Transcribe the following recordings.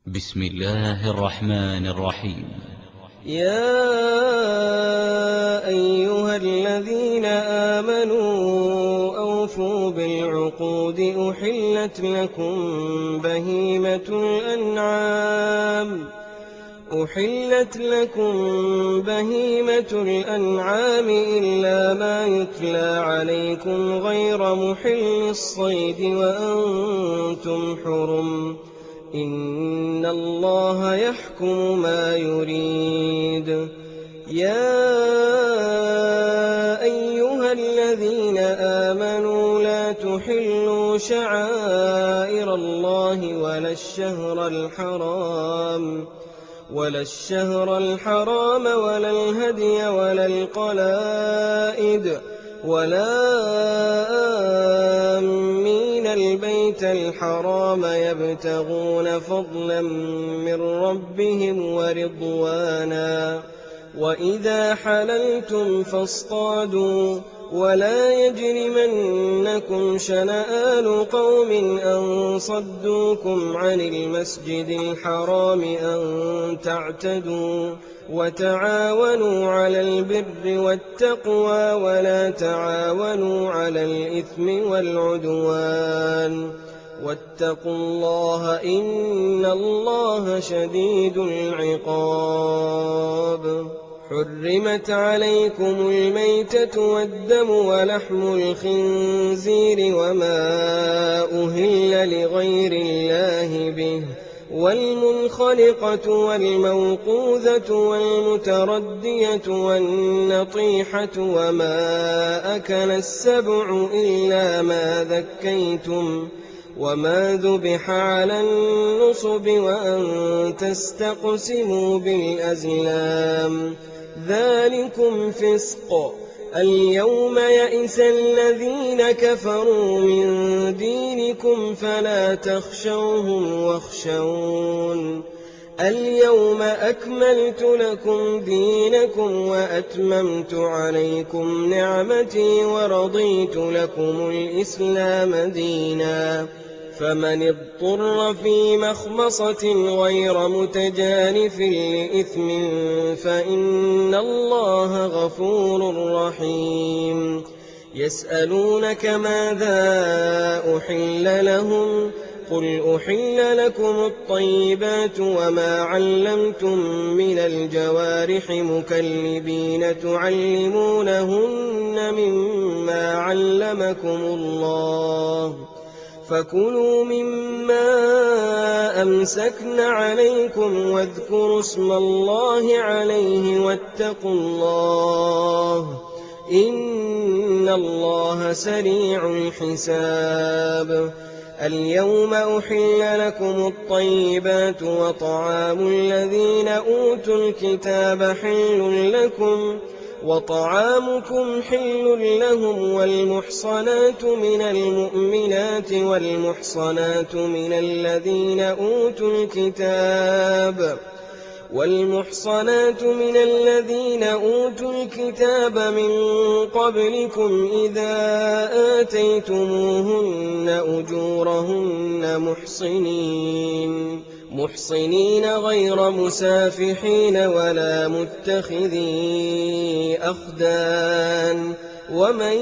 بسم الله الرحمن الرحيم. يا أيها الذين آمنوا أوفوا بالعقود أحلت لكم بهيمة الأنعام إلا ما يتلى عليكم غير محل الصيد وأنتم حرم إن الله يحكم ما يريد. يا أيها الذين آمنوا لا تحلوا شعائر الله ولا الشهر الحرام ولا الهدي ولا القلائد ولا آمين البيت الحرام يبتغون فضلا من ربهم ورضوانا. وإذا حللتم فاصطادوا ولا يجرمنكم شنآن قوم أن صدوكم عن المسجد الحرام أن تعتدوا وتعاونوا على البر والتقوى ولا تعاونوا على الإثم والعدوان واتقوا الله إن الله شديد العقاب. حرمت عليكم الميتة والدم ولحم الخنزير وما أهل لغير الله به والمنخلقة والموقوذة والمتردية والنطيحة وما أكل السبع إلا ما ذكيتم وما ذبح على النصب وأن تستقسموا بالأزلام ذلكم فسق. اليوم يئس الذين كفروا من دينكم فلا تخشوهم واخشون. اليوم أكملت لكم دينكم وأتممت عليكم نعمتي ورضيت لكم الإسلام دينا. فمن اضطر في مخمصة غير متجانف لإثم فإن الله غفور رحيم. يسألونك ماذا أحل لهم قل أحل لكم الطيبات وما علمتم من الجوارح مكلبين تعلمونهن مما علمكم الله فكلوا مما أمسكن عليكم واذكروا اسم الله عليه واتقوا الله إن الله سريع الحساب. اليوم أحل لكم الطيبات وطعام الذين أوتوا الكتاب حل لكم وطعامكم حل لهم والمحصنات من المؤمنات والمحصنات من الذين أوتوا الكتاب من قبلكم إذا آتيتموهن أجورهن محصنين غير مسافحين ولا متخذي أخدان. ومن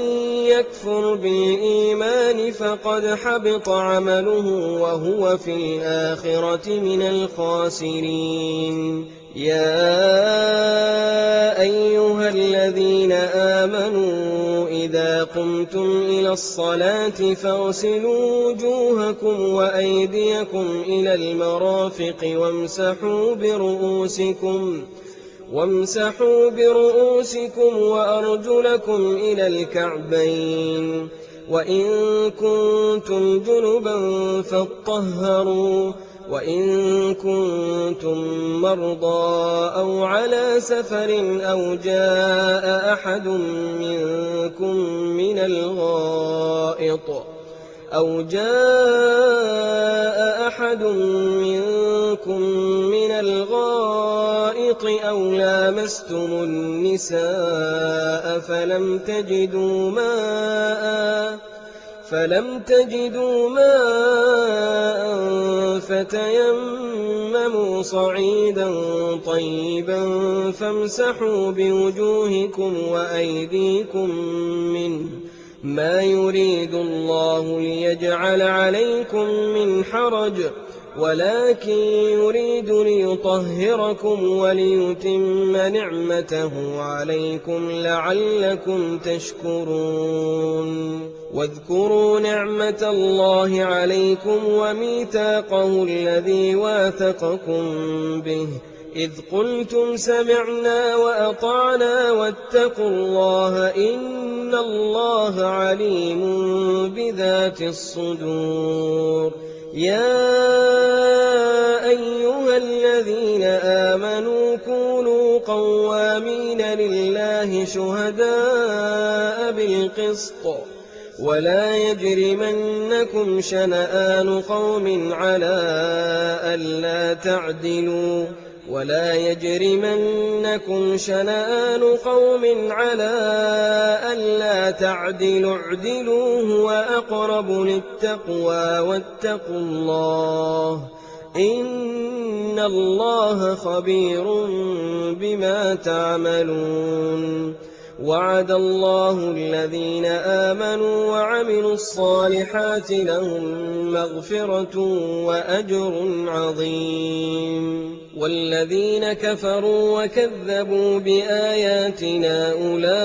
يكفر بالإيمان فقد حبط عمله وهو في الآخرة من الخاسرين. يا أيها الذين آمنوا إذا قمتم إلى الصلاة فاغسلوا وجوهكم وأيديكم إلى المرافق وامسحوا برؤوسكم وأرجلكم إلى الكعبين وإن كنتم جنبا فاطهروا وإن كنتم مرضى أو على سفر أو جاء أحد منكم من الغائط أو لامستم النساء فلم تجدوا ماء تَيَمَّمُوا صَعِيدًا طَيِّبًا فَامْسَحُوا بِوُجُوهِكُمْ وَأَيْدِيكُم مِّنْهُ ۚ مَا يُرِيدُ اللَّهُ لِيَجْعَلَ عَلَيْكُم مِّنْ حَرَجٍ وَلَٰكِن يُرِيدُ لِيُطَهِّرَكُمْ وَلِيُتِمَّ نِعْمَتَهُ عَلَيْكُمْ لَعَلَّكُمْ تَشْكُرُونَ وَاذْكُرُوا نِعْمَةَ اللَّهِ عَلَيْكُمْ وَمِيثَاقَهُ الَّذِي وَاثَقَكُم بِهِ إِذْ قُلْتُمْ سَمِعْنَا وَأَطَعْنَا وَاتَّقُوا اللَّهَ ۚ إِنَّ اللَّهَ عَلِيمٌ بِذَاتِ الصُّدُورِ يَا أَيُّهَا الَّذِينَ آمَنُوا كُونُوا قَوَّامِينَ لِلَّهِ شُهَدَاءَ بِالْقِسْطِ ۖ وَلَا يَجْرِمَنَّكُمْ شَنَآنُ قَوْمٍ عَلَىٰ أَلَّا تَعْدِلُوا اعْدِلُوا هُوَ أَقْرَبُ لِلتَّقْوَىٰ ۖ وَاتَّقُوا اللَّهَ ۚ إِنَّ اللَّهَ خَبِيرٌ بِمَا تَعْمَلُونَ وَعَدَ اللَّهُ الَّذِينَ آمَنُوا وَعَمِلُوا الصَّالِحَاتِ لَهُم مَّغْفِرَةٌ وَأَجْرٌ عَظِيمٌ وَالَّذِينَ كَفَرُوا وَكَذَّبُوا بِآيَاتِنَا أُولَٰئِكَ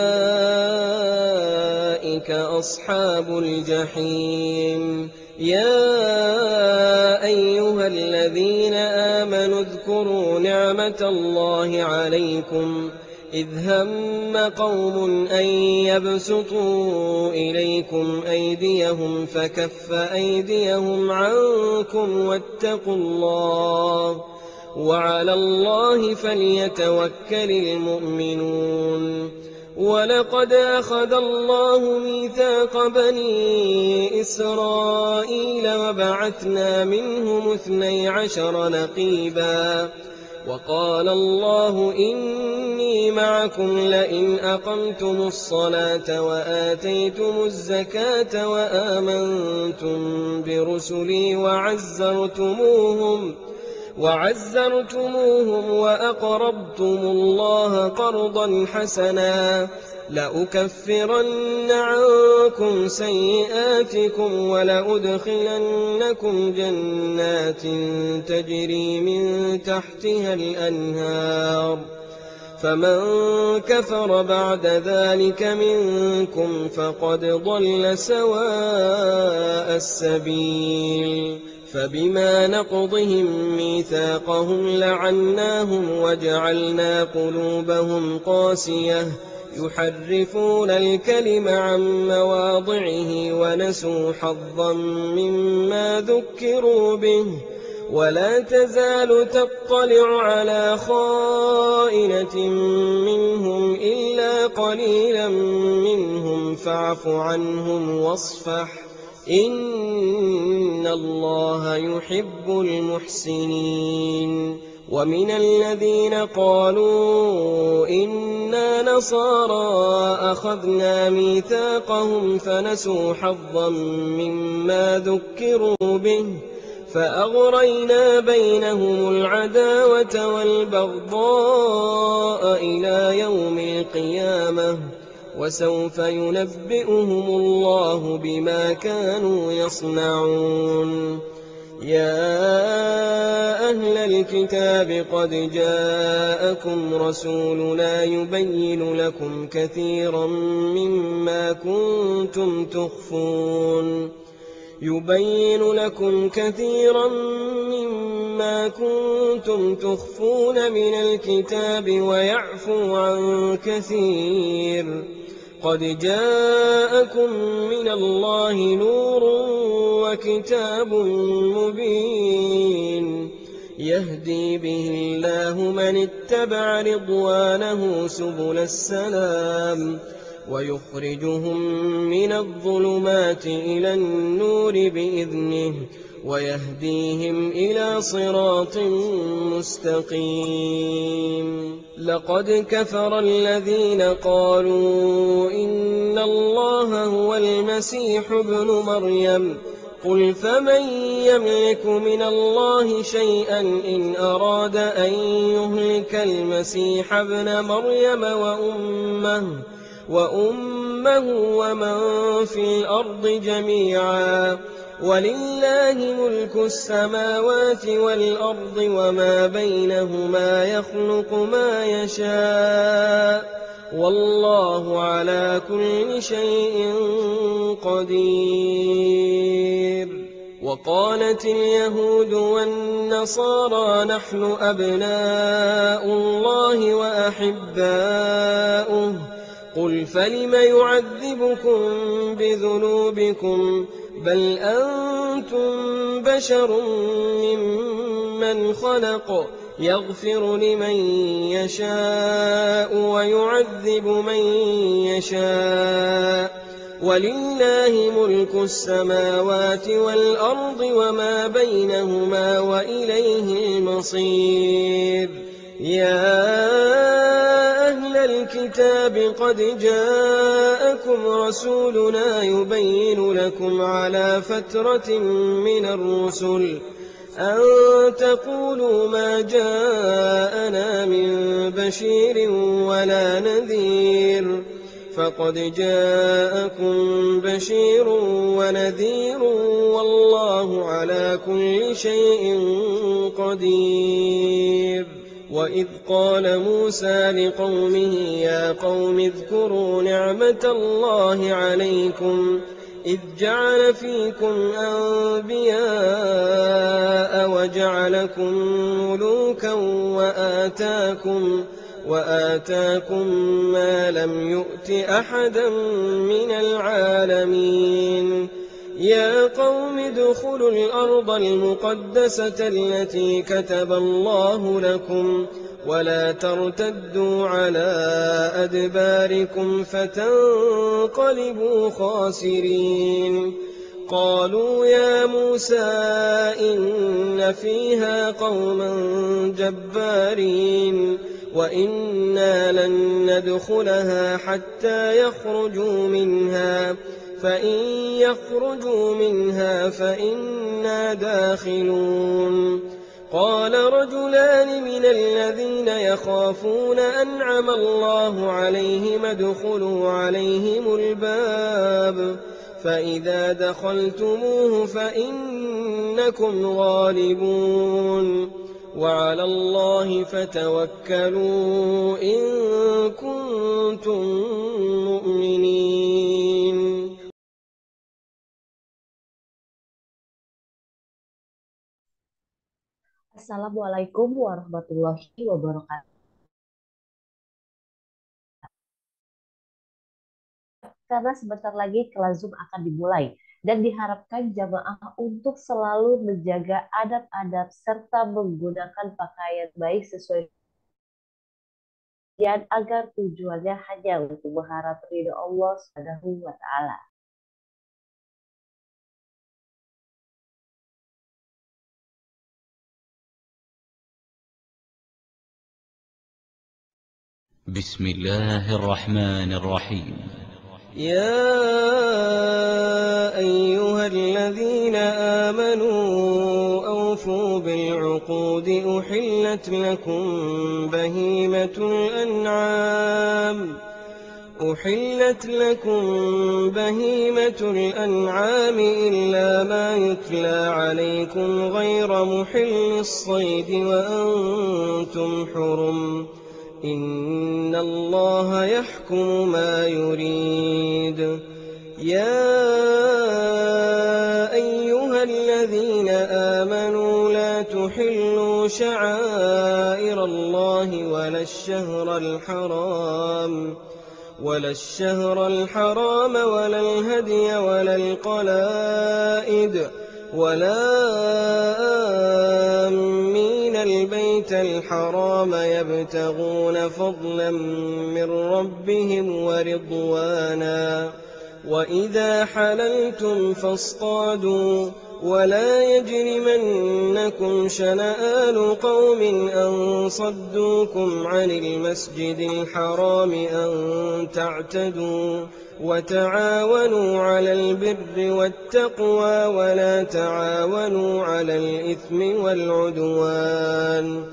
أَصْحَابُ الْجَحِيمِ يَا أَيُّهَا الَّذِينَ آمَنُوا اذْكُرُوا نِعْمَةَ اللَّهِ عَلَيْكُمْ إِذْ هَمَّ قَوْمٌ أَن يَبْسُطُوا إِلَيْكُمْ أَيْدِيَهُمْ فَكَفَّ أَيْدِيَهُمْ عَنكُمْ ۖ وَاتَّقُوا اللَّهَ ۚ وَعَلَى اللَّهِ فَلْيَتَوَكَّلِ الْمُؤْمِنُونَ وَلَقَدْ أَخَذَ اللَّهُ مِيثَاقَ بَنِي إِسْرَائِيلَ وَبَعَثْنَا مِنْهُمُ 12 نَقِيبًا وَقَالَ اللَّهُ إِنِّي مَعَكُمْ لَئِنْ أَقَمْتُمُ الصَّلَاةَ وَآتَيْتُمُ الزَّكَاةَ وَآمَنتُم بِرُسُلِي وَعَزَّرْتُمُوهُمْ وَأَقْرَضْتُمُ اللَّهَ قَرْضًا حَسَنًا لَّأُكَفِّرَنَّ عَنكُمْ سَيِّئَاتِكُمْ وَلَأُدْخِلَنَّكُمْ جَنَّاتٍ تَجْرِي مِن تَحْتِهَا الْأَنْهَارُ ۚ فَمَن كَفَرَ بَعْدَ ذَٰلِكَ مِنكُمْ فَقَدْ ضَلَّ سَوَاءَ السَّبِيلِ فَبِمَا نَقْضِهِم مِّيثَاقَهُمْ لَعَنَّاهُمْ وَجَعَلْنَا قُلُوبَهُمْ قَاسِيَةً يُحَرِّفُونَ الْكَلِمَ عَن مَّوَاضِعِهِ وَنَسُوا حَظًّا مِّمَّا ذُكِّرُوا بِهِ ۚ وَلَا تَزَالُ تَطَّلِعُ عَلَىٰ خَائِنَةٍ مِّنْهُمْ إِلَّا قَلِيلًا مِّنْهُمْ فَاعْفُ عَنْهُمْ وَاصْفَحْ ۚ إِنَّ اللَّهَ يُحِبُّ الْمُحْسِنِينَ وَمِنَ الَّذِينَ قَالُوا إِنَّا نَصَارَىٰ أَخَذْنَا مِيثَاقَهُمْ فَنَسُوا حَظًّا مِّمَّا ذُكِّرُوا بِهِ فَأَغْرَيْنَا بَيْنَهُمُ الْعَدَاوَةَ وَالْبَغْضَاءَ إِلَىٰ يَوْمِ الْقِيَامَةِ ۚ وَسَوْفَ يُنَبِّئُهُمُ اللَّهُ بِمَا كَانُوا يَصْنَعُونَ يَا أَهْلَ الْكِتَابِ قَدْ جَاءَكُمْ رَسُولُنَا يُبَيِّنُ لَكُمْ كَثِيرًا مِّمَّا كُنتُمْ تُخْفُونَ مِنَ الْكِتَابِ وَيَعْفُو عَن كَثِيرٍ ۚ قَدْ جَاءَكُم مِّنَ اللَّهِ نُورٌ وَكِتَابٌ مُّبِينٌ يَهْدِي بِهِ اللَّهُ مَنِ اتَّبَعَ رِضْوَانَهُ سُبُلَ السَّلَامِ وَيُخْرِجُهُم مِّنَ الظُّلُمَاتِ إِلَى النُّورِ بِإِذْنِهِ وَيَهْدِيهِمْ إِلَىٰ صِرَاطٍ مُّسْتَقِيمٍ لَّقَدْ كَفَرَ الَّذِينَ قَالُوا إِنَّ اللَّهَ هُوَ الْمَسِيحُ ابْنُ مَرْيَمَ قل فمن يملك من الله شيئا إن أراد أن يهلك المسيح ابن مريم وأمه ومن في الأرض جميعا ولله ملك السماوات والأرض وما بينهما يخلق ما يشاء والله على كل شيء قدير. وقالت اليهود والنصارى نحن أبناء الله وأحباؤه قل فلم يعذبكم بذنوبكم بل أنتم بشر ممن خلق يغفر لمن يشاء ويعذب من يشاء ولله ملك السماوات والأرض وما بينهما وإليه المصير. يا أهل الكتاب قد جاءكم رسولنا يبين لكم على فترة من الرسل أن تقولوا ما جاءنا من بشير ولا نذير فقد جاءكم بشير ونذير والله على كل شيء قدير. وإذ قال موسى لقومه يا قوم اذكروا نعمة الله عليكم إذ جعل فيكم أنبياء وجعلكم ملوكا وآتاكم ما لم يؤت أحدا من العالمين. يا قوم ادخلوا الأرض المقدسة التي كتب الله لكم ولا ترتدوا على أدباركم فتنقلبوا خاسرين. قالوا يا موسى إن فيها قوما جبارين وإنا لن ندخلها حتى يخرجوا منها فإن يخرجوا منها فإنا داخلون. قال رجلان من الذين يخافون أنعم الله عليهم ادخلوا عليهم الباب فإذا دخلتموه فإنكم غالبون وعلى الله فتوكلوا إن كنتم مؤمنين. Assalamualaikum warahmatullahi wabarakatuh. Karena sebentar lagi kelas Zoom akan dimulai dan diharapkan jamaah untuk selalu menjaga adab-adab serta menggunakan pakaian baik sesuai dan agar tujuannya hanya untuk mengharap ridho Allah Subhanahu wa taala. بسم الله الرحمن الرحيم. يا أيها الذين آمنوا أوفوا بالعقود أحلت لكم بهيمة الأنعام إلا ما يتلى عليكم غير محل الصيد وأنتم حرم إن الله يحكم ما يريد. يا أيها الذين آمنوا لا تحلوا شعائر الله ولا الشهر الحرام ولا الهدي ولا القلائد ولا آمين البيت الحرام يبتغون فضلا من ربهم ورضوانا وإذا حللتم فاصطادوا ولا يجرمنكم شنآن قوم أن صدوكم عن المسجد الحرام أن تعتدوا وتعاونوا على البر والتقوى ولا تعاونوا على الإثم والعدوان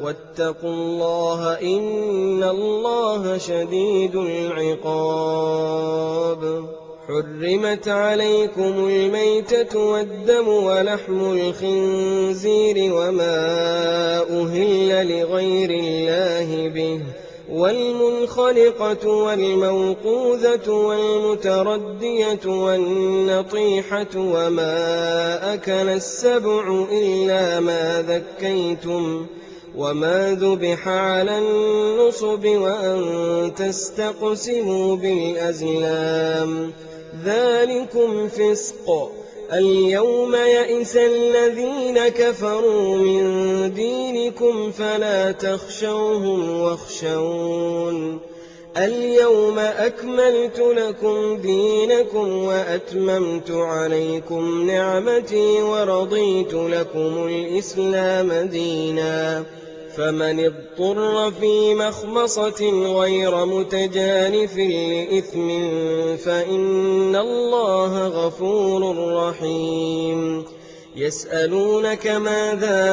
واتقوا الله إن الله شديد العقاب. حرمت عليكم الميتة والدم ولحم الخنزير وما أهل لغير الله به والمنخلقة والموقوذة والمتردية والنطيحة وما أكل السبع إلا ما ذكيتم وما ذبح على النصب وأن تستقسموا بالأزلام ذلكم فسق. اليوم يئس الذين كفروا من دينكم فلا تخشوهم واخشون. اليوم أكملت لكم دينكم وأتممت عليكم نعمتي ورضيت لكم الإسلام دينا. فمن اضطر في مخمصة غير متجانف لإثم فإن الله غفور رحيم. يسألونك ماذا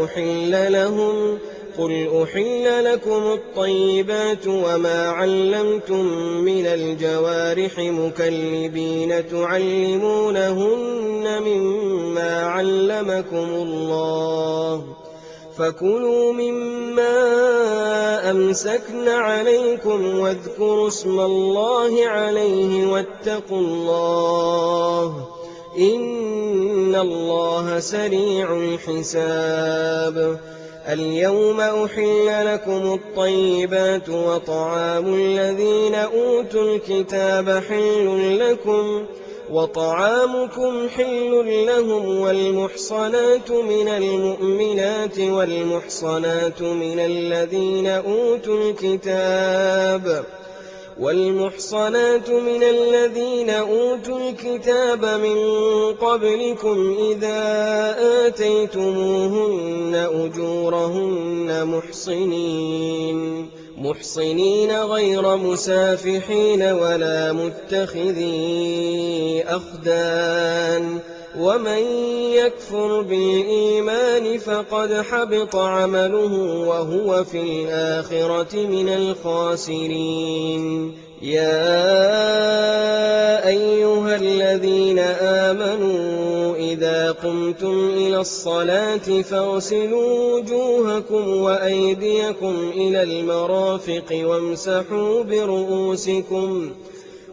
أحل لهم قل أحل لكم الطيبات وما علمتم من الجوارح مكلبين تعلمونهن مما علمكم الله فكلوا مما أمسكن عليكم واذكروا اسم الله عليه واتقوا الله إن الله سريع الحساب. اليوم أحل لكم الطيبات وطعام الذين أوتوا الكتاب حل لكم وطعامكم حل لهم والمحصنات من المؤمنات والمحصنات من الذين أوتوا الكتاب من قبلكم إذا آتيتموهن أجورهن محصنين غير مسافحين ولا متخذي أخدان ومن يكفر بالإيمان فقد حبط عمله وهو في الآخرة من الخاسرين. يا أيها الذين آمنوا إذا قمتم إلى الصلاة فاغسلوا وجوهكم وأيديكم إلى المرافق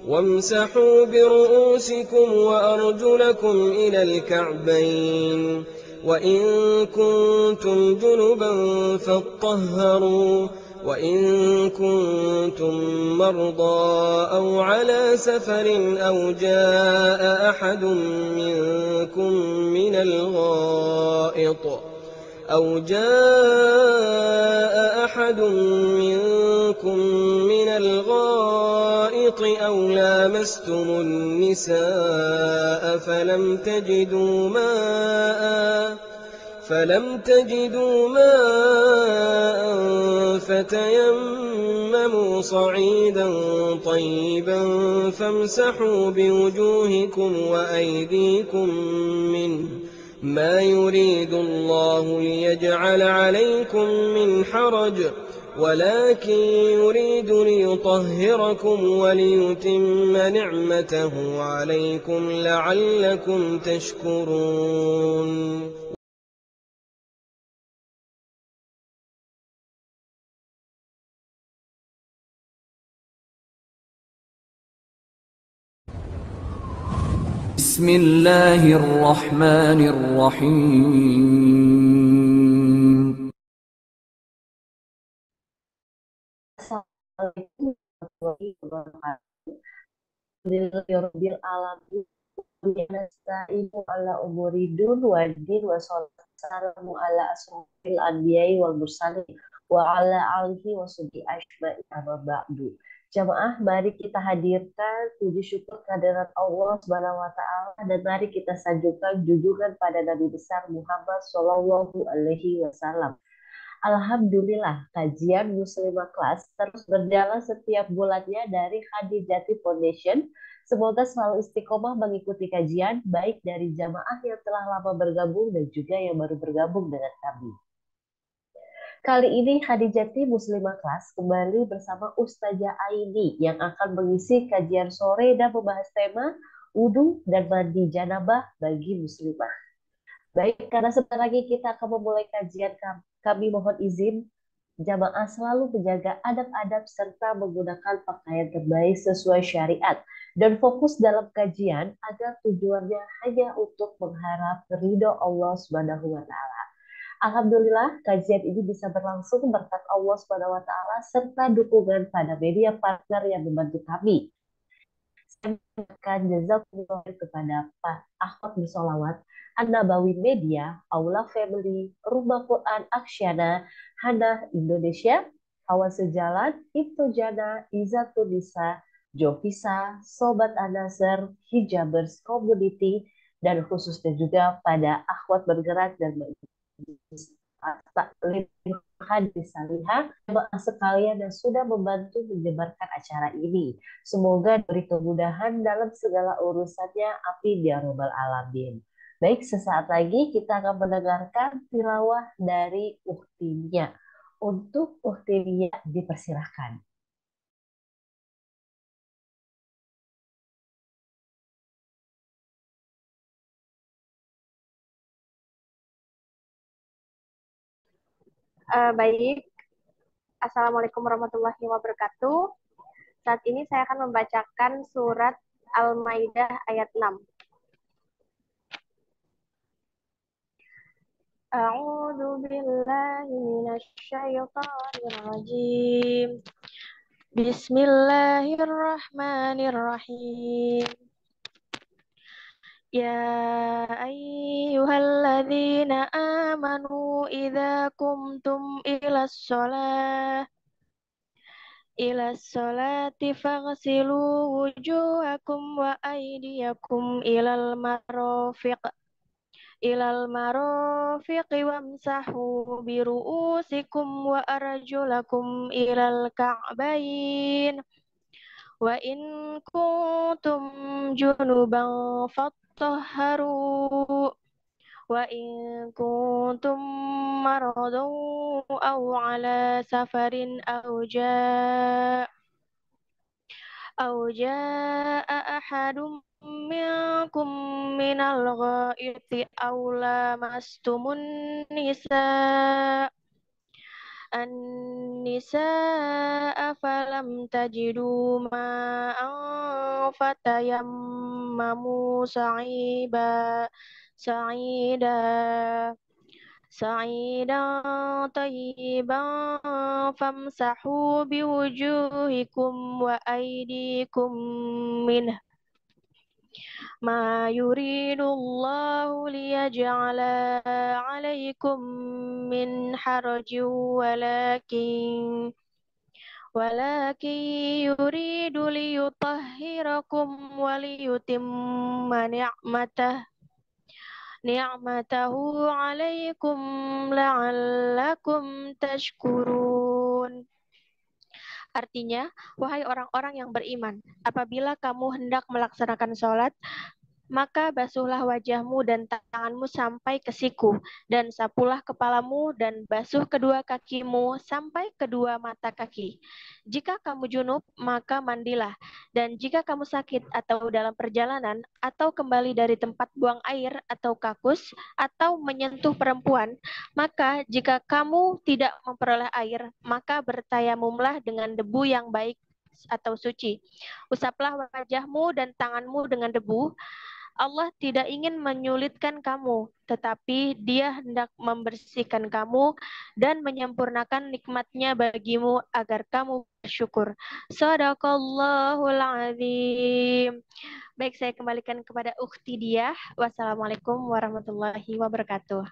وامسحوا برؤوسكم وأرجلكم إلى الكعبين وإن كنتم جنبا فاطهروا وإن كنتم مرضى أو على سفر أو جاء أحد منكم من الغائط أو لامستم النساء فلم تجدوا ماء فتيمموا صعيدا طيبا فامسحوا بوجوهكم وأيديكم منه ما يريد الله ليجعل عليكم من حرج ولكن يريد ليطهركم وليتم نعمته عليكم لعلكم تشكرون. بسم الله الرحمن الرحيم. Assalamualaikum warahmatullahi wabarakatuh. Alhamdulillahirabbil alamin. Nasta'inu ala umuri dun wa din wa salamu ala asrofil anbiya'i wal mursalin wa ala alihi wa sahbihi ajma'in amma ba'du. Jamaah, mari kita hadirkan puji syukur kehadirat Allah Subhanahu wa taala dan mari kita sanjungkan junjungan pada Nabi besar Muhammad Shallallahu alaihi wasallam. Alhamdulillah, kajian Muslimah Kelas terus berjalan setiap bulannya dari Khadijati Foundation. Semoga selalu istiqomah mengikuti kajian, baik dari jamaah yang telah lama bergabung dan juga yang baru bergabung dengan kami. Kali ini Khadijati Muslimah Kelas kembali bersama Ustazah Aini yang akan mengisi kajian sore dan membahas tema wudhu dan mandi janabah bagi muslimah. Baik, karena sebentar lagi kita akan memulai kajian kami mohon izin jamaah selalu menjaga adab-adab serta menggunakan pakaian terbaik sesuai syariat dan fokus dalam kajian agar tujuannya hanya untuk mengharap ridho Allah Subhanahu wa taala. Alhamdulillah, kajian ini bisa berlangsung berkat Allah Subhanahu wa taala serta dukungan pada media partner yang membantu kami. Saya mengucapkan jazakumullah kepada Pak Ahmad Musolawat, An-Nabawi Media, Aula Family, Rumah Quran Aksyana, Hana Indonesia, Hawa Sejalan, Ibtu Jana, Izatun Nisa, Jovisa, Sobat Anasar, Hijabers Community, dan khususnya juga pada akhwat bergerak dan taklim hadis salihah jemaah sekalian yang sudah membantu menyebarkan acara ini. Semoga diberi kemudahan dalam segala urusannya. Amin ya robbal alamin. Baik, sesaat lagi kita akan mendengarkan tilawah dari Uktinya. Untuk Uktinya dipersilahkan. Baik, Assalamualaikum warahmatullahi wabarakatuh. Saat ini saya akan membacakan surat Al-Maidah ayat 6. A'udzu billahi minasyaitonir rajim. Bismillahirrahmanirrahim. Ya ayyuhalladzina amanu idza qumtum ilas sholati faghsilu wujuhakum wa aydiyakum ilal marafiqi wamsahu biru'usikum wa arjulakum ilal ka'bayn wa in kuntum junuban fattahharu wa in kuntum maradan aw ala safarin aw jaa ahadum minkum minal ghaiti aw lamastumun nisa an-nisaa falam tajidu ma'an fatayammamu sa'idan tayyiban famsahu biwujuhikum wa aydikum minhu ma yuridullahu liyaj'ala 'alaikum min harajin walakin yuridu liyutahhirakum wa liyutimma ni'matahu 'alaikum la'allakum tashkurun. Artinya, wahai orang-orang yang beriman, apabila kamu hendak melaksanakan sholat, maka basuhlah wajahmu dan tanganmu sampai ke siku, dan sapulah kepalamu dan basuh kedua kakimu sampai kedua mata kaki. Jika kamu junub, maka mandilah. Dan jika kamu sakit atau dalam perjalanan, atau kembali dari tempat buang air atau kakus, atau menyentuh perempuan, maka jika kamu tidak memperoleh air, maka bertayamumlah dengan debu yang baik atau suci. Usaplah wajahmu dan tanganmu dengan debu. Allah tidak ingin menyulitkan kamu, tetapi Dia hendak membersihkan kamu dan menyempurnakan nikmat-Nya bagimu agar kamu bersyukur. Shadaqallahul azim. Baik, saya kembalikan kepada Ukhti Diah. Wassalamualaikum warahmatullahi wabarakatuh.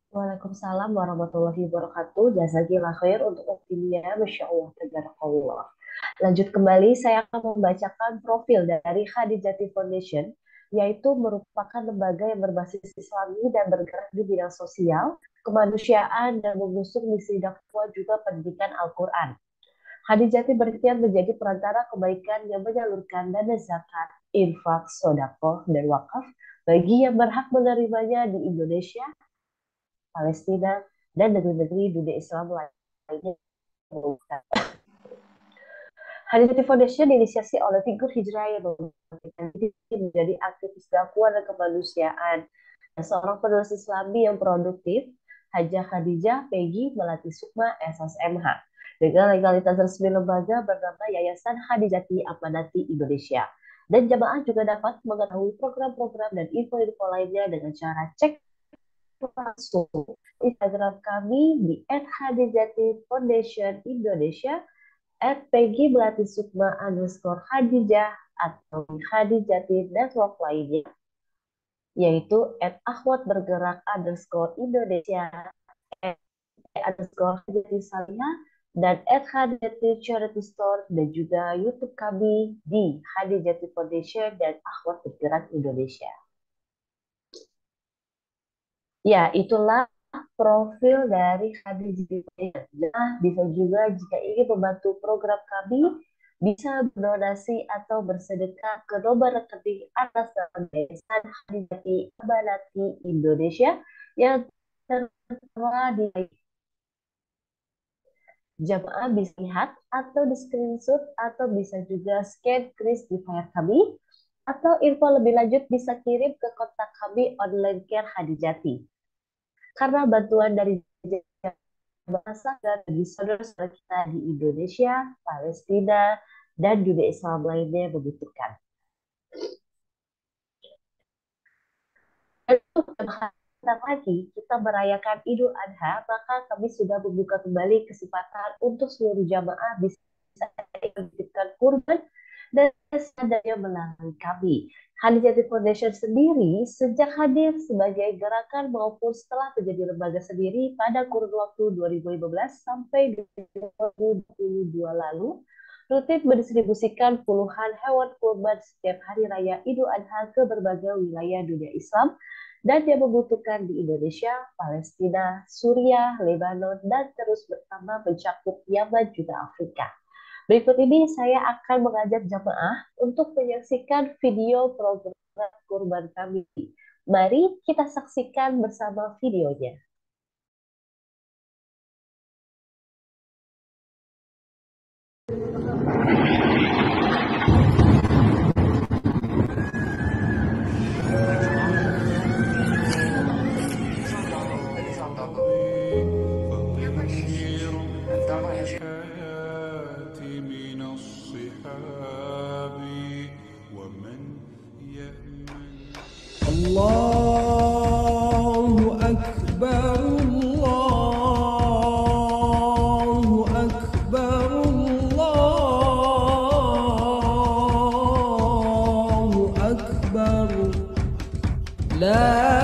Waalaikumsalam warahmatullahi wabarakatuh. Jazakillah khair untuk Uktinya. Masya Allah, tabarakallah. Lanjut kembali, saya akan membacakan profil dari Khadijati Foundation, yaitu merupakan lembaga yang berbasis Islami dan bergerak di bidang sosial, kemanusiaan, dan mengusung misi dakwah juga pendidikan Al-Quran. Khadijati berikhtiar menjadi perantara kebaikan yang menyalurkan dana zakat, infak, sodakoh, dan wakaf bagi yang berhak menerimanya di Indonesia, Palestina, dan negeri-negeri dunia Islam lainnya. Khadijati Foundation diinisiasi oleh figur hijrah yang menjadi aktivis dakwah dan kemanusiaan. Seorang penulis Islami yang produktif, Hajah Khadijah Peggy Melati Sukma SSMH. Dengan legalitas resmi lembaga bernama Yayasan Khadijati Amanati Indonesia. Dan jamaah juga dapat mengetahui program-program dan info-info lainnya dengan cara cek langsung Instagram kami di @khadijati_foundation_indonesia, @Peggy Melati Sukma _Khadijah, atau Khadijati Network lainnya, yaitu @akhwat_bergerak_indonesia, @Khadijati Salihah, dan @Khadijati Charity Store, dan juga YouTube kami di Khadijati Foundation dan Akhwat Bergerak Indonesia. Ya, itulah profil dari Khadijati Foundation. Nah, bisa juga jika ingin membantu program kami, bisa berdonasi atau bersedekah ke nomor rekening atas nama Yayasan Khadijati Amanati Indonesia yang tertera di jamaah bisa lihat atau di screenshot atau bisa juga scan kris di file kami, atau info lebih lanjut bisa kirim ke kontak kami online care Khadijati. Karena bantuan dari bahasa dan bagi saudara-saudara kita di Indonesia, Palestina, dan dunia Islam lainnya membutuhkan. Sebentar lagi kita merayakan Idul Adha, maka kami sudah membuka kembali kesempatan untuk seluruh jamaah bisa menitipkan kurban dan seadanya melalui kami. Khadijati Foundation sendiri sejak hadir sebagai gerakan maupun setelah menjadi lembaga sendiri pada kurun waktu 2015 sampai 2022 lalu, rutin mendistribusikan puluhan hewan kurban setiap hari raya Idul Adha ke berbagai wilayah dunia Islam dan yang membutuhkan di Indonesia, Palestina, Suriah, Lebanon, dan terus bertambah mencakup Yaman juga Afrika. Berikut ini saya akan mengajak jamaah untuk menyaksikan video program kurban kami. Mari kita saksikan bersama videonya. الله أكبر الله أكبر الله أكبر لا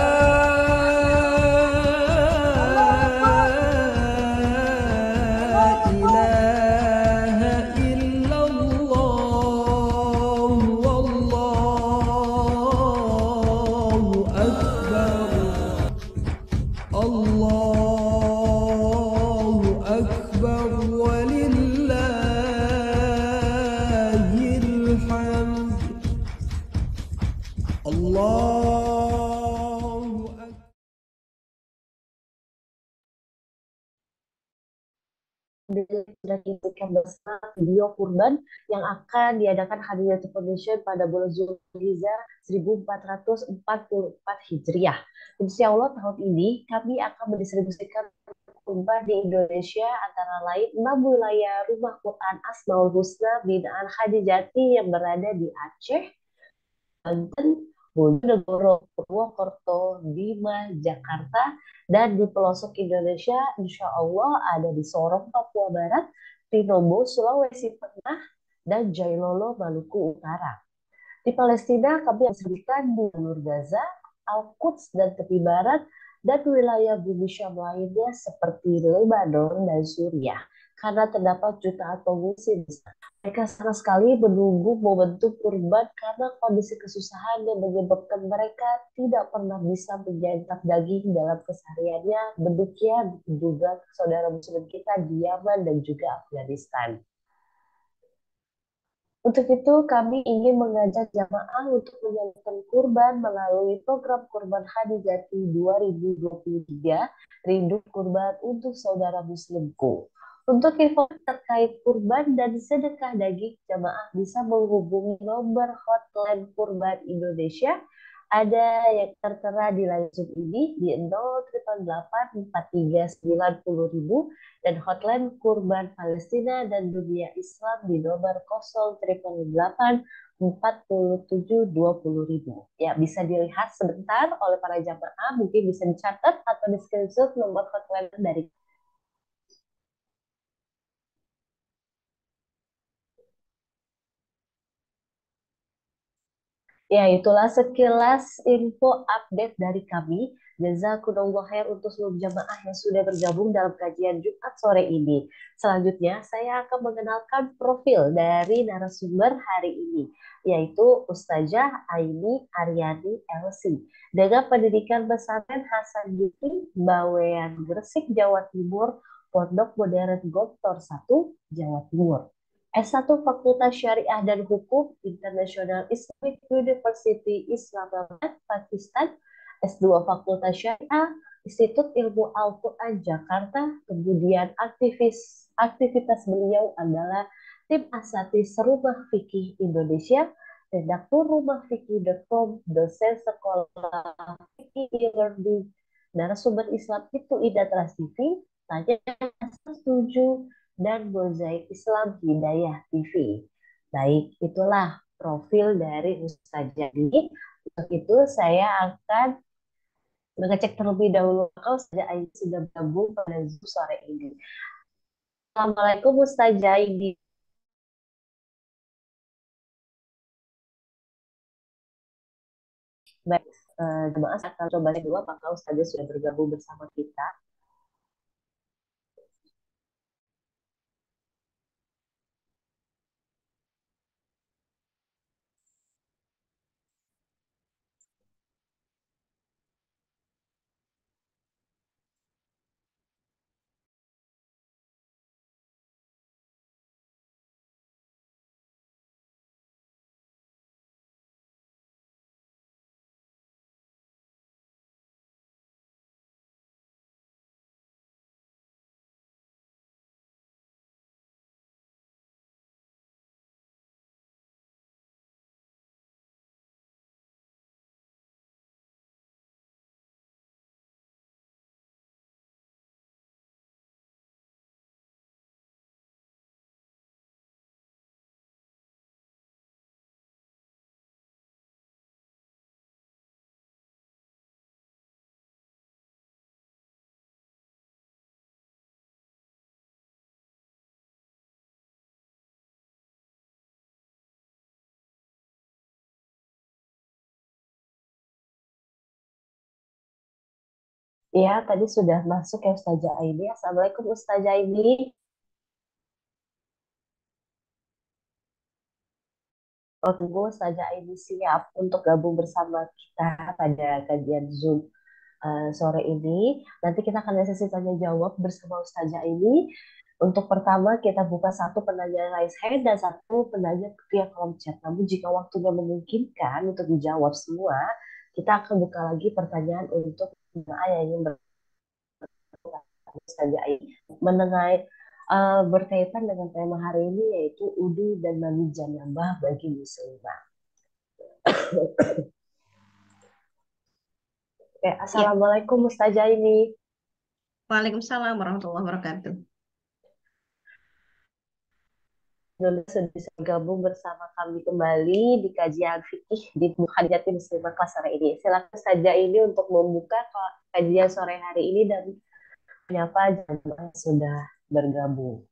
sudah disaksikan bersama video kurban yang akan diadakan Khadijati Foundation pada bulan Zulhijjah 1444 Hijriah. Insya Allah tahun ini kami akan mendistribusikan kurban di Indonesia antara lain 6 wilayah Rumah Quran Asmaul Husna binaan Khadijati yang berada di Aceh, Banten, Bojonegoro, Purwokerto, Bima, Jakarta, dan di pelosok Indonesia, insya Allah ada di Sorong, Papua Barat, Pinomo, Sulawesi Tengah, dan Jailolo, Maluku Utara. Di Palestina, kami sebutkan di jalur Gaza, Al-Quds dan tepi barat, dan wilayah bumi Syam lainnya seperti Lebanon dan Suriah. karena terdapat jutaan pengungsi di sana. Mereka sama sekali menunggu momentum kurban karena kondisi kesusahan yang menyebabkan mereka tidak pernah bisa menyantap daging dalam kesehariannya. Demikian juga saudara muslim kita di Yaman dan juga Afghanistan. Untuk itu, kami ingin mengajak jamaah untuk menyalurkan kurban melalui program Kurban Hari Jati 2023, Rindu Kurban untuk Saudara Muslimku. Untuk info terkait kurban dan sedekah daging, jamaah bisa menghubungi nomor hotline Kurban Indonesia. Ada yang tertera di layar Zoom ini di 0884390.000 dan hotline Kurban Palestina dan Dunia Islam di nomor 0884720.000. Ya, bisa dilihat sebentar oleh para jamaah, mungkin bisa dicatat atau di screenshot nomor hotline dari. Ya, itulah sekilas info update dari kami. Jazakumullah khair untuk seluruh jamaah yang sudah bergabung dalam kajian Jumat sore ini. Selanjutnya, saya akan mengenalkan profil dari narasumber hari ini, yaitu Ustazah Aini Aryani LC, dengan pendidikan pesantren Hasan Jufri, Bawean, Gresik, Jawa Timur, Pondok Modern Gontor 1, Jawa Timur. S1 Fakultas Syariah dan Hukum International Islamic University Islamabad, Pakistan. S2 Fakultas Syariah Institut Ilmu Al-Quran Jakarta. Kemudian aktivitas beliau adalah tim Asatis Rumah Fikih Indonesia, redaktur rumahfikih.com, dosen sekolah fikih e-learning, narasumber Islam itu Ida Trans TV, tanya setuju, dan Mozaik Islam Hidayah TV. Baik, itulah profil dari Ustazah ini. Untuk itu saya akan mengecek terlebih dahulu kalau Ustazah Aini sudah bergabung pada Zoom sore ini. Assalamualaikum Ustazah Aini. Baik, jemaah saya akan coba cek dulu apakah Ustazah sudah bergabung bersama kita. Ya, tadi sudah masuk ya Ustazah Aini. Assalamualaikum Ustazah Aini. Oh, tunggu Ustazah Aini siap untuk gabung bersama kita pada kajian Zoom sore ini. Nanti kita akan ada sesi tanya jawab bersama Ustazah ini. Untuk pertama kita buka satu penanya raise hand dan satu penanya via kolom chat. Namun jika waktunya memungkinkan untuk dijawab semua, kita akan buka lagi pertanyaan untuk jemaah yang ingin Ustazah Aini mengenai berkaitan dengan tema hari ini yaitu udu dan mandi janabah bagi muslimah. Oke, Ya, Assalamualaikum Ustazah Aini. Waalaikumsalam warahmatullahi wabarakatuh. Dulu sudah bisa bergabung bersama kami kembali di kajian fikih di Mukhadjati Muslimah kelas sore ini. Silakan saja ini untuk membuka kajian sore hari ini dan menyapa jemaah yang sudah bergabung.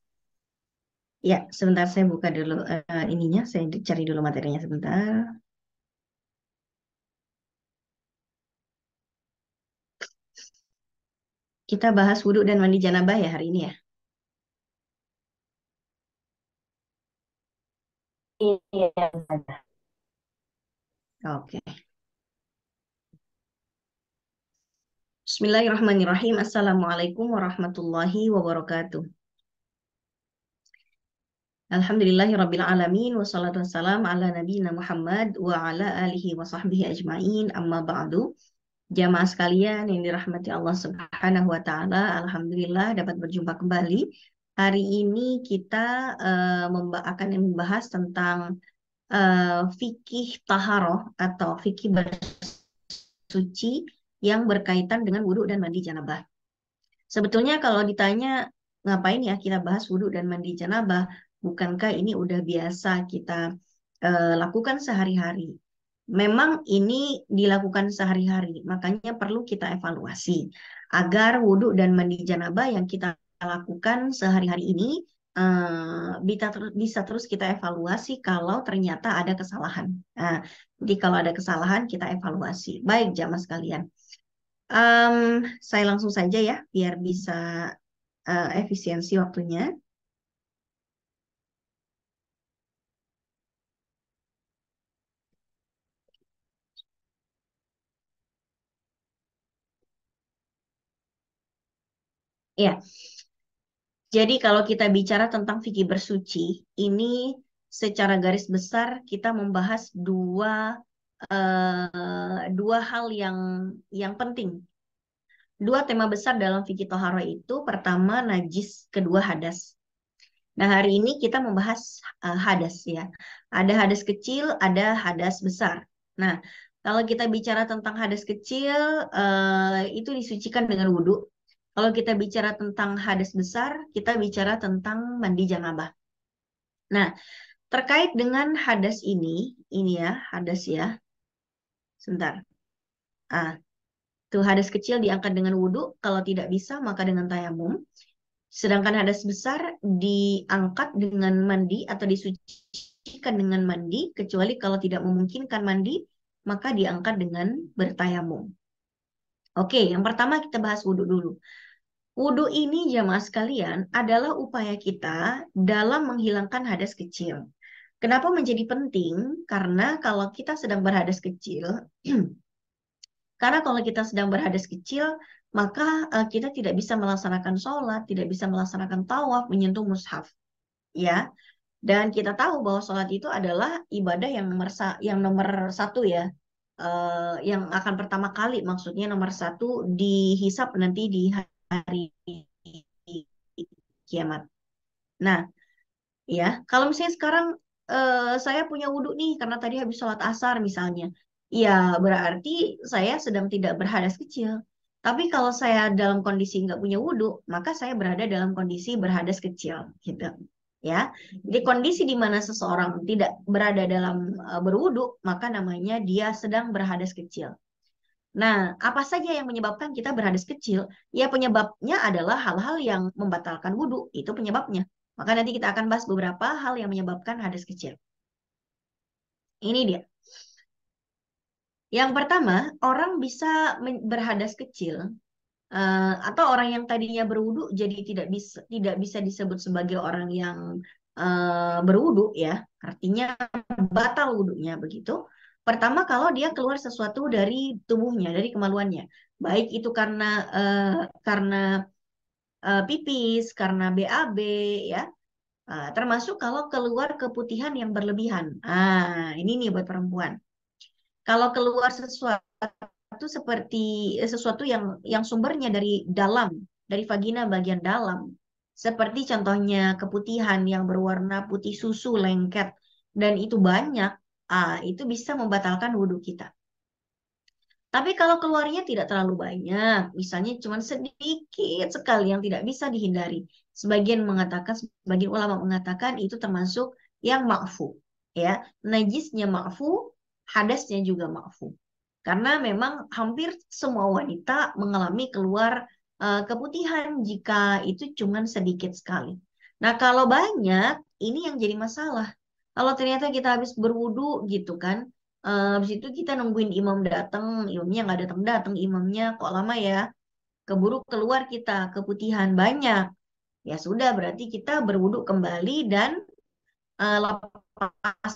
Ya, sebentar saya buka dulu ininya, saya cari dulu materinya sebentar. Kita bahas wudhu dan mandi janabah ya hari ini ya. Iya, saja. Oke. Bismillahirrahmanirrahim. Assalamualaikum warahmatullahi wabarakatuh. Alhamdulillahirabbil alamin wassalatu wassalam ala nabiyina Muhammad wa ala alihi wa sahbihi ajmain. Amma ba'du. Jamaah sekalian yang dirahmati Allah Subhanahu wa taala, alhamdulillah dapat berjumpa kembali. Hari ini kita akan membahas tentang fikih taharoh atau fikih bersuci yang berkaitan dengan wudhu dan mandi janabah. Sebetulnya kalau ditanya ngapain ya kita bahas wudhu dan mandi janabah, bukankah ini udah biasa kita lakukan sehari-hari? Memang ini dilakukan sehari-hari, makanya perlu kita evaluasi agar wudhu dan mandi janabah yang kita lakukan sehari-hari ini bisa terus kita evaluasi kalau ternyata ada kesalahan. Nah, jadi kalau ada kesalahan kita evaluasi. Baik, jamaah sekalian. Saya langsung saja ya, biar bisa efisiensi waktunya. Ya, jadi kalau kita bicara tentang fikih bersuci, ini secara garis besar kita membahas dua hal yang penting. Dua tema besar dalam fikih toharoh itu, pertama najis, kedua hadas. Nah, hari ini kita membahas hadas ya. Ada hadas kecil, ada hadas besar. Nah, kalau kita bicara tentang hadas kecil, itu disucikan dengan wudhu. Kalau kita bicara tentang hadas besar, kita bicara tentang mandi janabah. Nah, terkait dengan hadas ini ya, hadas ya. Sebentar. Tuh hadas kecil diangkat dengan wudhu, kalau tidak bisa maka dengan tayamum. Sedangkan hadas besar diangkat dengan mandi atau disucikan dengan mandi, kecuali kalau tidak memungkinkan mandi, maka diangkat dengan bertayamum. Oke, yang pertama kita bahas wudhu dulu. Wudhu ini jamaah sekalian adalah upaya kita dalam menghilangkan hadas kecil. Kenapa menjadi penting? Karena kalau kita sedang berhadas kecil, maka kita tidak bisa melaksanakan sholat, tidak bisa melaksanakan tawaf, menyentuh mushaf, ya. Dan kita tahu bahwa sholat itu adalah ibadah yang nomor satu ya, yang akan pertama kali, maksudnya nomor satu dihisab nanti di hari kiamat. Nah, ya kalau misalnya sekarang saya punya wudhu nih karena tadi habis sholat asar misalnya, ya berarti saya sedang tidak berhadas kecil. Tapi kalau saya dalam kondisi nggak punya wudhu, maka saya berada dalam kondisi berhadas kecil, gitu. Ya, jadi kondisi di mana seseorang tidak berada dalam berwudhu, maka namanya dia sedang berhadas kecil. Nah, apa saja yang menyebabkan kita berhadas kecil? Ya, penyebabnya adalah hal-hal yang membatalkan wudhu, itu penyebabnya. Maka nanti kita akan bahas beberapa hal yang menyebabkan hadas kecil. Ini dia. Yang pertama, orang bisa berhadas kecil atau orang yang tadinya berwudu jadi tidak bisa disebut sebagai orang yang berwudu ya. Artinya batal wudunya begitu. Pertama, kalau dia keluar sesuatu dari tubuhnya, dari kemaluannya, baik itu karena pipis, karena BAB ya. Termasuk kalau keluar keputihan yang berlebihan. Ini nih buat perempuan. Kalau keluar sesuatu yang sumbernya dari dalam, dari vagina bagian dalam, seperti contohnya keputihan yang berwarna putih susu lengket dan itu banyak, itu bisa membatalkan wudhu kita. Tapi kalau keluarnya tidak terlalu banyak, misalnya cuma sedikit sekali yang tidak bisa dihindari, sebagian ulama mengatakan itu termasuk yang ma'fu, ya, najisnya ma'fu, hadasnya juga ma'fu. Karena memang hampir semua wanita mengalami keluar keputihan jika itu cuma sedikit sekali. Nah, kalau banyak, ini yang jadi masalah. Kalau ternyata kita habis berwudu gitu kan, habis itu kita nungguin imam datang, imamnya nggak datang-datang, imamnya kok lama ya, keburu keluar kita keputihan banyak. Ya sudah, berarti kita berwudu kembali dan lepas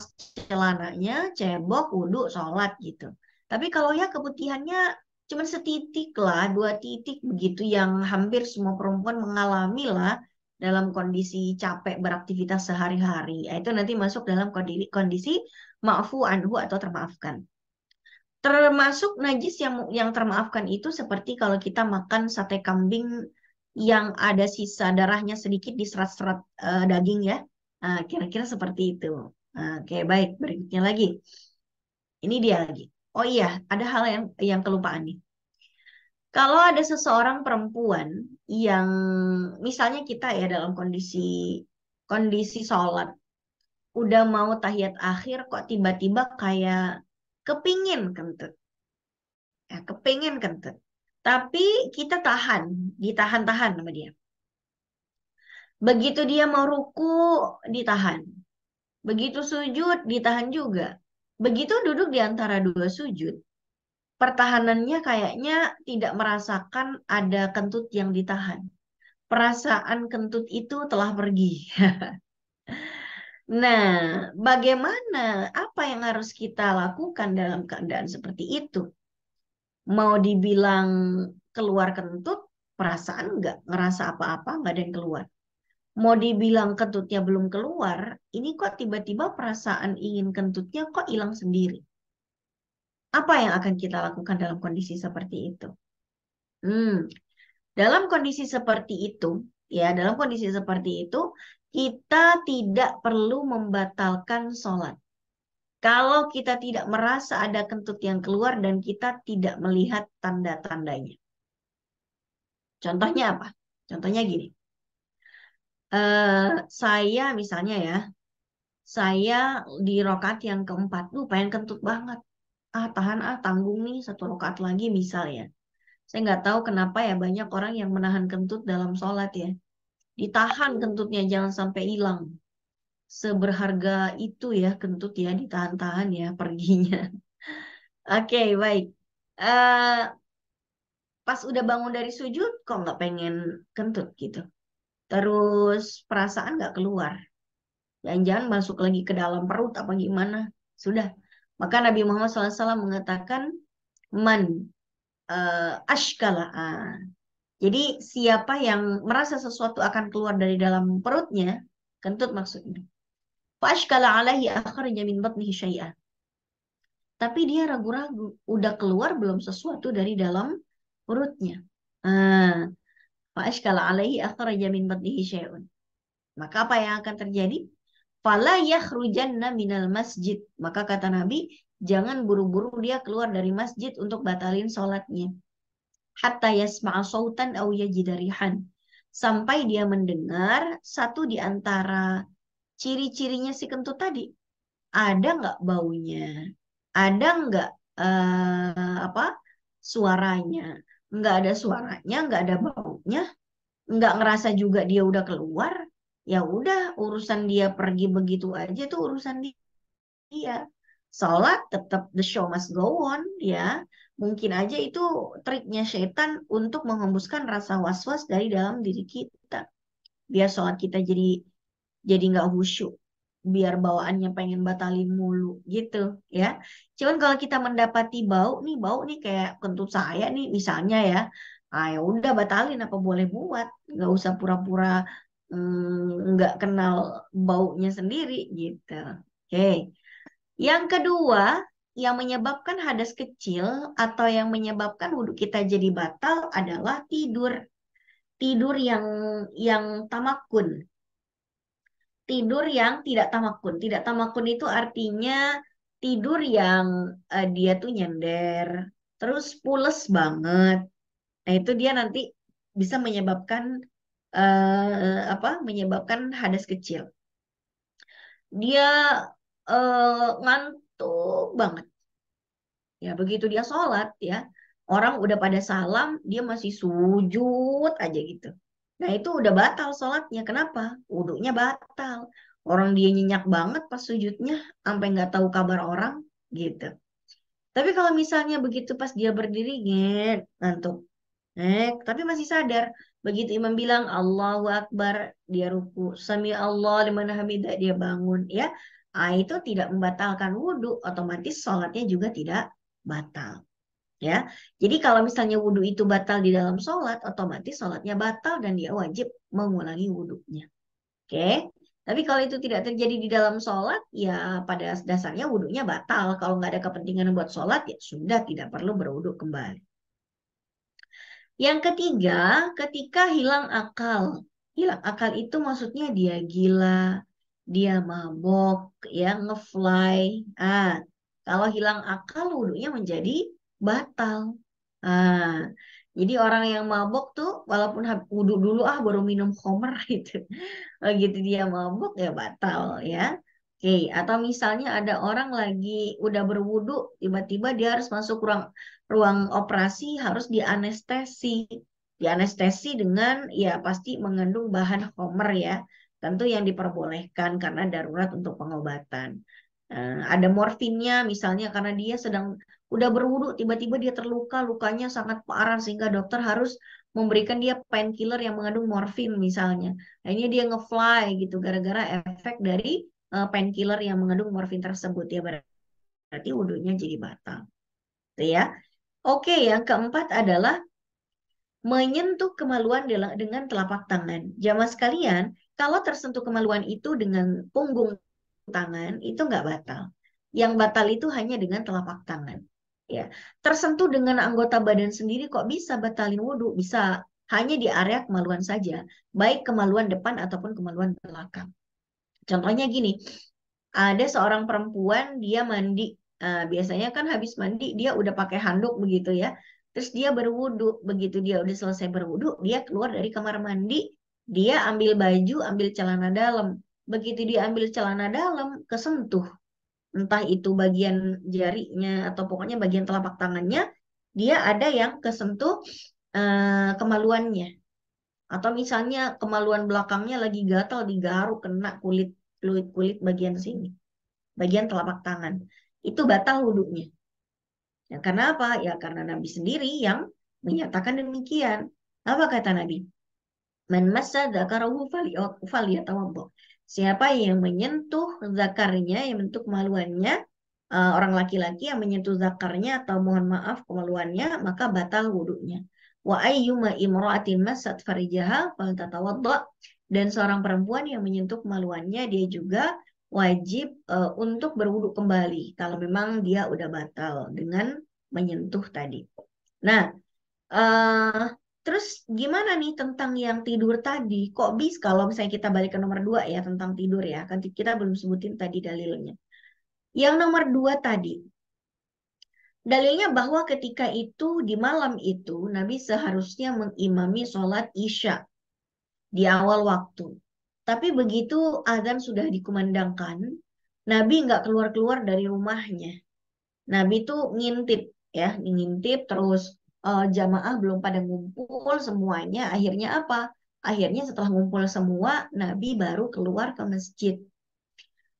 celananya, cebok, wudhu, sholat gitu. Tapi kalau ya keputihannya cuma setitik lah, 2 titik begitu yang hampir semua perempuan mengalami lah dalam kondisi capek beraktivitas sehari-hari. Itu nanti masuk dalam kondisi ma'fu anhu atau termaafkan. Termasuk najis yang termaafkan itu seperti kalau kita makan sate kambing yang ada sisa darahnya sedikit di serat-serat daging ya. Nah, kira-kira seperti itu. Nah, oke, baik. Berikutnya lagi. Ini dia lagi. Oh iya, ada hal yang kelupaan nih. Kalau ada seseorang perempuan yang misalnya kita ya dalam kondisi sholat, udah mau tahiyat akhir kok tiba-tiba kayak kepingin kentut. Ya, kepingin kentut. Tapi kita ditahan-tahan sama dia. Begitu dia mau ruku, ditahan. Begitu sujud, ditahan juga. Begitu duduk di antara 2 sujud, pertahanannya kayaknya tidak merasakan ada kentut yang ditahan. Perasaan kentut itu telah pergi. Nah, bagaimana, apa yang harus kita lakukan dalam keadaan seperti itu? Mau dibilang keluar kentut, perasaan nggak ngerasa apa-apa, nggak ada yang keluar. Mau dibilang kentutnya belum keluar, ini kok tiba-tiba perasaan ingin kentutnya kok hilang sendiri. Apa yang akan kita lakukan dalam kondisi seperti itu? Dalam kondisi seperti itu, dalam kondisi seperti itu, kita tidak perlu membatalkan sholat. Kalau kita tidak merasa ada kentut yang keluar dan kita tidak melihat tanda-tandanya. Contohnya apa? Contohnya gini. Saya misalnya ya, saya di rakaat yang keempat, pengen kentut banget. Tahan tanggung nih 1 rakaat lagi misal ya. Saya nggak tahu kenapa ya banyak orang yang menahan kentut dalam sholat ya. Ditahan kentutnya jangan sampai hilang. Seberharga itu ya kentut ya, ditahan-tahan ya perginya. Oke, baik. Pas udah bangun dari sujud, kok nggak pengen kentut gitu. Terus perasaan nggak keluar. Jangan-jangan masuk lagi ke dalam perut apa gimana. Sudah. Maka Nabi Muhammad SAW mengatakan, Man ashkala. Jadi siapa yang merasa sesuatu akan keluar dari dalam perutnya, kentut maksudnya. Fashkala alaihi akhrija min batnihi syai'ah. Tapi dia ragu-ragu, udah keluar belum sesuatu dari dalam perutnya. Fashkala alaihi akhrija min batnihi syai'un. Maka apa yang akan terjadi? Fala yakhrujanna minal masjid. Maka kata Nabi, jangan buru-buru dia keluar dari masjid untuk batalin sholatnya. Hatta yasma'a sautan aw yajida rihan. Sampai dia mendengar satu di antara ciri-cirinya si kentut tadi. Ada nggak baunya? Ada nggak suaranya? Nggak ada suaranya, nggak ada baunya, nggak ngerasa juga dia udah keluar. Ya udah, urusan dia pergi begitu aja tuh urusan dia. Sholat tetap the show must go on ya. Mungkin aja itu triknya setan untuk menghembuskan rasa was-was dari dalam diri kita. Biar sholat kita jadi nggak khusyuk. Biar bawaannya pengen batalin mulu gitu ya. Cuman kalau kita mendapati bau nih kayak kentut saya nih misalnya ya. Ya udah batalin apa boleh buat. Nggak usah pura-pura nggak kenal baunya sendiri gitu. Oke. Yang kedua, yang menyebabkan hadas kecil atau yang menyebabkan wudhu kita jadi batal adalah tidur. Tidur yang tamakun. Tidur yang tidak tamakun. Tidak tamakun itu artinya tidur yang dia tuh nyender, terus pules banget. Nah, itu dia nanti bisa menyebabkan menyebabkan hadas kecil. Dia ngantuk banget. Ya, begitu dia sholat ya, orang udah pada salam, dia masih sujud aja gitu. Nah, itu udah batal sholatnya. Kenapa? Wudunya batal. Orang dia nyenyak banget pas sujudnya, sampai nggak tahu kabar orang gitu. Tapi kalau misalnya begitu pas dia berdiri, ngantuk. Tapi masih sadar. Begitu imam bilang Allahu Akbar, dia ruku. Sami Allah liman hamidah, dia bangun ya. itu tidak membatalkan wudhu, otomatis sholatnya juga tidak batal. Ya, jadi kalau misalnya wudhu itu batal di dalam sholat, otomatis sholatnya batal dan dia wajib mengulangi wudhunya. Oke, tapi kalau itu tidak terjadi di dalam sholat, ya pada dasarnya wudhunya batal. Kalau nggak ada kepentingan buat sholat, ya sudah tidak perlu berwudhu kembali. Yang ketiga, ketika hilang akal. Hilang akal itu maksudnya dia gila, dia mabok, ya ngefly. Kalau hilang akal, wudhunya menjadi batal. Jadi orang yang mabok tuh, walaupun wudhu dulu baru minum khamr gitu. Gitu dia mabok ya batal ya. Oke, atau misalnya ada orang lagi udah berwudhu, tiba-tiba dia harus masuk ruang operasi, harus dianestesi. Dianestesi dengan ya pasti mengandung bahan khamr ya. Tentu yang diperbolehkan karena darurat untuk pengobatan. Ada morfinnya misalnya karena dia udah berwudhu, tiba-tiba dia terluka, lukanya sangat parah sehingga dokter harus memberikan dia painkiller yang mengandung morfin misalnya. Akhirnya dia ngefly gitu gara-gara efek dari painkiller yang mengandung morfin tersebut ya, berarti wudhunya jadi batal. Tuh ya. Oke, yang keempat adalah menyentuh kemaluan dengan telapak tangan. Jamaah sekalian, kalau tersentuh kemaluan itu dengan punggung tangan itu nggak batal. Yang batal itu hanya dengan telapak tangan. Ya, tersentuh dengan anggota badan sendiri kok bisa batalin wudhu? Bisa, hanya di area kemaluan saja, baik kemaluan depan ataupun kemaluan belakang. Contohnya gini, ada seorang perempuan dia mandi, biasanya kan habis mandi dia udah pakai handuk begitu ya. Terus dia berwudhu, begitu dia udah selesai berwudhu, dia keluar dari kamar mandi, dia ambil baju, ambil celana dalam. Begitu dia ambil celana dalam, kesentuh. Entah itu bagian jarinya atau pokoknya bagian telapak tangannya, dia ada yang kesentuh kemaluannya. Atau misalnya kemaluan belakangnya lagi gatal, digaruk, kena kulit bagian sini. Bagian telapak tangan. Itu batal wudhunya. Ya, karena apa? Ya karena Nabi sendiri yang menyatakan demikian. Apa kata Nabi? Man massa dzakarahu falyatawaddo. Siapa yang menyentuh zakarnya, yang menyentuh kemaluannya, orang laki-laki yang menyentuh zakarnya atau mohon maaf kemaluannya, maka batal wudhunya. Wa ayyuma imra'atin massat farijaha faltatawaddo. Dan seorang perempuan yang menyentuh kemaluannya, dia juga wajib untuk berwudhu kembali kalau memang dia udah batal dengan menyentuh tadi. Nah, terus gimana nih tentang yang tidur tadi? Kok bisa kalau misalnya kita balik ke nomor 2 ya tentang tidur ya, kan kita belum sebutin tadi dalilnya. Yang nomor 2 tadi, dalilnya bahwa ketika itu di malam itu Nabi seharusnya mengimami sholat Isya di awal waktu. Tapi begitu azan sudah dikumandangkan, Nabi nggak keluar-keluar dari rumahnya. Nabi tuh ngintip ya, ngintip terus jamaah belum pada ngumpul semuanya. Akhirnya apa? Akhirnya setelah ngumpul semua, Nabi baru keluar ke masjid.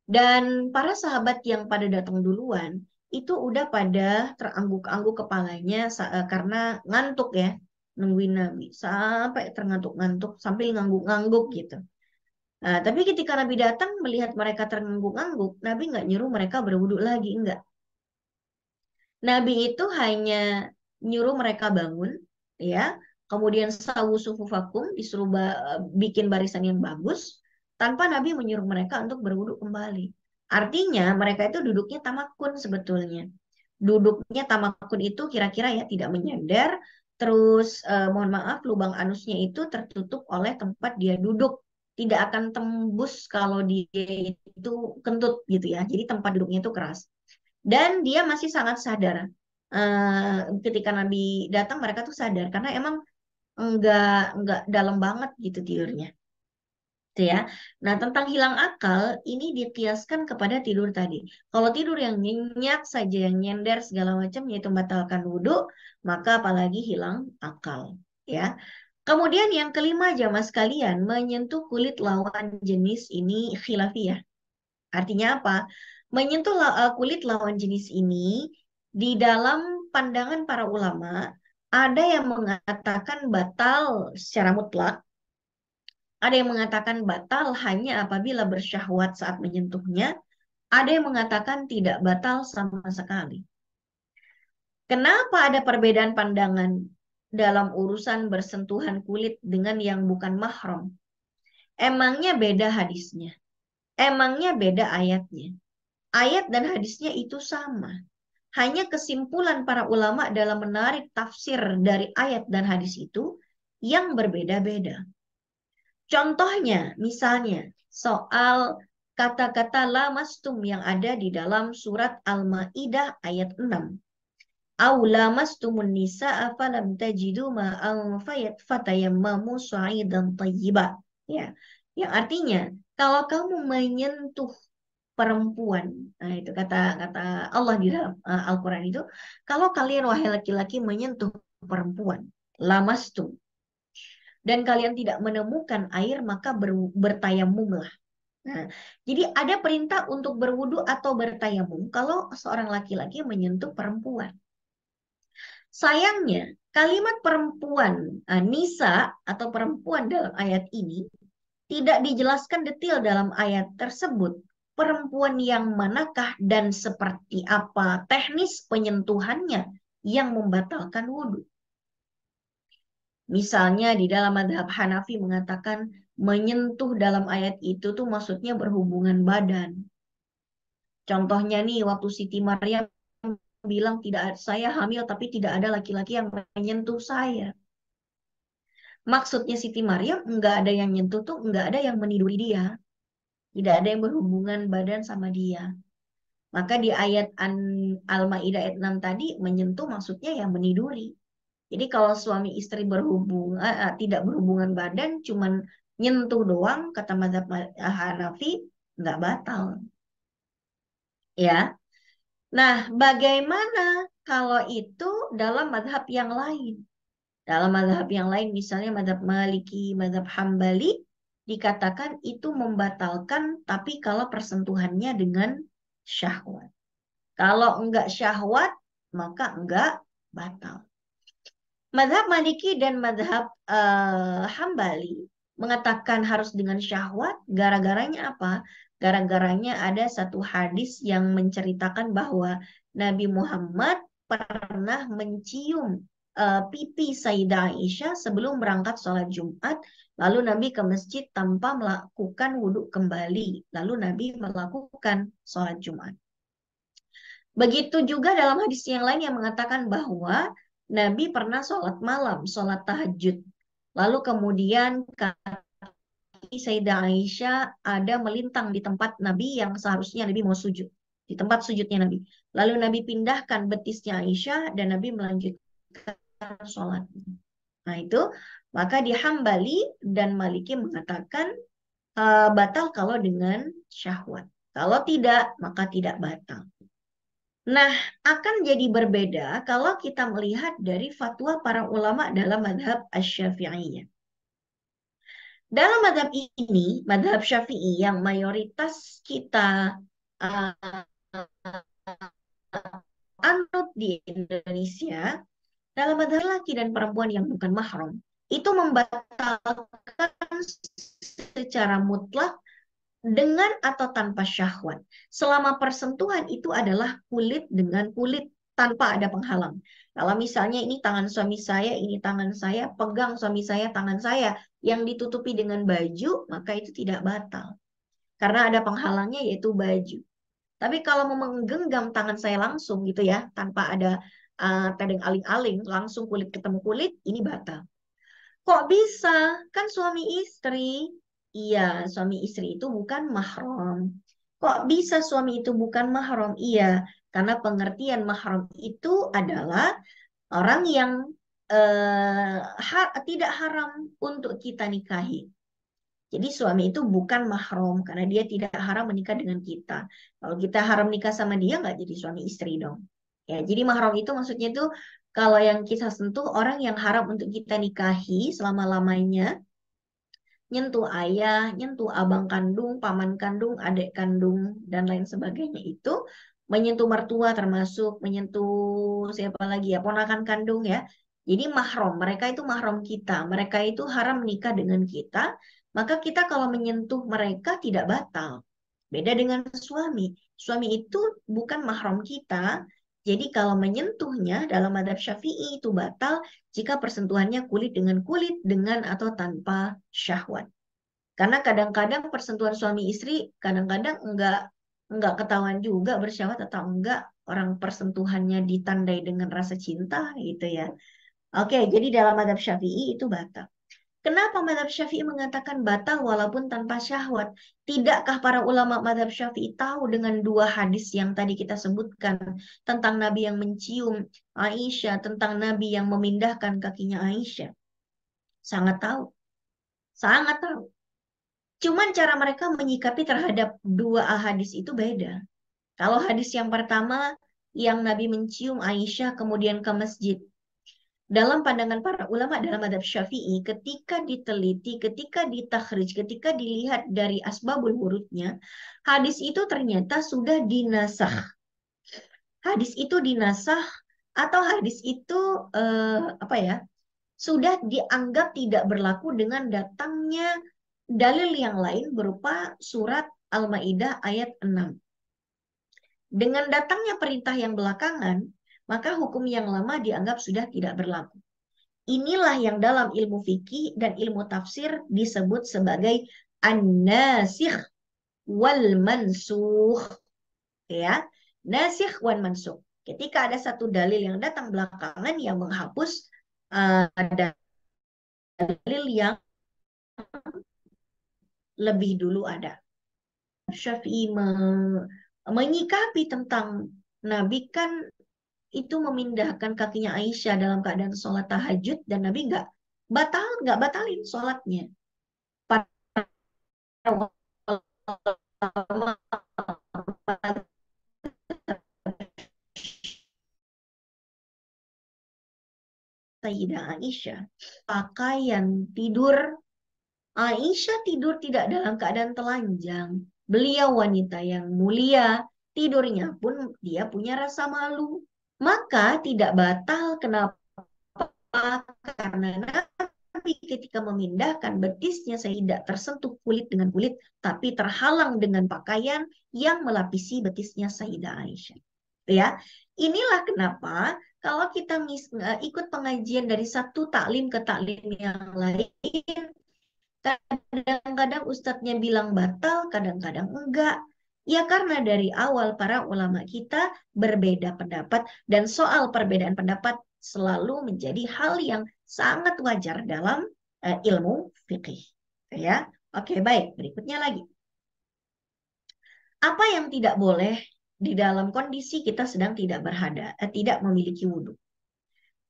Dan para sahabat yang pada datang duluan, itu udah pada terangguk-angguk kepalanya karena ngantuk ya. Nungguin Nabi sampai terngantuk-ngantuk sambil ngangguk-ngangguk gitu. Tapi ketika Nabi datang melihat mereka terangguk-angguk, Nabi nggak nyuruh mereka berwudhu lagi, enggak. Nabi itu hanya nyuruh mereka bangun, ya. Kemudian sawu sufufakum, disuruh bikin barisan yang bagus, tanpa Nabi menyuruh mereka untuk berwudhu kembali. Artinya mereka itu duduknya tamakun sebetulnya. Duduknya tamakun itu kira-kira ya tidak menyandar, terus mohon maaf lubang anusnya itu tertutup oleh tempat dia duduk. Tidak akan tembus kalau dia itu kentut gitu ya. Jadi tempat duduknya itu keras. Dan dia masih sangat sadar. Ketika Nabi datang mereka tuh sadar karena emang enggak dalam banget gitu tidurnya. Gitu ya. Nah, tentang hilang akal ini dikiaskan kepada tidur tadi. Kalau tidur yang nyenyak saja, yang nyender segala macam yaitu membatalkan wudhu, maka apalagi hilang akal, ya. Kemudian yang kelima jamaah sekalian, menyentuh kulit lawan jenis ini khilafiyah. Artinya apa? Menyentuh kulit lawan jenis ini di dalam pandangan para ulama ada yang mengatakan batal secara mutlak, ada yang mengatakan batal hanya apabila bersyahwat saat menyentuhnya, Ada yang mengatakan tidak batal sama sekali. Kenapa ada perbedaan pandangan dalam urusan bersentuhan kulit dengan yang bukan mahram? Emangnya beda hadisnya? Emangnya beda ayatnya? Ayat dan hadisnya itu sama. Hanya kesimpulan para ulama dalam menarik tafsir dari ayat dan hadis itu yang berbeda-beda. Contohnya, misalnya, soal kata-kata lamastum yang ada di dalam surat Al-Ma'idah ayat 6. Aw lamastumun nisa'a falam tajidu ma'an fatayammamu sa'idan thayyiba. Ya, yang artinya kalau kamu menyentuh perempuan, nah itu kata Allah di dalam Al-Qur'an itu, kalau kalian wahai laki-laki menyentuh perempuan, lamastum, dan kalian tidak menemukan air, maka bertayamumlah. Nah, jadi ada perintah untuk berwudu atau bertayamum kalau seorang laki-laki menyentuh perempuan. Sayangnya, kalimat perempuan, nisa atau perempuan dalam ayat ini tidak dijelaskan detail dalam ayat tersebut. Perempuan yang manakah dan seperti apa teknis penyentuhannya yang membatalkan wudhu. Misalnya di dalam mazhab Hanafi mengatakan menyentuh dalam ayat itu tuh maksudnya berhubungan badan. Contohnya nih waktu Siti Maryam bilang saya hamil tapi tidak ada laki-laki yang menyentuh saya. Maksudnya Siti Maryam nggak ada yang nyentuh tuh nggak ada yang meniduri dia. Tidak ada yang berhubungan badan sama dia. Maka di ayat Al-Ma'idah ayat 6 tadi menyentuh maksudnya yang meniduri. Jadi kalau suami istri tidak berhubungan badan, cuman nyentuh doang, kata mazhab Hanafi, nggak batal. Ya. Nah, bagaimana kalau itu dalam mazhab yang lain? Dalam mazhab yang lain, misalnya mazhab Maliki, mazhab Hambali, dikatakan itu membatalkan, tapi kalau persentuhannya dengan syahwat. Kalau enggak syahwat, maka enggak batal. Mazhab Maliki dan mazhab Hambali mengatakan harus dengan syahwat, gara-garanya apa? Gara-garanya ada satu hadis yang menceritakan bahwa Nabi Muhammad pernah mencium pipi Sayyidah Aisyah sebelum berangkat sholat Jumat. Lalu Nabi ke masjid tanpa melakukan wudhu kembali. Lalu Nabi melakukan sholat Jumat. Begitu juga dalam hadis yang lain yang mengatakan bahwa Nabi pernah sholat malam, sholat tahajud. Lalu kemudian Sayyidah Aisyah ada melintang di tempat Nabi yang seharusnya Nabi mau sujud. Di tempat sujudnya Nabi. Lalu Nabi pindahkan betisnya Aisyah dan Nabi melanjutkan sholatnya. Nah itu, maka di Hambali dan Maliki mengatakan batal kalau dengan syahwat. Kalau tidak, maka tidak batal. Nah, akan jadi berbeda kalau kita melihat dari fatwa para ulama dalam mazhab Asy-Syafi'iyah. Dalam mazhab ini, mazhab Syafi'i yang mayoritas kita anut di Indonesia, dalam mazhab laki dan perempuan yang bukan mahram, itu membatalkan secara mutlak dengan atau tanpa syahwat. Selama persentuhan itu adalah kulit dengan kulit tanpa ada penghalang. Kalau misalnya ini tangan suami saya, ini tangan saya, pegang suami saya, tangan saya, yang ditutupi dengan baju, maka itu tidak batal. Karena ada penghalangnya yaitu baju. Tapi kalau mau menggenggam tangan saya langsung gitu ya, tanpa ada tedeng aling-aling, langsung kulit ketemu kulit, ini batal. Kok bisa? Kan suami istri. Iya, suami istri itu bukan mahram. Kok bisa suami itu bukan mahram? Iya, karena pengertian mahram itu adalah orang yang tidak haram untuk kita nikahi. Jadi suami itu bukan mahram karena dia tidak haram menikah dengan kita. Kalau kita haram nikah sama dia, nggak jadi suami istri dong. Ya, jadi mahram itu maksudnya itu kalau yang kita sentuh orang yang haram untuk kita nikahi selama-lamanya, nyentuh ayah, nyentuh abang kandung, paman kandung, adik kandung, dan lain sebagainya itu, menyentuh mertua termasuk, menyentuh siapa lagi ya, ponakan kandung ya. Jadi mahram, mereka itu mahram kita, mereka itu haram menikah dengan kita, maka kita kalau menyentuh mereka tidak batal. Beda dengan suami. Suami itu bukan mahram kita. Jadi kalau menyentuhnya dalam mazhab Syafi'i itu batal jika persentuhannya kulit dengan atau tanpa syahwat. Karena kadang-kadang persentuhan suami istri kadang-kadang enggak ketahuan juga bersyahwat atau enggak, orang persentuhannya ditandai dengan rasa cinta gitu ya. Oke, jadi dalam mazhab Syafi'i itu batal. Kenapa mazhab Syafi'i mengatakan batal walaupun tanpa syahwat? Tidakkah para ulama mazhab Syafi'i tahu dengan dua hadis yang tadi kita sebutkan tentang Nabi yang mencium Aisyah, tentang Nabi yang memindahkan kakinya Aisyah? Sangat tahu. Sangat tahu. Cuman cara mereka menyikapi terhadap dua hadis itu beda. Kalau hadis yang pertama yang Nabi mencium Aisyah kemudian ke masjid. Dalam pandangan para ulama dalam mazhab Syafi'i, ketika diteliti, ketika ditakhrij, ketika dilihat dari asbabul wurudnya, hadis itu ternyata sudah dinasakh. Hadis itu dinasakh atau hadis itu sudah dianggap tidak berlaku dengan datangnya dalil yang lain berupa surat Al-Maidah ayat 6. Dengan datangnya perintah yang belakangan, maka hukum yang lama dianggap sudah tidak berlaku. Inilah yang dalam ilmu fikih dan ilmu tafsir disebut sebagai an-nasikh wal mansukh. Ya, nasikh wal mansukh. Ketika ada satu dalil yang datang belakangan yang menghapus dalil yang lebih dulu ada. Syafi'i menyikapi tentang Nabi kan itu memindahkan kakinya Aisyah dalam keadaan sholat tahajud dan Nabi nggak batalin sholatnya. Para ulama Sayyidah Aisyah pakaian tidur, Aisyah tidur tidak dalam keadaan telanjang. Beliau wanita yang mulia, tidurnya pun dia punya rasa malu. Maka tidak batal. Kenapa? Karena Nabi ketika memindahkan betisnya tidak tersentuh kulit dengan kulit, tapi terhalang dengan pakaian yang melapisi betisnya Sayyidah Aisyah. Ya, inilah kenapa kalau kita ikut pengajian dari satu taklim ke taklim yang lain, kadang-kadang ustadznya bilang batal, kadang-kadang enggak. Ya karena dari awal para ulama kita berbeda pendapat dan soal perbedaan pendapat selalu menjadi hal yang sangat wajar dalam ilmu fikih. Ya, oke baik. Berikutnya lagi. Apa yang tidak boleh di dalam kondisi kita sedang tidak memiliki wudhu?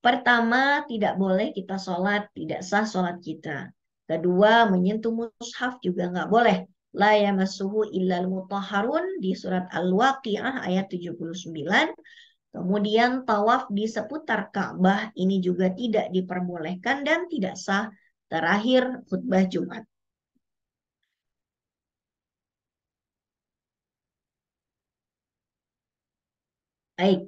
Pertama, tidak boleh kita sholat, tidak sah sholat kita. Kedua, menyentuh mushaf juga nggak boleh. La yamassuhu illal mutahharun di surat Al-Waqi'ah ayat 79. Kemudian tawaf di seputar Ka'bah ini juga tidak diperbolehkan dan tidak sah. Terakhir, khutbah Jumat. Baik.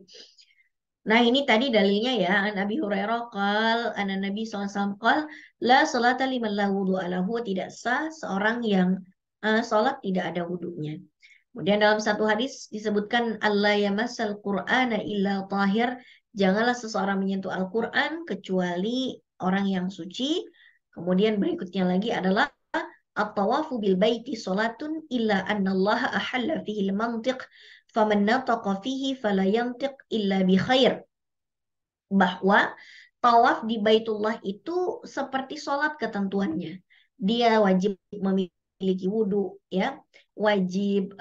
Nah ini tadi dalilnya ya, Nabi Hurairah qal, Nabi SAW qal, la salata liman la wudu'a lahu, tidak sah seorang yang sholat tidak ada wudunya. Kemudian dalam satu hadis disebutkan Allah yamassal Qur'ana illa tahir, janganlah seseorang menyentuh Al-Qur'an kecuali orang yang suci. Kemudian berikutnya lagi adalah at-tawafu bil baiti salatun illa annallaha ahalla fihi al-mantiq faman nataqa fihi fala yantiq illa bi khair. Bahwa tawaf di Baitullah itu seperti sholat ketentuannya. Dia wajib memiliki wudhu, ya, wajib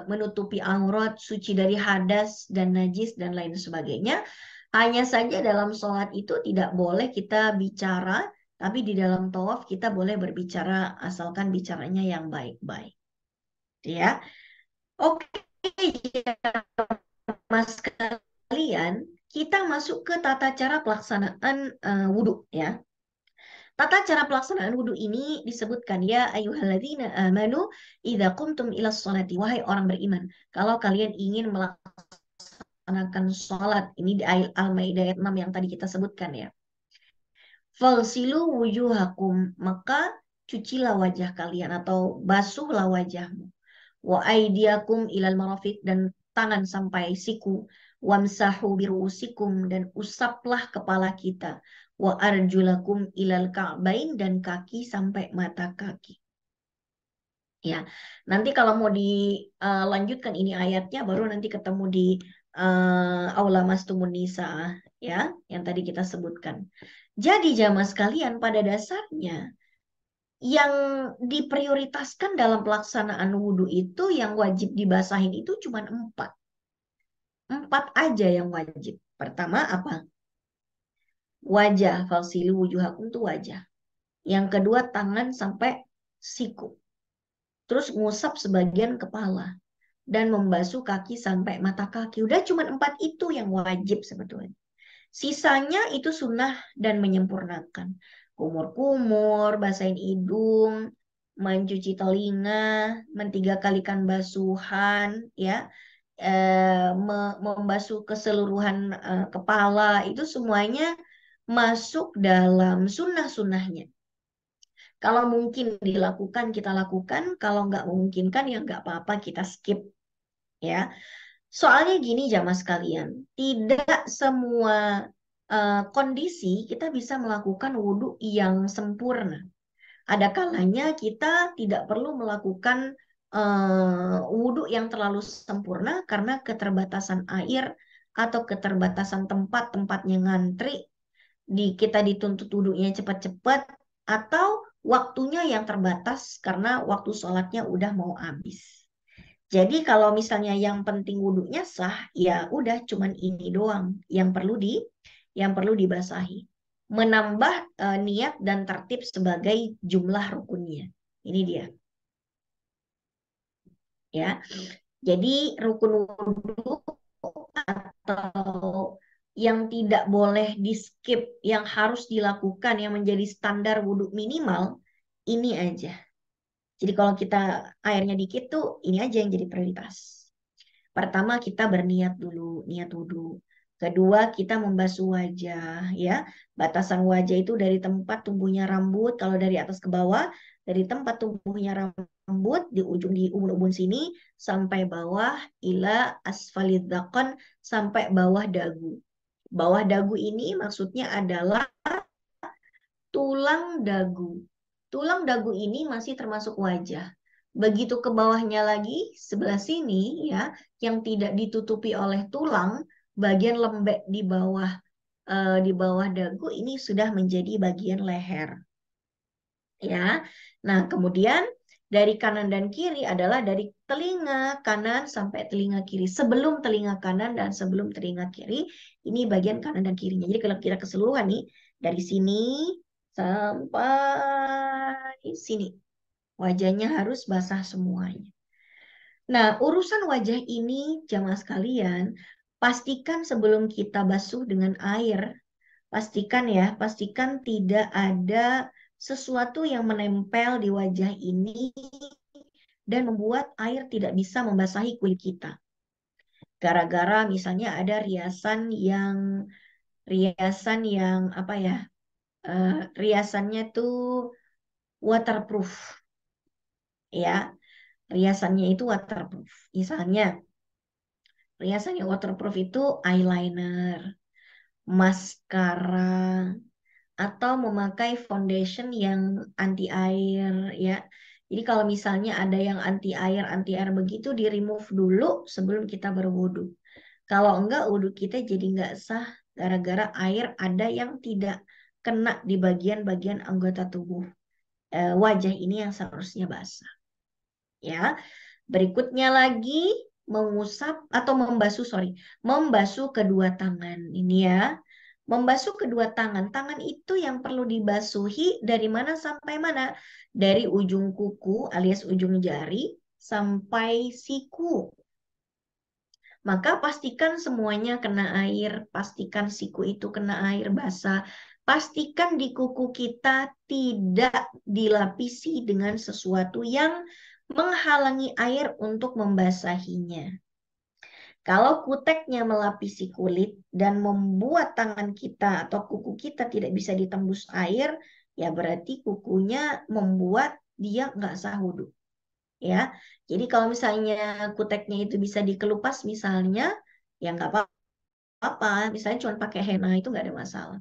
menutupi aurat, suci dari hadas dan najis dan lain sebagainya. Hanya saja dalam sholat itu tidak boleh kita bicara, tapi di dalam tawaf kita boleh berbicara asalkan bicaranya yang baik-baik. Ya, oke. Mas kalian, kita masuk ke tata cara pelaksanaan wudhu ya. Tata cara pelaksanaan wudhu ini disebutkan ya ayyuhalladzina amanu idza qumtum ila sholati, wahai orang beriman, kalau kalian ingin melaksanakan sholat, ini di Al-Maidah ayat 6 yang tadi kita sebutkan ya. Falsilu wujuhakum, maka cucilah wajah kalian atau basuhlah wajahmu. wa aydiyakum ilal marafiq, dan tangan sampai siku, wamsahu biruusikum, dan usaplah kepala kita, wa arjulakum ilal ka'bain, dan kaki sampai mata kaki. Ya, nanti kalau mau dilanjutkan ini ayatnya, baru nanti ketemu di aula mastumun nisa, ya, yang tadi kita sebutkan. Jadi jamaah sekalian, pada dasarnya yang diprioritaskan dalam pelaksanaan wudhu itu, yang wajib dibasahin itu cuma 4. 4 aja yang wajib. Pertama apa? Wajah, falsilu wujuhakum, itu wajah. Yang kedua tangan sampai siku. Terus ngusap sebagian kepala. Dan membasuh kaki sampai mata kaki. Udah cuma 4 itu yang wajib sebetulnya. Sisanya itu sunnah dan menyempurnakan. Kumur-kumur, basahin hidung, mencuci telinga, 3 kalikan basuhan, ya, membasuh keseluruhan kepala, itu semuanya masuk dalam sunnah-sunnahnya. Kalau mungkin dilakukan, kita lakukan. Kalau nggak memungkinkan, ya nggak apa-apa, kita skip. Ya, soalnya gini jamaah sekalian, tidak semua kondisi kita bisa melakukan wudhu yang sempurna. Ada kalanya kita tidak perlu melakukan wudhu yang terlalu sempurna karena keterbatasan air atau keterbatasan tempatnya ngantri, kita dituntut wudhunya cepat-cepat, atau waktunya yang terbatas karena waktu sholatnya udah mau habis. Jadi kalau misalnya yang penting wudhunya sah, ya udah cuman ini doang yang perlu dibasahi. Menambah niat dan tertib sebagai jumlah rukunnya. Ini dia. Ya. Jadi rukun wudhu atau yang tidak boleh di skip, yang harus dilakukan, yang menjadi standar wudhu minimal, ini aja. Jadi kalau kita airnya dikit tuh, ini aja yang jadi prioritas. Pertama kita berniat dulu, niat wudhu. Kedua kita membasuh wajah, ya. Batasan wajah itu dari tempat tumbuhnya rambut, kalau dari atas ke bawah, dari tempat tumbuhnya rambut di ubun-ubun sini sampai bawah, ila asfalid dzaqan, sampai bawah dagu. Bawah dagu ini maksudnya adalah tulang dagu. Tulang dagu ini masih termasuk wajah. Begitu ke bawahnya lagi, sebelah sini, ya, yang tidak ditutupi oleh tulang, bagian lembek di bawah dagu ini sudah menjadi bagian leher. Ya. Nah, kemudian dari kanan dan kiri adalah dari telinga kanan sampai telinga kiri. Sebelum telinga kanan dan sebelum telinga kiri, ini bagian kanan dan kirinya. Jadi kalau kita keseluruhan nih, dari sini sampai sini. Wajahnya harus basah semuanya. Nah, urusan wajah ini jamaah sekalian, pastikan sebelum kita basuh dengan air, pastikan tidak ada sesuatu yang menempel di wajah ini dan membuat air tidak bisa membasahi kulit kita. Gara-gara misalnya ada riasan yang apa ya? Riasannya tuh waterproof. Ya, riasannya itu waterproof. Misalnya, riasannya waterproof itu eyeliner, maskara, atau memakai foundation yang anti air, ya. Jadi kalau misalnya ada yang anti air begitu, di remove dulu sebelum kita berwudu. Kalau enggak, wudu kita jadi enggak sah gara-gara air ada yang tidak kena di bagian-bagian anggota tubuh wajah ini yang seharusnya basah. Ya, berikutnya lagi membasuh kedua tangan ini, ya. Membasuh kedua tangan. Tangan itu yang perlu dibasuhi dari mana sampai mana? Dari ujung kuku alias ujung jari sampai siku. Maka pastikan semuanya kena air, pastikan siku itu kena air basah. Pastikan di kuku kita tidak dilapisi dengan sesuatu yang menghalangi air untuk membasahinya. Kalau kuteknya melapisi kulit dan membuat tangan kita atau kuku kita tidak bisa ditembus air, ya berarti kukunya membuat dia nggak sah wudhu. ya. Jadi kalau misalnya kuteknya itu bisa dikelupas misalnya, ya nggak apa-apa. Misalnya cuma pakai henna itu nggak ada masalah.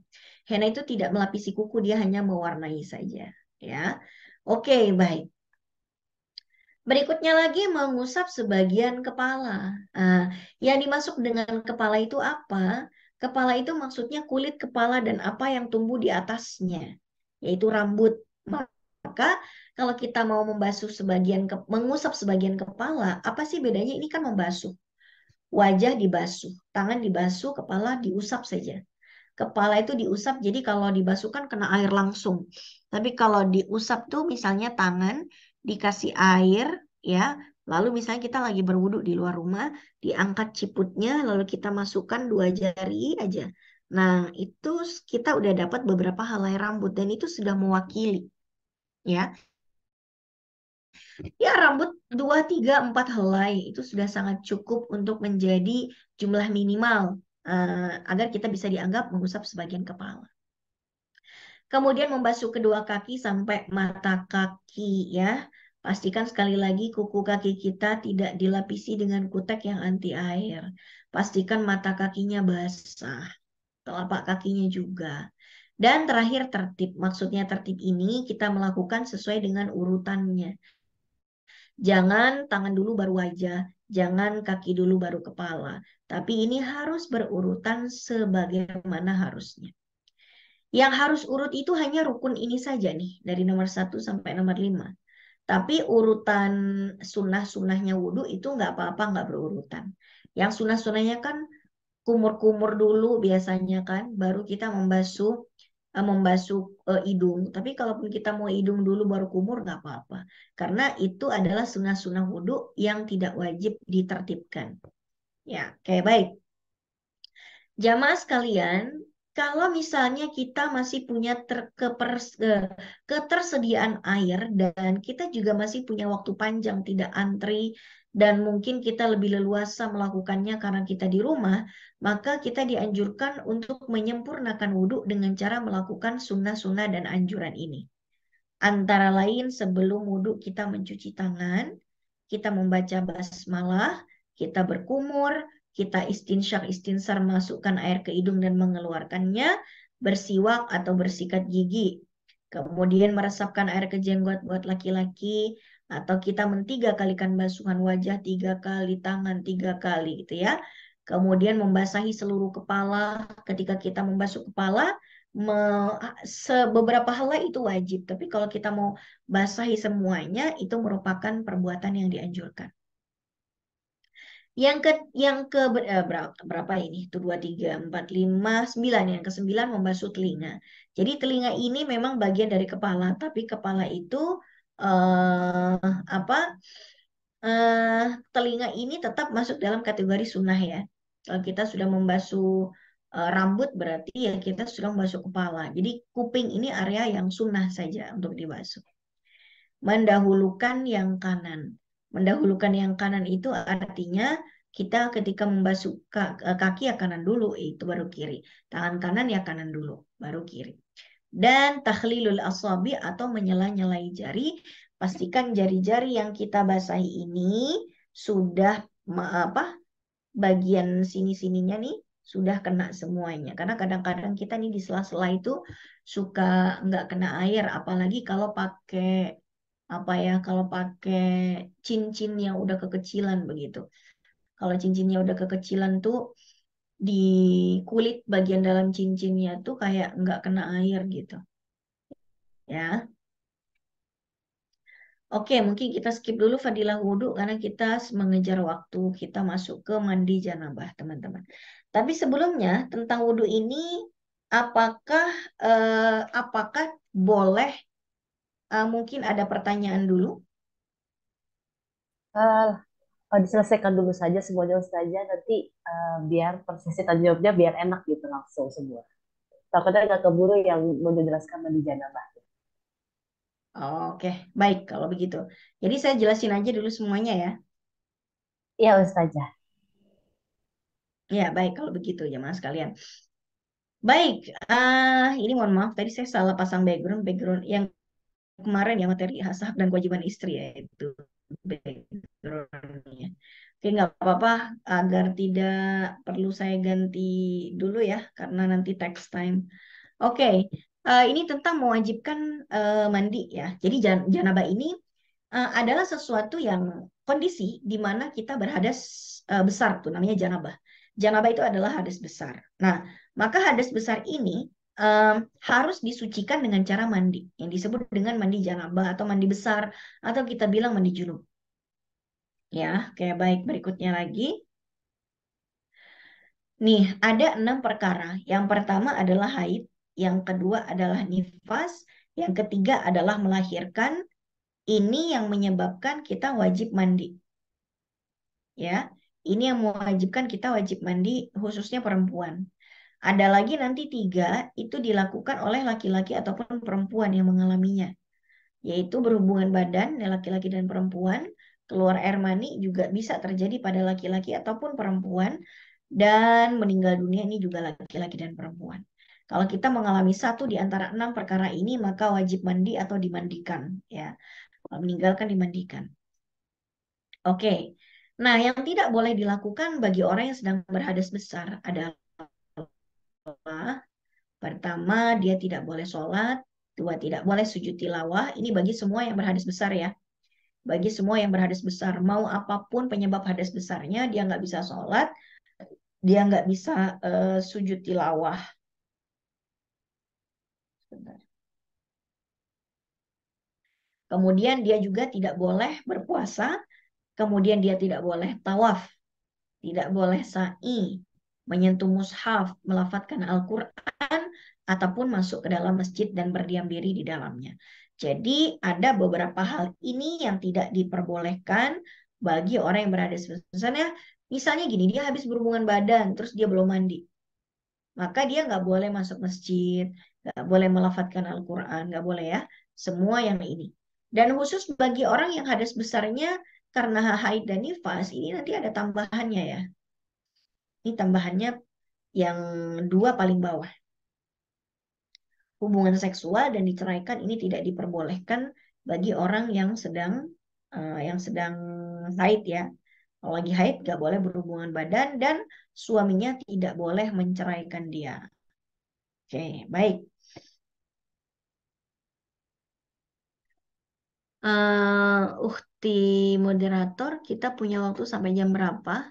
Henna itu tidak melapisi kuku, dia hanya mewarnai saja, ya. Oke, baik. Berikutnya lagi mengusap sebagian kepala. Nah, yang dimaksud dengan kepala itu apa? Kepala itu maksudnya kulit kepala dan apa yang tumbuh di atasnya, yaitu rambut. Maka kalau kita mau membasuh mengusap sebagian kepala, apa sih bedanya? Ini kan membasuh. Wajah dibasuh, tangan dibasuh, kepala diusap saja. Kepala itu diusap, jadi kalau dibasuh kan kena air langsung. Tapi kalau diusap tuh misalnya tangan dikasih air, ya. Lalu misalnya kita lagi berwudu di luar rumah, diangkat ciputnya, lalu kita masukkan 2 jari aja. Nah, itu kita udah dapat beberapa helai rambut dan itu sudah mewakili, ya. Ya, rambut 2, 3, 4 helai itu sudah sangat cukup untuk menjadi jumlah minimal agar kita bisa dianggap mengusap sebagian kepala. Kemudian membasuh kedua kaki sampai mata kaki, ya. Pastikan sekali lagi kuku kaki kita tidak dilapisi dengan kutek yang anti air. Pastikan mata kakinya basah, telapak kakinya juga. Dan terakhir tertib. Maksudnya tertib ini kita melakukan sesuai dengan urutannya. Jangan tangan dulu baru wajah, jangan kaki dulu baru kepala. Tapi ini harus berurutan sebagaimana harusnya. Yang harus urut itu hanya rukun ini saja nih, dari nomor 1 sampai nomor 5. Tapi urutan sunnah-sunnahnya wudhu itu nggak apa-apa, nggak berurutan. Yang sunnah-sunnahnya kan kumur-kumur dulu biasanya kan, baru kita membasuh hidung. Tapi kalaupun kita mau hidung dulu baru kumur nggak apa-apa. Karena itu adalah sunnah-sunnah wudhu yang tidak wajib ditertibkan. Ya, oke, baik. Jamaah sekalian, kalau misalnya kita masih punya ketersediaan air dan kita juga masih punya waktu panjang tidak antri dan mungkin kita lebih leluasa melakukannya karena kita di rumah, maka kita dianjurkan untuk menyempurnakan wudhu dengan cara melakukan sunnah-sunnah dan anjuran ini. Antara lain sebelum wudhu kita mencuci tangan, kita membaca basmalah, kita berkumur, kita istinsar masukkan air ke hidung dan mengeluarkannya, bersiwak atau bersikat gigi. Kemudian meresapkan air ke jenggot buat laki-laki, atau kita 3 kalikan basuhan wajah, 3 kali, tangan 3 kali gitu ya. Kemudian membasahi seluruh kepala. Ketika kita membasuh kepala, beberapa hal itu wajib. Tapi kalau kita mau basahi semuanya, itu merupakan perbuatan yang dianjurkan. Berapa ini? Itu 2, 3, 4, 5, 9. Yang ke-9 membasuh telinga. Jadi telinga ini memang bagian dari kepala, tapi kepala itu telinga ini tetap masuk dalam kategori sunnah ya. Kalau kita sudah membasuh rambut berarti ya kita sudah membasuh kepala. Jadi kuping ini area yang sunnah saja untuk dibasuh. Mendahulukan yang kanan. Mendahulukan yang kanan itu artinya kita ketika membasuh kaki ya kanan dulu, itu baru kiri. Tangan kanan ya kanan dulu, baru kiri. Dan takhlilul asabi atau menyela-nyelai jari. Pastikan jari-jari yang kita basahi ini sudah bagian sini-sininya nih sudah kena semuanya. Karena kadang-kadang kita nih di sela-sela itu suka nggak kena air, apalagi kalau pakai kalau pakai cincin yang udah kekecilan begitu. Kalau cincinnya udah kekecilan tuh di kulit bagian dalam cincinnya tuh kayak nggak kena air gitu. Ya. Oke, mungkin kita skip dulu fadilah wudhu karena kita mengejar waktu, kita masuk ke mandi janabah, teman-teman. Tapi sebelumnya tentang wudhu ini, apakah boleh? Mungkin ada pertanyaan dulu. Diselesaikan dulu saja semuanya saja nanti biar prosesi tanya jawabnya biar enak gitu langsung semua. Takutnya nggak keburu yang mau dijelaskan mandi janabah. Oke, baik kalau begitu. Jadi saya jelasin aja dulu semuanya ya. Iya Ustazah. Ya, baik kalau begitu jemaah sekalian. Baik, ini mohon maaf tadi saya salah pasang background yang kemarin ya materi hak dan kewajiban istri ya itu. background-nya. Oke, nggak apa-apa, agar tidak perlu saya ganti dulu ya, karena nanti text time. Oke, ini tentang mewajibkan mandi ya. Jadi janabah ini adalah sesuatu yang kondisi di mana kita berhadas besar tuh namanya janabah. Janabah itu adalah hadas besar. Nah, maka hadas besar ini harus disucikan dengan cara mandi yang disebut dengan mandi janabah atau mandi besar atau kita bilang mandi junub. Ya, kayak baik berikutnya lagi. Nih, ada 6 perkara. Yang pertama adalah haid, yang kedua adalah nifas, yang ketiga adalah melahirkan. Ini yang menyebabkan kita wajib mandi. Ya, ini yang mewajibkan kita wajib mandi khususnya perempuan. Ada lagi nanti 3 itu dilakukan oleh laki-laki ataupun perempuan yang mengalaminya, yaitu berhubungan badan laki-laki dan perempuan. Keluar air mani juga bisa terjadi pada laki-laki ataupun perempuan, dan meninggal dunia ini juga laki-laki dan perempuan. Kalau kita mengalami 1 di antara 6 perkara ini, maka wajib mandi atau dimandikan. Ya, kalau meninggalkan dimandikan. Oke. Nah, yang tidak boleh dilakukan bagi orang yang sedang berhadas besar adalah pertama, dia tidak boleh sholat. 2, tidak boleh sujud tilawah. Ini bagi semua yang berhadas besar ya. Bagi semua yang berhadas besar, mau apapun penyebab hadas besarnya, dia nggak bisa sholat, dia nggak bisa sujud tilawah. Sebentar. Kemudian dia juga tidak boleh berpuasa, kemudian dia tidak boleh tawaf, tidak boleh sa'i, menyentuh mushaf, melafadzkan Al-Quran, ataupun masuk ke dalam masjid dan berdiam diri di dalamnya. Jadi ada beberapa hal ini yang tidak diperbolehkan bagi orang yang berhadas besar. Misalnya gini, dia habis berhubungan badan, terus dia belum mandi. Maka dia nggak boleh masuk masjid, nggak boleh melafadzkan Al-Quran, nggak boleh ya. Semua yang ini. Dan khusus bagi orang yang hadas besarnya karena haid dan nifas, ini nanti ada tambahannya ya. Ini tambahannya yang 2 paling bawah. Hubungan seksual dan diceraikan ini tidak diperbolehkan bagi orang yang sedang haid ya. Kalau lagi haid nggak boleh berhubungan badan dan suaminya tidak boleh menceraikan dia. Oke, baik. Ukti moderator, kita punya waktu sampai jam berapa?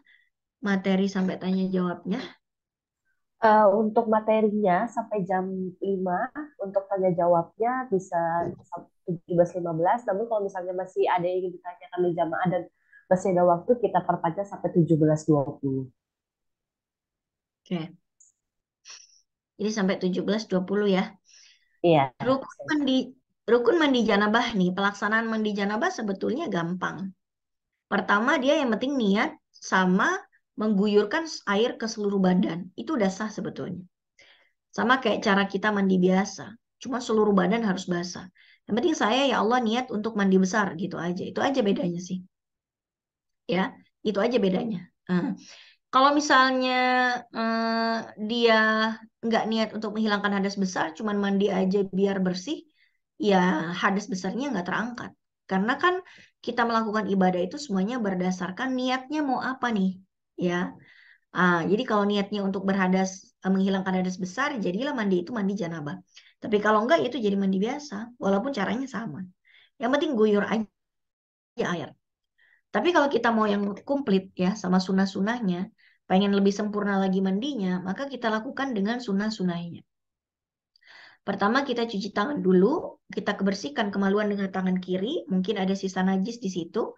Materi sampai tanya jawabnya. Untuk materinya sampai jam 5, untuk tanya jawabnya bisa 17.15, namun kalau misalnya masih ada yang ingin ditanyakan di jamaah dan masih ada waktu, kita perpanjang sampai 17.20. Oke. Jadi sampai 17.20 ya. Iya. Rukun mandi janabah nih, pelaksanaan mandi janabah sebetulnya gampang. Pertama, dia yang penting niat sama mengguyurkan air ke seluruh badan. Itu udah sah sebetulnya. Sama kayak cara kita mandi biasa. Cuma seluruh badan harus basah. Yang penting saya ya Allah niat untuk mandi besar gitu aja. Itu aja bedanya sih. Ya, itu aja bedanya. Kalau misalnya dia nggak niat untuk menghilangkan hadas besar, cuman mandi aja biar bersih, ya hadas besarnya nggak terangkat. Karena kan kita melakukan ibadah itu semuanya berdasarkan niatnya mau apa nih, ya. Jadi kalau niatnya untuk menghilangkan hadas besar, jadilah mandi itu mandi janabah. Tapi kalau enggak, itu jadi mandi biasa, walaupun caranya sama. Yang penting guyur aja air. Tapi kalau kita mau yang komplit ya sama sunah-sunahnya, pengen lebih sempurna lagi mandinya, maka kita lakukan dengan sunah-sunahnya. Pertama kita cuci tangan dulu, kita kebersihkan kemaluan dengan tangan kiri, mungkin ada sisa najis di situ.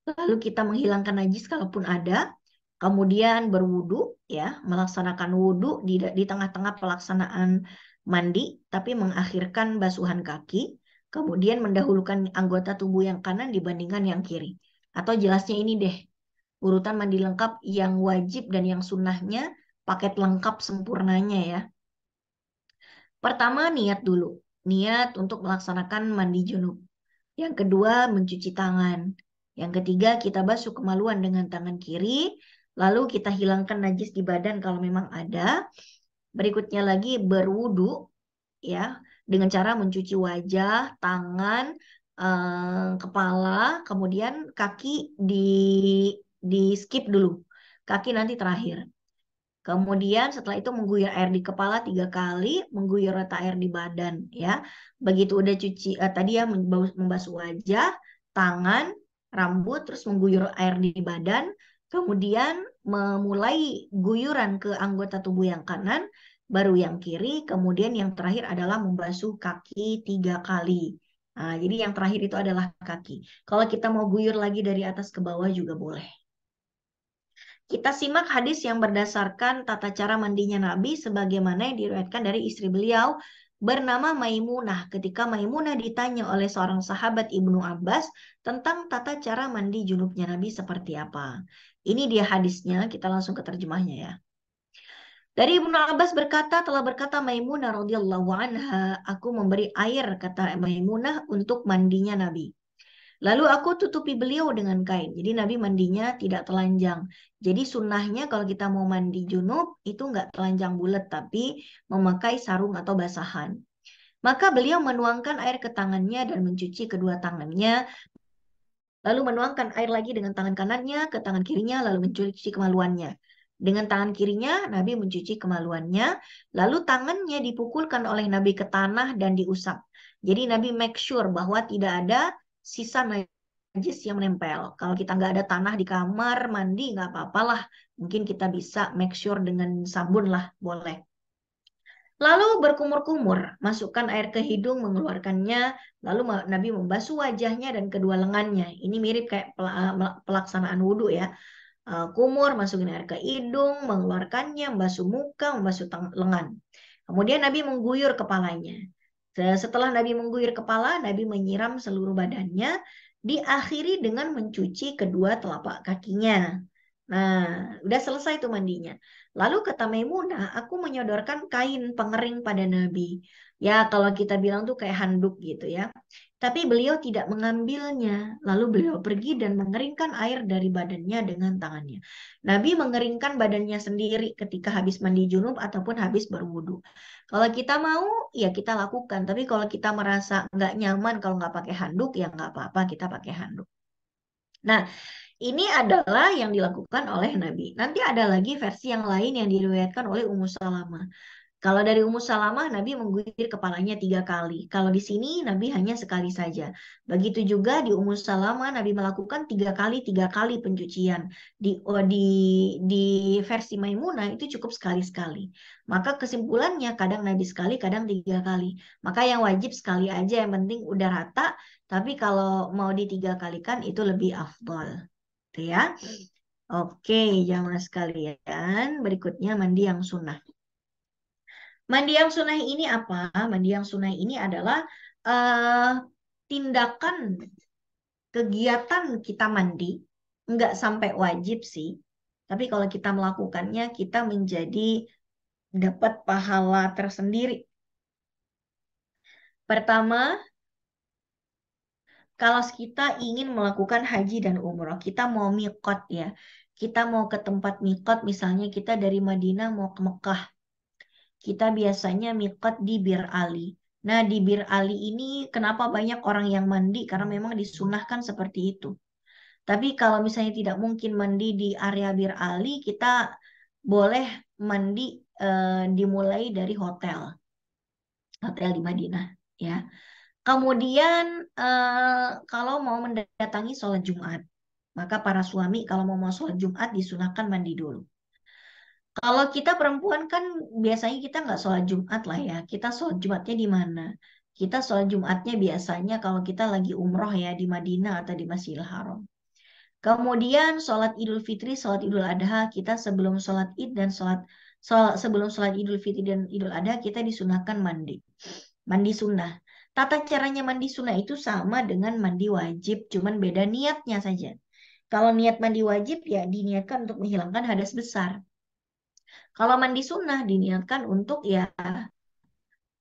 Lalu kita menghilangkan najis kalaupun ada. Kemudian berwudu ya, melaksanakan wudu di tengah-tengah pelaksanaan mandi, tapi mengakhirkan basuhan kaki. Kemudian mendahulukan anggota tubuh yang kanan dibandingkan yang kiri. Atau jelasnya ini deh, urutan mandi lengkap yang wajib dan yang sunnahnya, paket lengkap sempurnanya ya. Pertama niat dulu, niat untuk melaksanakan mandi junub. Yang kedua mencuci tangan. Yang ketiga kita basuh kemaluan dengan tangan kiri, lalu kita hilangkan najis di badan kalau memang ada. Berikutnya lagi berwudu ya, dengan cara mencuci wajah, tangan, kepala, kemudian kaki di skip dulu. Kaki nanti terakhir. Kemudian setelah itu mengguyur air di kepala 3 kali, mengguyur rata air di badan ya. Begitu udah cuci tadi ya membasuh wajah, tangan, rambut, terus mengguyur air di badan, kemudian memulai guyuran ke anggota tubuh yang kanan, baru yang kiri, kemudian yang terakhir adalah membasuh kaki 3 kali. Nah, jadi yang terakhir itu adalah kaki. Kalau kita mau guyur lagi dari atas ke bawah juga boleh. Kita simak hadis yang berdasarkan tata cara mandinya Nabi sebagaimana yang diriwayatkan dari istri beliau bernama Maimunah. Ketika Maimunah ditanya oleh seorang sahabat Ibnu Abbas tentang tata cara mandi junubnya Nabi seperti apa. Ini dia hadisnya, kita langsung ke terjemahnya ya. Dari Ibnu Abbas telah berkata Maimunah radhiyallahu anha, aku memberi air, kata Maimunah, untuk mandinya Nabi. Lalu aku tutupi beliau dengan kain. Jadi Nabi mandinya tidak telanjang. Jadi sunnahnya kalau kita mau mandi junub itu nggak telanjang bulat tapi memakai sarung atau basahan. Maka beliau menuangkan air ke tangannya dan mencuci kedua tangannya. Lalu menuangkan air lagi dengan tangan kanannya ke tangan kirinya lalu mencuci kemaluannya. Dengan tangan kirinya Nabi mencuci kemaluannya. Lalu tangannya dipukulkan oleh Nabi ke tanah dan diusap. Jadi Nabi make sure bahwa tidak ada sisa najis yang menempel. Kalau kita nggak ada tanah di kamar mandi nggak apa-apalah. Mungkin kita bisa make sure dengan sabun lah, boleh. Lalu berkumur-kumur, masukkan air ke hidung, mengeluarkannya. Lalu Nabi membasuh wajahnya dan kedua lengannya. Ini mirip kayak pelaksanaan wudhu ya. Kumur, masukin air ke hidung, mengeluarkannya, membasuh muka, membasuh lengan. Kemudian Nabi mengguyur kepalanya. Setelah Nabi mengguyur kepala, Nabi menyiram seluruh badannya, diakhiri dengan mencuci kedua telapak kakinya. Nah, udah selesai tuh mandinya. Lalu kata Maimunah, aku menyodorkan kain pengering pada Nabi. Ya, kalau kita bilang tuh kayak handuk gitu ya. Tapi beliau tidak mengambilnya. Lalu beliau pergi dan mengeringkan air dari badannya dengan tangannya. Nabi mengeringkan badannya sendiri ketika habis mandi junub ataupun habis berwudu. Kalau kita mau, ya kita lakukan. Tapi kalau kita merasa nggak nyaman kalau nggak pakai handuk, ya nggak apa-apa kita pakai handuk. Nah, ini adalah yang dilakukan oleh Nabi. Nanti ada lagi versi yang lain yang diriwayatkan oleh Ummu Salamah. Kalau dari Ummu Salamah, Nabi mengguyur kepalanya 3 kali. Kalau di sini, Nabi hanya sekali saja. Begitu juga di Ummu Salamah, Nabi melakukan 3 kali pencucian. Di versi Maimunah itu cukup sekali-sekali. Maka kesimpulannya, kadang Nabi sekali, kadang 3 kali. Maka yang wajib sekali aja, yang penting udah rata. Tapi kalau mau di 3 kalikan, itu lebih afdol. Gitu ya. Oke, jamaah sekalian. Berikutnya mandi yang sunnah. Mandi yang sunnah ini apa? Mandi yang sunnah ini adalah tindakan kegiatan kita mandi, nggak sampai wajib sih. Tapi kalau kita melakukannya, kita menjadi dapat pahala tersendiri. Pertama, kalau kita ingin melakukan haji dan umroh, kita mau miqat ya. Kita mau ke tempat miqat, misalnya kita dari Madinah mau ke Mekah. Kita biasanya miqat di Bir Ali. Nah, di Bir Ali ini kenapa banyak orang yang mandi? Karena memang disunahkan seperti itu. Tapi kalau misalnya tidak mungkin mandi di area Bir Ali, kita boleh mandi dimulai dari hotel di Madinah, ya. Kemudian kalau mau mendatangi sholat Jumat, maka para suami kalau mau sholat Jumat disunahkan mandi dulu. Kalau kita perempuan kan biasanya kita nggak sholat Jumat lah ya. Kita sholat Jumatnya di mana? Kita sholat Jumatnya biasanya kalau kita lagi umroh ya di Madinah atau di Masjidil Haram. Kemudian sholat Idul Fitri, sholat Idul Adha, kita sebelum sholat Id dan sebelum sholat Idul Fitri dan Idul Adha kita disunahkan mandi. Mandi sunnah. Tata caranya mandi sunnah itu sama dengan mandi wajib, cuman beda niatnya saja. Kalau niat mandi wajib ya diniatkan untuk menghilangkan hadas besar. Kalau mandi sunnah diniatkan untuk ya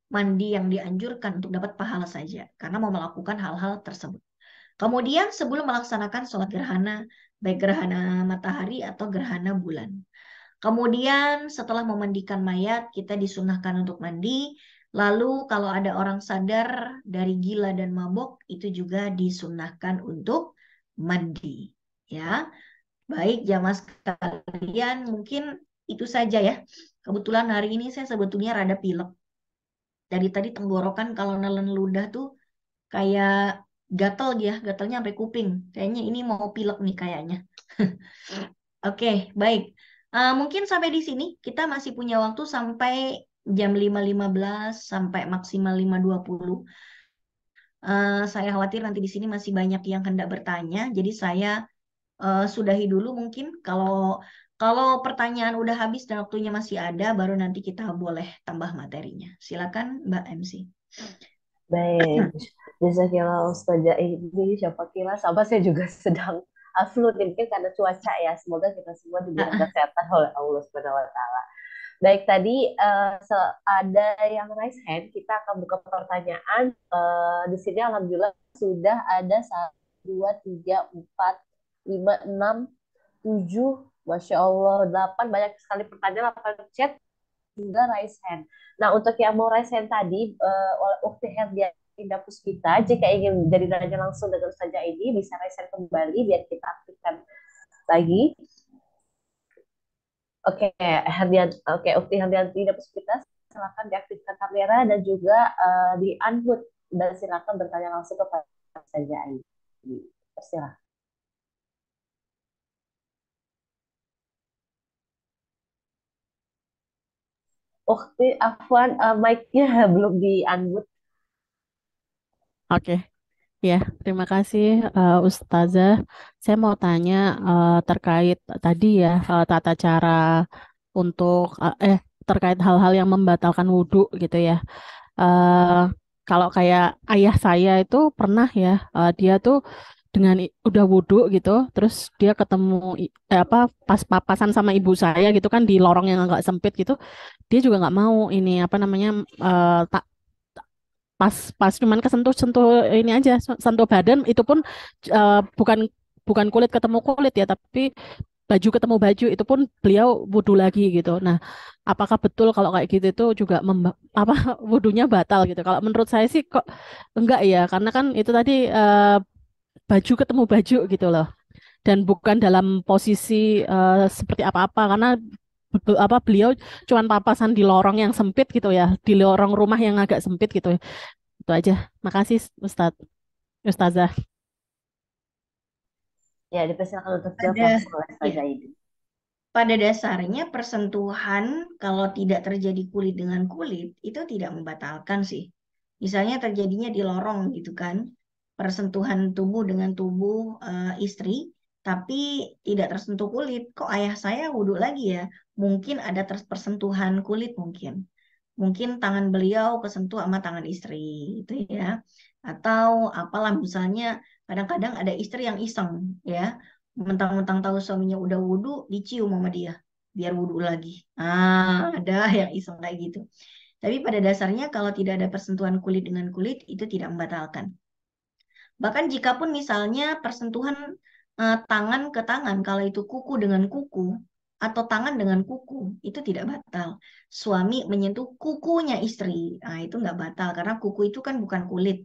mandi yang dianjurkan untuk dapat pahala saja. Karena mau melakukan hal-hal tersebut. Kemudian sebelum melaksanakan sholat gerhana, baik gerhana matahari atau gerhana bulan. Kemudian setelah memandikan mayat, kita disunahkan untuk mandi. Lalu kalau ada orang sadar dari gila dan mabuk, itu juga disunahkan untuk mandi. Ya, baik jamaah sekalian, mungkin itu saja ya. Kebetulan hari ini saya sebetulnya rada pilek. Dari tadi tenggorokan kalau nelen ludah tuh kayak gatel ya, gatelnya sampai kuping. Kayaknya ini mau pilek nih kayaknya. Oke, baik. Mungkin sampai di sini kita masih punya waktu sampai jam 5.15 sampai maksimal 5.20. Saya khawatir nanti di sini masih banyak yang hendak bertanya, jadi saya sudahi dulu mungkin. Kalau pertanyaan udah habis dan waktunya masih ada, baru nanti kita boleh tambah materinya. Silakan Mbak MC. Baik, Jazakillah Ustazah ini siapa kira sama saya juga sedang flu nih, mungkin karena cuaca ya. Semoga kita semua diberikan kesehatan oleh Allah Subhanahu wa taala. Baik, tadi ada yang raise hand, kita akan buka pertanyaan. Di sini alhamdulillah sudah ada 1 2 3 4 5 6 7, Masya Allah 8, banyak sekali pertanyaan, 8 chat juga raise hand. Nah, untuk yang mau raise hand tadi, oleh Ukti Herdian Indah Puspita, jika ingin jadi nanya langsung dengan saja ini, bisa raise hand kembali biar kita aktifkan lagi. Oke, Ukti Herdian Indah Puspita, silakan diaktifkan kamera dan juga di unmute dan silakan bertanya langsung kepada saja ini. Silakan. Ukti Afwan, mic-nya belum di unmute. Oke, ya, terima kasih Ustazah. Saya mau tanya terkait tadi ya tata cara untuk terkait hal-hal yang membatalkan wudhu gitu ya. Eh, Kalau kayak ayah saya itu pernah ya, dia tuh dengan udah wudhu gitu, terus dia ketemu apa pas papasan sama ibu saya gitu kan di lorong yang agak sempit gitu, dia juga nggak mau ini apa namanya pas pas cuman kesentuh-sentuh ini aja sentuh badan itu pun bukan bukan kulit ketemu kulit ya, tapi baju ketemu baju itu pun beliau wudhu lagi gitu. Nah, apakah betul kalau kayak gitu itu juga apa wudhunya batal gitu? Kalau menurut saya sih kok enggak ya, karena kan itu tadi baju ketemu baju gitu loh, dan bukan dalam posisi seperti apa-apa, karena apa beliau cuman papasan di lorong yang sempit gitu ya, di lorong rumah yang agak sempit gitu. Itu aja. Makasih Ustazah. Ya, dipersilakan untuk jawab langsung oleh saja ini. Pada dasarnya persentuhan kalau tidak terjadi kulit dengan kulit itu tidak membatalkan sih. Misalnya terjadinya di lorong gitu kan, persentuhan tubuh dengan tubuh istri, tapi tidak tersentuh kulit. Kok ayah saya wudhu lagi ya? Mungkin ada persentuhan kulit mungkin. Mungkin tangan beliau kesentuh sama tangan istri itu ya. Atau apalah misalnya kadang-kadang ada istri yang iseng ya, mentang-mentang tahu suaminya udah wudhu, dicium sama dia biar wudhu lagi. Ada yang iseng kayak gitu. Tapi pada dasarnya kalau tidak ada persentuhan kulit dengan kulit itu tidak membatalkan. Bahkan jikapun misalnya persentuhan tangan ke tangan, kalau itu kuku dengan kuku atau tangan dengan kuku, itu tidak batal. Suami menyentuh kukunya istri, nah itu nggak batal karena kuku itu kan bukan kulit.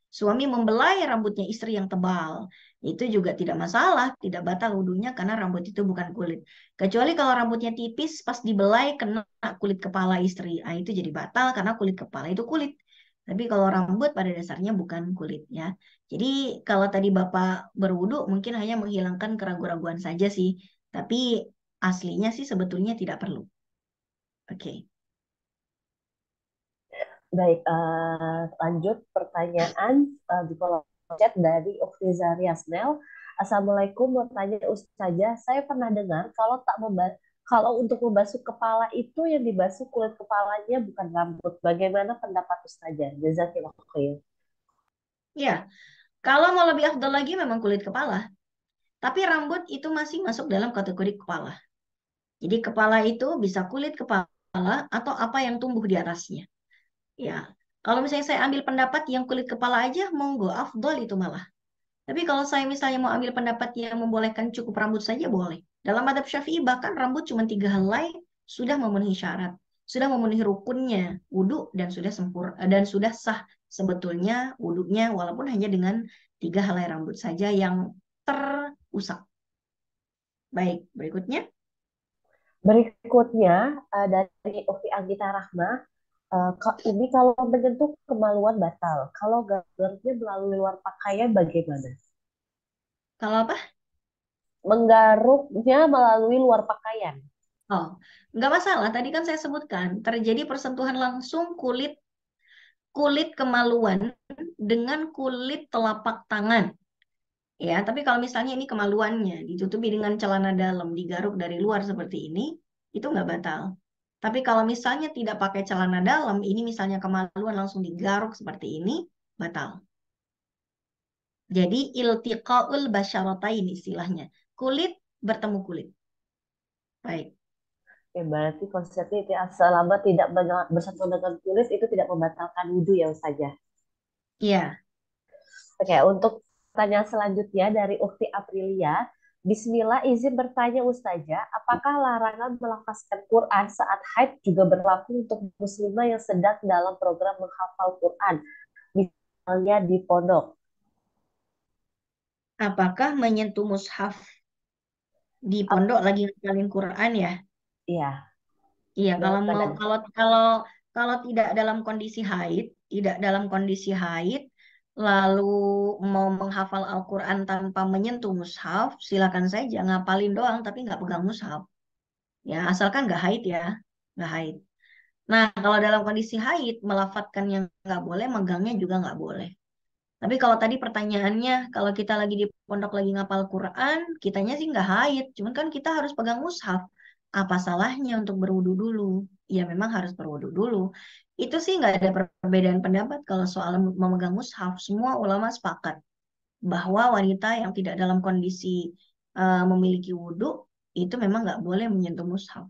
Suami membelai rambutnya istri yang tebal, itu juga tidak masalah, tidak batal wudhunya karena rambut itu bukan kulit. Kecuali kalau rambutnya tipis, pas dibelai kena kulit kepala istri, nah itu jadi batal karena kulit kepala itu kulit. Tapi kalau rambut pada dasarnya bukan kulit ya. Jadi kalau tadi Bapak berwudhu mungkin hanya menghilangkan keraguan-raguan saja sih. Tapi aslinya sih sebetulnya tidak perlu. Oke. Baik, lanjut pertanyaan di kolom chat dari Ukti Zariasnel. Assalamualaikum, mau tanya Ustazah, saya pernah dengar kalau untuk membasuh kepala itu yang dibasuh kulit kepalanya bukan rambut. Bagaimana pendapat Ustazah? Jazakillah khair. Ya, kalau mau lebih afdal lagi memang kulit kepala. Tapi rambut itu masih masuk dalam kategori kepala. Jadi kepala itu bisa kulit kepala atau apa yang tumbuh di atasnya. Ya, kalau misalnya saya ambil pendapat yang kulit kepala aja, monggo, afdol itu malah. Tapi kalau saya misalnya mau ambil pendapat yang membolehkan cukup rambut saja, boleh. Dalam madhab Syafi'i bahkan rambut cuma 3 helai sudah memenuhi syarat. sudah memenuhi rukunnya wudhu dan sudah sah sebetulnya wudhunya walaupun hanya dengan 3 helai rambut saja yang terusap. Baik, berikutnya. Berikutnya dari Ufi Anggita Rahma, ini kalau menyentuh kemaluan batal, kalau garuknya melalui luar pakaian bagaimana? Kalau apa? Menggaruknya melalui luar pakaian. Oh, nggak masalah. Tadi kan saya sebutkan terjadi persentuhan langsung kulit kemaluan dengan kulit telapak tangan. Ya, tapi kalau misalnya ini kemaluannya ditutupi dengan celana dalam, digaruk dari luar seperti ini, itu nggak batal. Tapi kalau misalnya tidak pakai celana dalam, ini misalnya kemaluan langsung digaruk seperti ini, batal. Jadi iltiqaul basyaratain istilahnya. Kulit bertemu kulit. Baik. Ya, berarti konsepnya itu selama tidak bersentuhan dengan kulit itu tidak membatalkan wudhu ya Ustazah. Iya. Oke, untuk pertanyaan selanjutnya dari Ukti Aprilia. Bismillah, izin bertanya Ustazah, apakah larangan melafazkan Quran saat haid juga berlaku untuk muslimah yang sedang dalam program menghafal Quran, misalnya di pondok? Apakah menyentuh mushaf di pondok lagi ngapalin Quran ya? Iya, Iya, dalam keadaan. kalau tidak dalam kondisi haid, lalu mau menghafal Al-Quran tanpa menyentuh mushaf, silakan saja ngapalin doang, tapi nggak pegang mushaf. Ya, asalkan nggak haid ya, nggak haid. Nah, kalau dalam kondisi haid, melafatkan yang nggak boleh, megangnya juga nggak boleh. Tapi kalau tadi pertanyaannya, kalau kita lagi di pondok lagi ngapal Quran, kitanya sih nggak haid, cuman kan kita harus pegang mushaf. Apa salahnya untuk berwudu dulu? Ya memang harus berwudu dulu. Itu sih nggak ada perbedaan pendapat kalau soal memegang mushaf. Semua ulama sepakat bahwa wanita yang tidak dalam kondisi memiliki wudu itu memang nggak boleh menyentuh mushaf.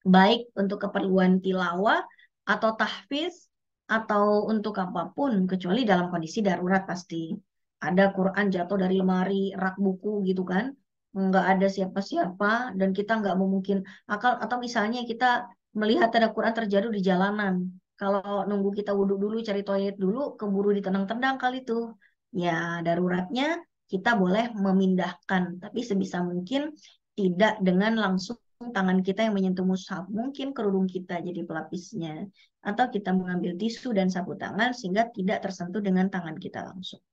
Baik untuk keperluan tilawah atau tahfiz atau untuk apapun kecuali dalam kondisi darurat pasti. Ada Quran jatuh dari lemari rak buku gitu kan, nggak ada siapa-siapa dan kita nggak mungkin atau misalnya kita melihat ada Quran terjatuh di jalanan. Kalau nunggu kita wudhu dulu cari toilet dulu keburu ditendang-tendang kali itu. Ya daruratnya kita boleh memindahkan tapi sebisa mungkin tidak dengan langsung tangan kita yang menyentuh mushaf, mungkin kerudung kita jadi pelapisnya, atau kita mengambil tisu dan sapu tangan sehingga tidak tersentuh dengan tangan kita langsung.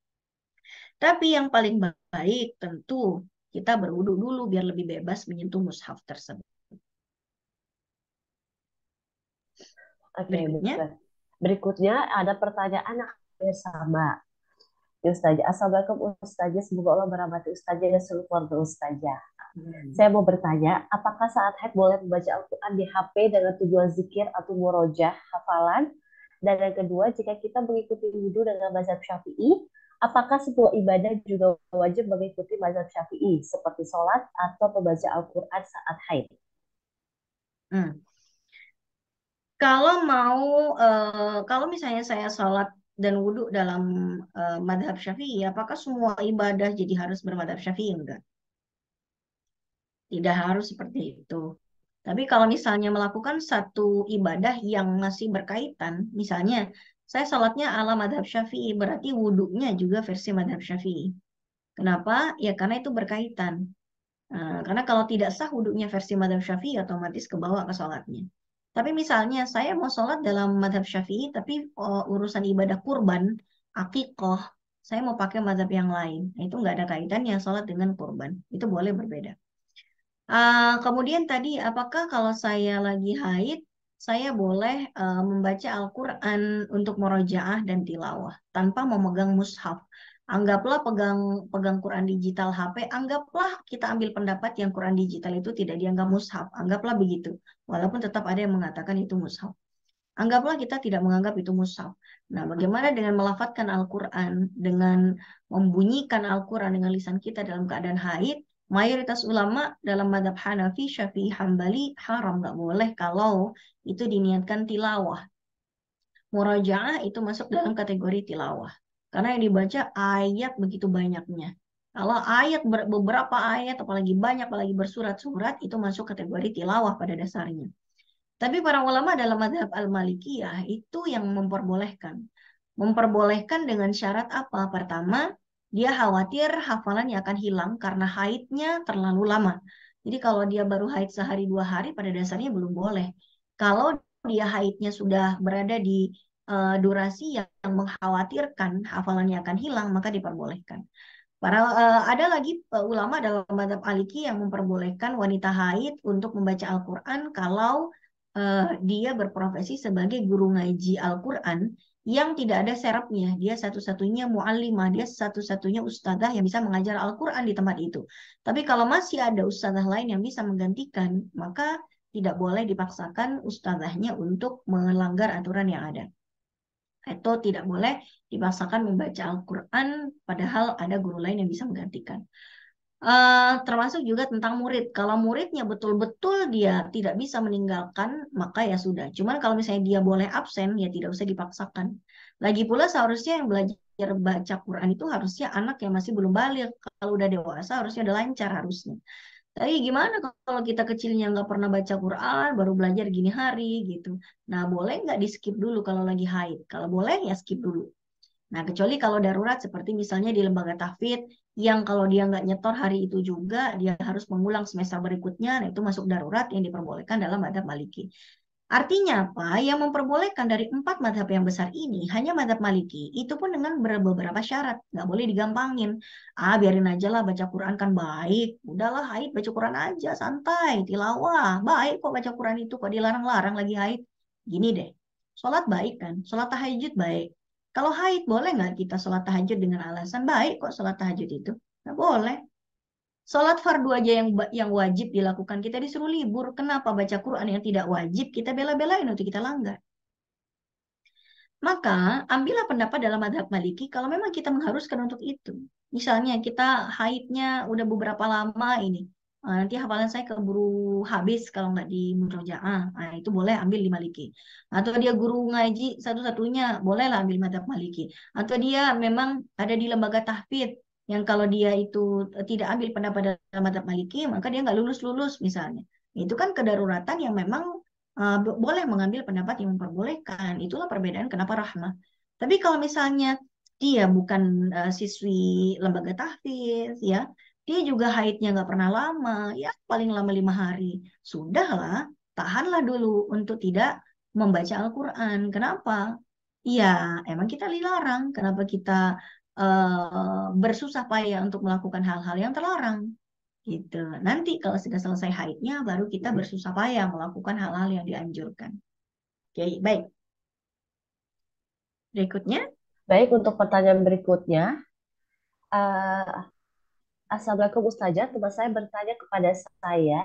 Tapi yang paling baik tentu kita berwudu dulu biar lebih bebas menyentuh mushaf tersebut. Oke, Berikutnya. Berikutnya ada pertanyaan yang sama. Ustazah, Assalamualaikum Ustazah, semoga Allah merahmati Ustazah dan seluruh keluarga Ustazah. Saya mau bertanya, apakah saat haid boleh membaca Al-Quran di HP dengan tujuan zikir atau murojaah hafalan? Dan yang kedua, jika kita mengikuti wudhu dengan mazhab Syafi'i, apakah sebuah ibadah juga wajib mengikuti mazhab Syafi'i seperti sholat atau membaca Al-Quran saat haid? Kalau misalnya saya sholat dan wudhu dalam madhab Syafi'i, apakah semua ibadah jadi harus bermadhab Syafi'i? Enggak. Tidak harus seperti itu. Tapi kalau misalnya melakukan satu ibadah yang masih berkaitan, misalnya saya sholatnya ala madhab Syafi'i, berarti wudhunya juga versi madhab Syafi'i. Kenapa? Ya karena itu berkaitan. Karena kalau tidak sah wudhunya versi madhab Syafi'i, otomatis kebawa ke sholatnya. Tapi misalnya saya mau sholat dalam madhab Syafi'i, tapi urusan ibadah kurban, akikoh, saya mau pakai madhab yang lain. Nah, itu nggak ada kaitannya sholat dengan kurban. Itu boleh berbeda. Kemudian tadi, apakah kalau saya lagi haid, saya boleh membaca Al-Quran untuk murojaah dan tilawah tanpa memegang mushaf? Anggaplah pegang Quran digital HP, anggaplah kita ambil pendapat yang Quran digital itu tidak dianggap mushaf, anggaplah begitu, walaupun tetap ada yang mengatakan itu mushaf. Anggaplah kita tidak menganggap itu mushaf. Nah, bagaimana dengan melafatkan Al-Quran, dengan membunyikan Al-Quran dengan lisan kita dalam keadaan haid? Mayoritas ulama dalam madhab Hanafi, Syafi'i, Hambali haram, nggak boleh kalau itu diniatkan tilawah. Murojaah itu masuk dalam kategori tilawah. Karena yang dibaca ayat begitu banyaknya. Kalau beberapa ayat, apalagi banyak, apalagi bersurat-surat, itu masuk kategori tilawah pada dasarnya. Tapi para ulama dalam mazhab Al-Malikiyah itu yang memperbolehkan. Memperbolehkan dengan syarat apa? Pertama, dia khawatir hafalannya akan hilang karena haidnya terlalu lama. Jadi kalau dia baru haid sehari 2 hari, pada dasarnya belum boleh. Kalau dia haidnya sudah berada di durasi yang mengkhawatirkan hafalannya akan hilang, maka diperbolehkan. Ada lagi ulama dalam mazhab Maliki yang memperbolehkan wanita haid untuk membaca Al-Quran kalau dia berprofesi sebagai guru ngaji Al-Quran yang tidak ada serapnya. Dia satu-satunya muallimah, dia satu-satunya ustadzah yang bisa mengajar Al-Quran di tempat itu. Tapi kalau masih ada ustadzah lain yang bisa menggantikan, maka tidak boleh dipaksakan ustadzahnya untuk melanggar aturan yang ada. Atau tidak boleh dipaksakan membaca Al-Quran padahal ada guru lain yang bisa menggantikan. Termasuk juga tentang murid. Kalau muridnya betul-betul dia tidak bisa meninggalkan, maka ya sudah. Cuman kalau misalnya dia boleh absen, ya tidak usah dipaksakan. Lagi pula seharusnya yang belajar baca Quran itu harusnya anak yang masih belum balik. Kalau udah dewasa harusnya udah lancar harusnya. Tapi gimana kalau kita kecilnya nggak pernah baca Quran, baru belajar gini hari gitu. Nah, boleh nggak di skip dulu kalau lagi haid? Kalau boleh ya skip dulu. Nah, kecuali kalau darurat seperti misalnya di lembaga tahfidz yang kalau dia nggak nyetor hari itu juga, dia harus mengulang semester berikutnya, nah itu masuk darurat yang diperbolehkan dalam mazhab Maliki. Artinya apa? Yang memperbolehkan dari 4 mazhab yang besar ini hanya mazhab Maliki. Itu pun dengan beberapa syarat. Nggak boleh digampangin. Biarin aja lah baca Quran kan baik. Udahlah haid baca Quran aja, santai, tilawah. Baik kok baca Quran itu, kok dilarang-larang lagi haid. Gini deh, sholat baik kan? Sholat tahajud baik. Kalau haid boleh nggak kita sholat tahajud dengan alasan baik kok sholat tahajud itu? Nggak boleh. Sholat fardu aja yang wajib dilakukan kita disuruh libur. Kenapa baca Quran yang tidak wajib kita bela-belain untuk kita langgar? Maka ambillah pendapat dalam mazhab Maliki kalau memang kita mengharuskan untuk itu. Misalnya kita haidnya udah beberapa lama ini. Nanti hafalan saya keburu habis kalau nggak di murojaah. Nah, itu boleh ambil di Maliki. Atau dia guru ngaji satu-satunya, bolehlah ambil mazhab Maliki. Atau dia memang ada di lembaga tahfidz yang kalau dia itu tidak ambil pendapat dalam mazhab Maliki, maka dia nggak lulus-lulus misalnya. Itu kan kedaruratan yang memang boleh mengambil pendapat yang memperbolehkan. Itulah perbedaan kenapa rahmah. Tapi kalau misalnya dia bukan siswi lembaga tahfidz, ya, dia juga haidnya nggak pernah lama, ya paling lama 5 hari. Sudahlah, tahanlah dulu untuk tidak membaca Al-Quran. Kenapa? Ya, emang kita dilarang. Kenapa kita bersusah payah untuk melakukan hal-hal yang terlarang? Gitu. Nanti kalau sudah selesai haidnya, baru kita bersusah payah melakukan hal-hal yang dianjurkan. Oke, baik. Berikutnya. Baik, untuk pertanyaan berikutnya. Assalamualaikum Ustazah, teman saya bertanya kepada saya,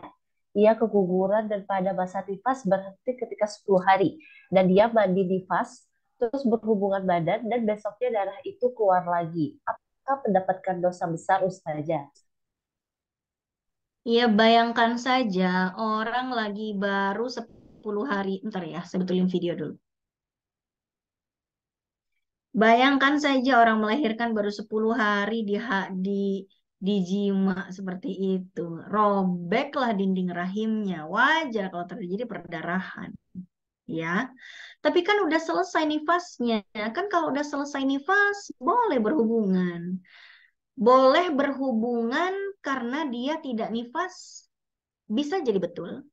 ia keguguran dan pada masa nifas berhenti ketika 10 hari. Dan dia mandi nifas, terus berhubungan badan, dan besoknya darah itu keluar lagi. Apakah mendapatkan dosa besar Ustazah? Ya, bayangkan saja orang lagi baru 10 hari. Ntar ya, saya betulin video dulu. Bayangkan saja orang melahirkan baru 10 hari di jima seperti itu. Robeklah dinding rahimnya. Wajar kalau terjadi perdarahan. Ya, tapi kan udah selesai nifasnya. Kan kalau udah selesai nifas, boleh berhubungan. Boleh berhubungan karena dia tidak nifas, bisa jadi betul.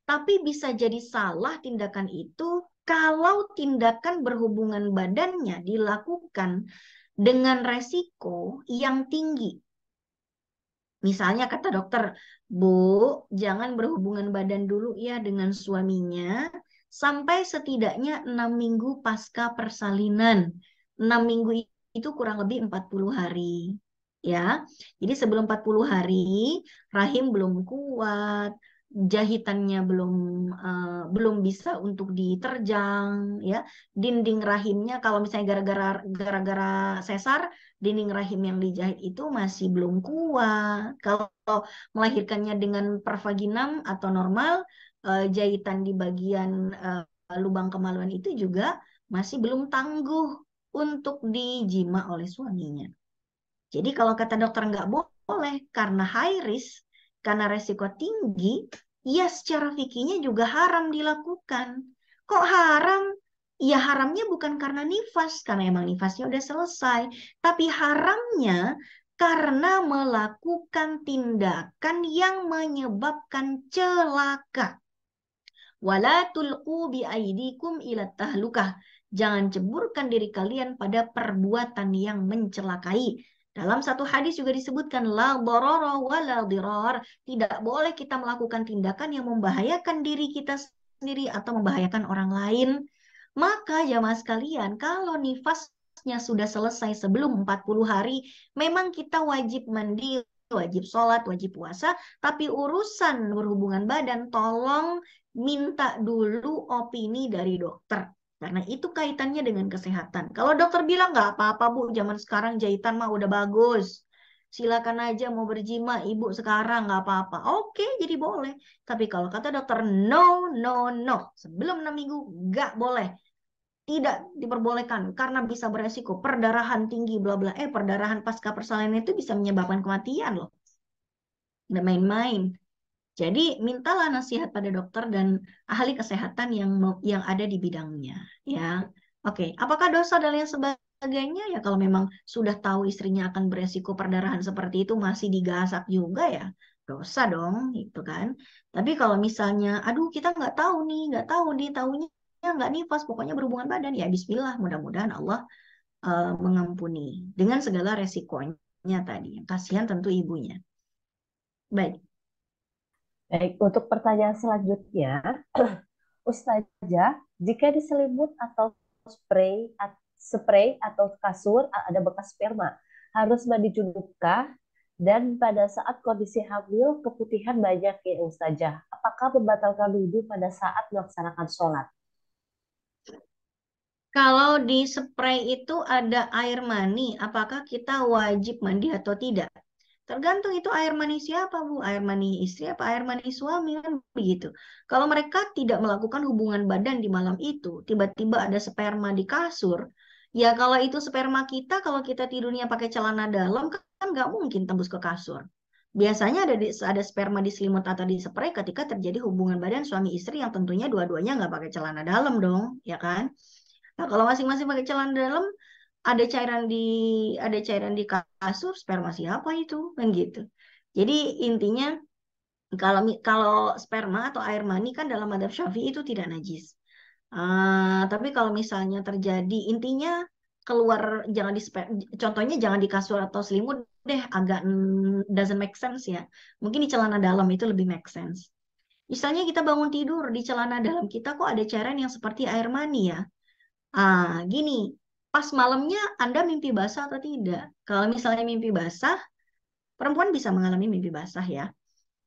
Tapi bisa jadi salah tindakan itu kalau tindakan berhubungan badannya dilakukan dengan resiko yang tinggi. Misalnya kata dokter, Bu, jangan berhubungan badan dulu ya dengan suaminya sampai setidaknya 6 minggu pasca persalinan. 6 minggu itu kurang lebih 40 hari. Ya, jadi sebelum 40 hari, rahim belum kuat, jahitannya belum bisa untuk diterjang, ya. Dinding rahimnya kalau misalnya gara-gara sesar, dinding rahim yang dijahit itu masih belum kuat. Kalau melahirkannya dengan pervaginam atau normal, jahitan di bagian lubang kemaluan itu juga masih belum tangguh untuk dijima oleh suaminya. Jadi kalau kata dokter nggak boleh karena high risk, karena resiko tinggi, ya secara fikihnya juga haram dilakukan. Kok haram? Ya haramnya bukan karena nifas, karena emang nifasnya udah selesai. Tapi haramnya karena melakukan tindakan yang menyebabkan celaka. Wala tulqu biaidikum ila tahlukah. Jangan ceburkan diri kalian pada perbuatan yang mencelakai. Dalam satu hadis juga disebutkan la darara wala dirar. Tidak boleh kita melakukan tindakan yang membahayakan diri kita sendiri atau membahayakan orang lain. Maka jamaah sekalian, kalau nifasnya sudah selesai sebelum 40 hari, memang kita wajib mandi, wajib sholat, wajib puasa, tapi urusan berhubungan badan, tolong minta dulu opini dari dokter. Karena itu kaitannya dengan kesehatan. Kalau dokter bilang nggak apa-apa Bu, zaman sekarang jahitan mah udah bagus. Silakan aja mau berjima ibu sekarang nggak apa-apa. Oke, jadi boleh. Tapi kalau kata dokter no, no, no. Sebelum 6 minggu nggak boleh. Tidak diperbolehkan karena bisa beresiko perdarahan tinggi bla bla. Perdarahan pasca persalinan itu bisa menyebabkan kematian loh. Nggak main-main. Jadi mintalah nasihat pada dokter dan ahli kesehatan yang ada di bidangnya, ya. Oke, apakah dosa dan lain sebagainya? Ya kalau memang sudah tahu istrinya akan beresiko perdarahan seperti itu masih digasak juga ya dosa dong, gitu kan. Tapi kalau misalnya, aduh kita nggak tahu nih, tahunya nggak nifas, pokoknya berhubungan badan, ya Bismillah, mudah-mudahan Allah mengampuni dengan segala resikonya tadi. Kasihan tentu ibunya. Baik. Baik, untuk pertanyaan selanjutnya, Ustazah, jika di selimut atau spray atau kasur ada bekas sperma, harus mandi junubkah? Dan pada saat kondisi hamil, keputihan banyak ya Ustazah. Apakah membatalkan wudhu pada saat melaksanakan sholat? Kalau di spray itu ada air mani, apakah kita wajib mandi atau tidak? Tergantung itu air mani siapa, Bu? Air mani istri apa air mani suami, kan begitu. Kalau mereka tidak melakukan hubungan badan di malam itu, tiba-tiba ada sperma di kasur, ya kalau itu sperma kita, kalau kita tidurnya pakai celana dalam, kan nggak mungkin tembus ke kasur. Biasanya ada sperma di selimut atau di spray ketika terjadi hubungan badan suami istri yang tentunya dua-duanya nggak pakai celana dalam dong, ya kan? Nah, kalau masing-masing pakai celana dalam, ada cairan di kasur, sperma siapa itu? Kan gitu. Jadi intinya kalau sperma atau air mani kan dalam madzhab Syafi'i itu tidak najis. Tapi kalau misalnya terjadi, intinya keluar contohnya jangan di kasur atau selimut deh, agak doesn't make sense ya. Mungkin di celana dalam itu lebih make sense. Misalnya kita bangun tidur di celana dalam kita kok ada cairan yang seperti air mani ya. Gini, pas malamnya Anda mimpi basah atau tidak? Kalau misalnya mimpi basah, perempuan bisa mengalami mimpi basah ya.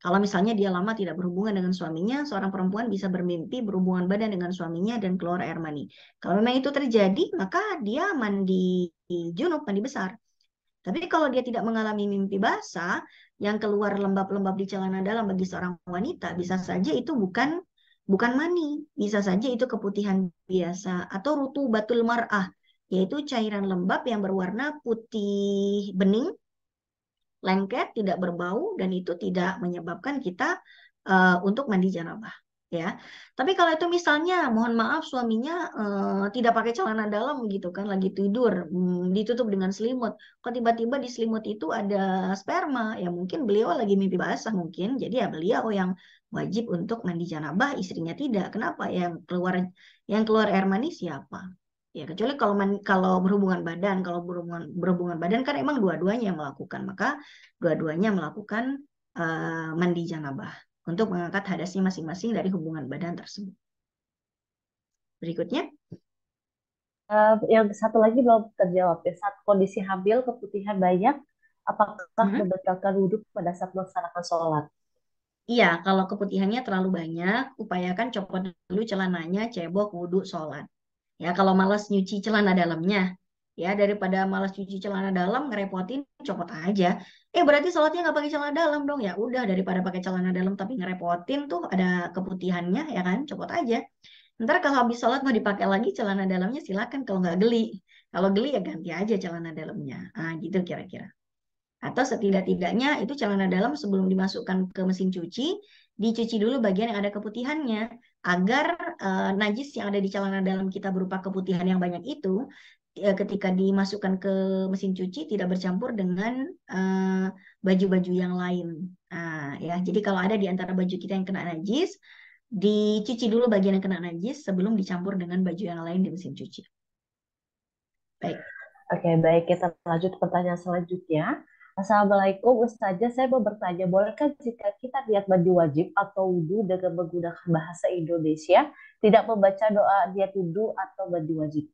Kalau misalnya dia lama tidak berhubungan dengan suaminya, seorang perempuan bisa bermimpi berhubungan badan dengan suaminya dan keluar air mani. Kalau memang itu terjadi, maka dia mandi junub, mandi besar. Tapi kalau dia tidak mengalami mimpi basah, yang keluar lembab-lembab di celana dalam bagi seorang wanita, bisa saja itu bukan mani, bisa saja itu keputihan biasa atau rutubatul mar'ah, yaitu cairan lembab yang berwarna putih bening, lengket, tidak berbau, dan itu tidak menyebabkan kita untuk mandi janabah. Ya, tapi kalau itu misalnya, mohon maaf suaminya tidak pakai celana dalam gitu kan, lagi tidur, ditutup dengan selimut, kok tiba-tiba di selimut itu ada sperma, ya mungkin beliau lagi mimpi basah mungkin, jadi ya beliau yang wajib untuk mandi janabah, istrinya tidak. Kenapa? Yang keluar air mani siapa? Ya kecuali kalau berhubungan badan, kalau berhubungan badan kan emang dua-duanya yang melakukan, maka dua-duanya melakukan mandi janabah untuk mengangkat hadasnya masing-masing dari hubungan badan tersebut. Berikutnya. Yang satu lagi belum terjawab ya. Saat kondisi hamil keputihan banyak, apakah membatalkan wudhu pada saat melaksanakan sholat? Iya, kalau keputihannya terlalu banyak, upayakan copot dulu celananya, cebok, wudhu, sholat. Ya, kalau malas nyuci celana dalamnya, ya daripada malas cuci celana dalam ngerepotin, copot aja. Berarti sholatnya nggak pakai celana dalam dong. Ya udah, daripada pakai celana dalam tapi ngerepotin tuh ada keputihannya, ya kan, copot aja. Ntar kalau habis sholat mau dipakai lagi celana dalamnya silakan, kalau nggak geli. Kalau geli ya ganti aja celana dalamnya. Gitu kira-kira. Atau setidak-tidaknya itu celana dalam sebelum dimasukkan ke mesin cuci, dicuci dulu bagian yang ada keputihannya agar najis yang ada di celana dalam kita berupa keputihan yang banyak itu ketika dimasukkan ke mesin cuci tidak bercampur dengan baju-baju yang lain. Nah, ya, jadi kalau ada di antara baju kita yang kena najis, dicuci dulu bagian yang kena najis sebelum dicampur dengan baju yang lain di mesin cuci. Baik. Oke, baik. Kita lanjut pertanyaan selanjutnya. Assalamualaikum Ustazah, saya mau bertanya, bolehkah jika kita niat mandi wajib atau wudhu dengan menggunakan bahasa Indonesia, tidak membaca doa niat wudhu atau mandi wajib?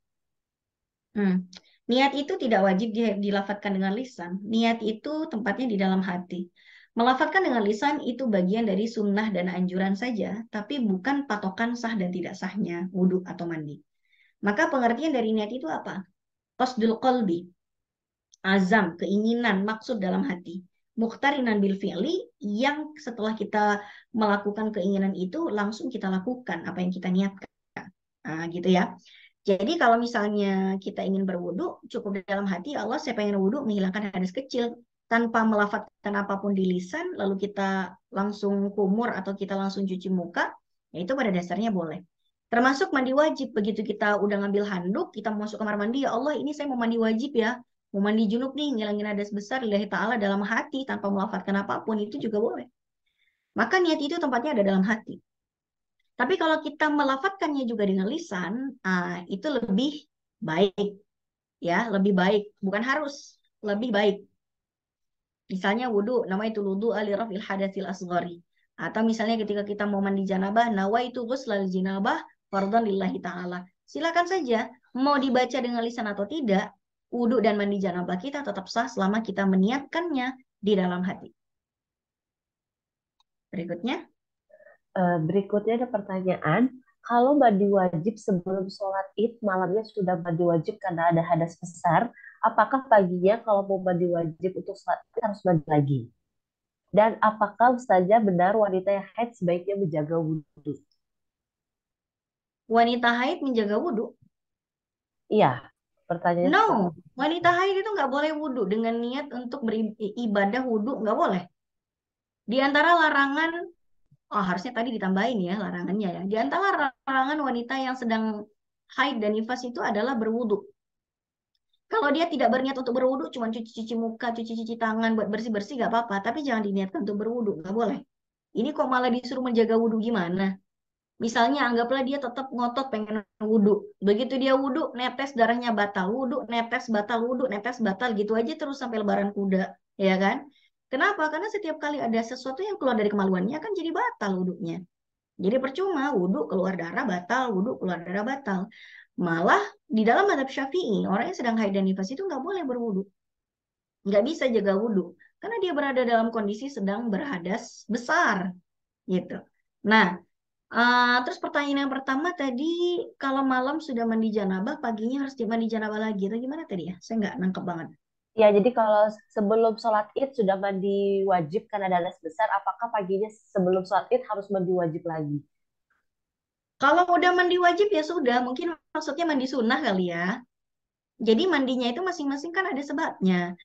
Niat itu tidak wajib dilafadzkan dengan lisan. Niat itu tempatnya di dalam hati. Melafadzkan dengan lisan itu bagian dari sunnah dan anjuran saja, tapi bukan patokan sah dan tidak sahnya wudhu atau mandi. Maka pengertian dari niat itu apa? Qasdul qalbi, azam, keinginan, maksud dalam hati. Muqtarinan bil fi'li, yang setelah kita melakukan keinginan itu langsung kita lakukan apa yang kita niatkan. Nah, gitu ya. Jadi kalau misalnya kita ingin berwudu, cukup dalam hati, Allah saya pengen wudu menghilangkan hadas kecil, tanpa melafadzkan apapun di lisan, lalu kita langsung kumur atau kita langsung cuci muka, ya itu pada dasarnya boleh. Termasuk mandi wajib, begitu kita udah ngambil handuk, kita mau masuk kamar mandi, ya Allah ini saya mau mandi wajib ya, mau mandi junub nih, ngilangin hadas besar, lillahi ta'ala dalam hati, tanpa melafadzkan apapun, itu juga boleh. Maka niat itu tempatnya ada dalam hati. Tapi kalau kita melafadzkannya juga dengan lisan, itu lebih baik, ya, lebih baik. Bukan harus, lebih baik. Misalnya wudhu, nama itu wudhu alirafil hadatsil asghari. Atau misalnya ketika kita mau mandi janabah, nawaitu ghuslal janabah fardhan lillahi ta'ala. Silakan saja, mau dibaca dengan lisan atau tidak, wudhu dan mandi janabah kita tetap sah selama kita meniatkannya di dalam hati. Berikutnya. Berikutnya ada pertanyaan, kalau mandi wajib sebelum sholat id, malamnya sudah mandi wajib karena ada hadas besar, apakah paginya kalau mau mandi wajib untuk sholat id harus mandi lagi? Dan apakah Ustazah benar wanita yang haid sebaiknya menjaga wudhu? Wanita haid menjaga wudhu? Iya, pertanyaan No, seperti itu. wanita haid itu nggak boleh wudhu dengan niat untuk beribadah wudhu, nggak boleh. Di antara larangan, harusnya tadi ditambahin ya larangannya ya. Di antara larangan wanita yang sedang haid dan nifas itu adalah berwudhu. Kalau dia tidak berniat untuk berwudhu, cuma cuci-cuci muka, cuci-cuci tangan, buat bersih-bersih nggak apa-apa. Tapi jangan diniatkan untuk berwudhu, nggak boleh. Ini kok malah disuruh menjaga wudhu gimana? Misalnya anggaplah dia tetap ngotot pengen wudhu. Begitu dia wudhu, netes darahnya batal. Wudhu, netes batal, wudhu, netes batal. Gitu aja terus sampai lebaran kuda. Ya kan? Kenapa? Karena setiap kali ada sesuatu yang keluar dari kemaluannya kan jadi batal wudhunya. Jadi percuma wudhu keluar darah batal, wudhu keluar darah batal. Malah di dalam mazhab Syafi'i, orang yang sedang haid dan nifas itu nggak boleh berwudhu. Nggak bisa jaga wudhu. Karena dia berada dalam kondisi sedang berhadas besar. Gitu. Nah, terus pertanyaan yang pertama tadi, kalau malam sudah mandi janabah, paginya harus mandi janabah lagi. Atau gimana tadi ya? Saya nggak nangkep banget. Ya, jadi kalau sebelum sholat id sudah mandi wajib karena ada hadas besar, apakah paginya sebelum sholat id harus mandi wajib lagi? Kalau udah mandi wajib ya sudah, mungkin maksudnya mandi sunnah kali ya. Jadi mandinya itu masing-masing kan ada sebabnya.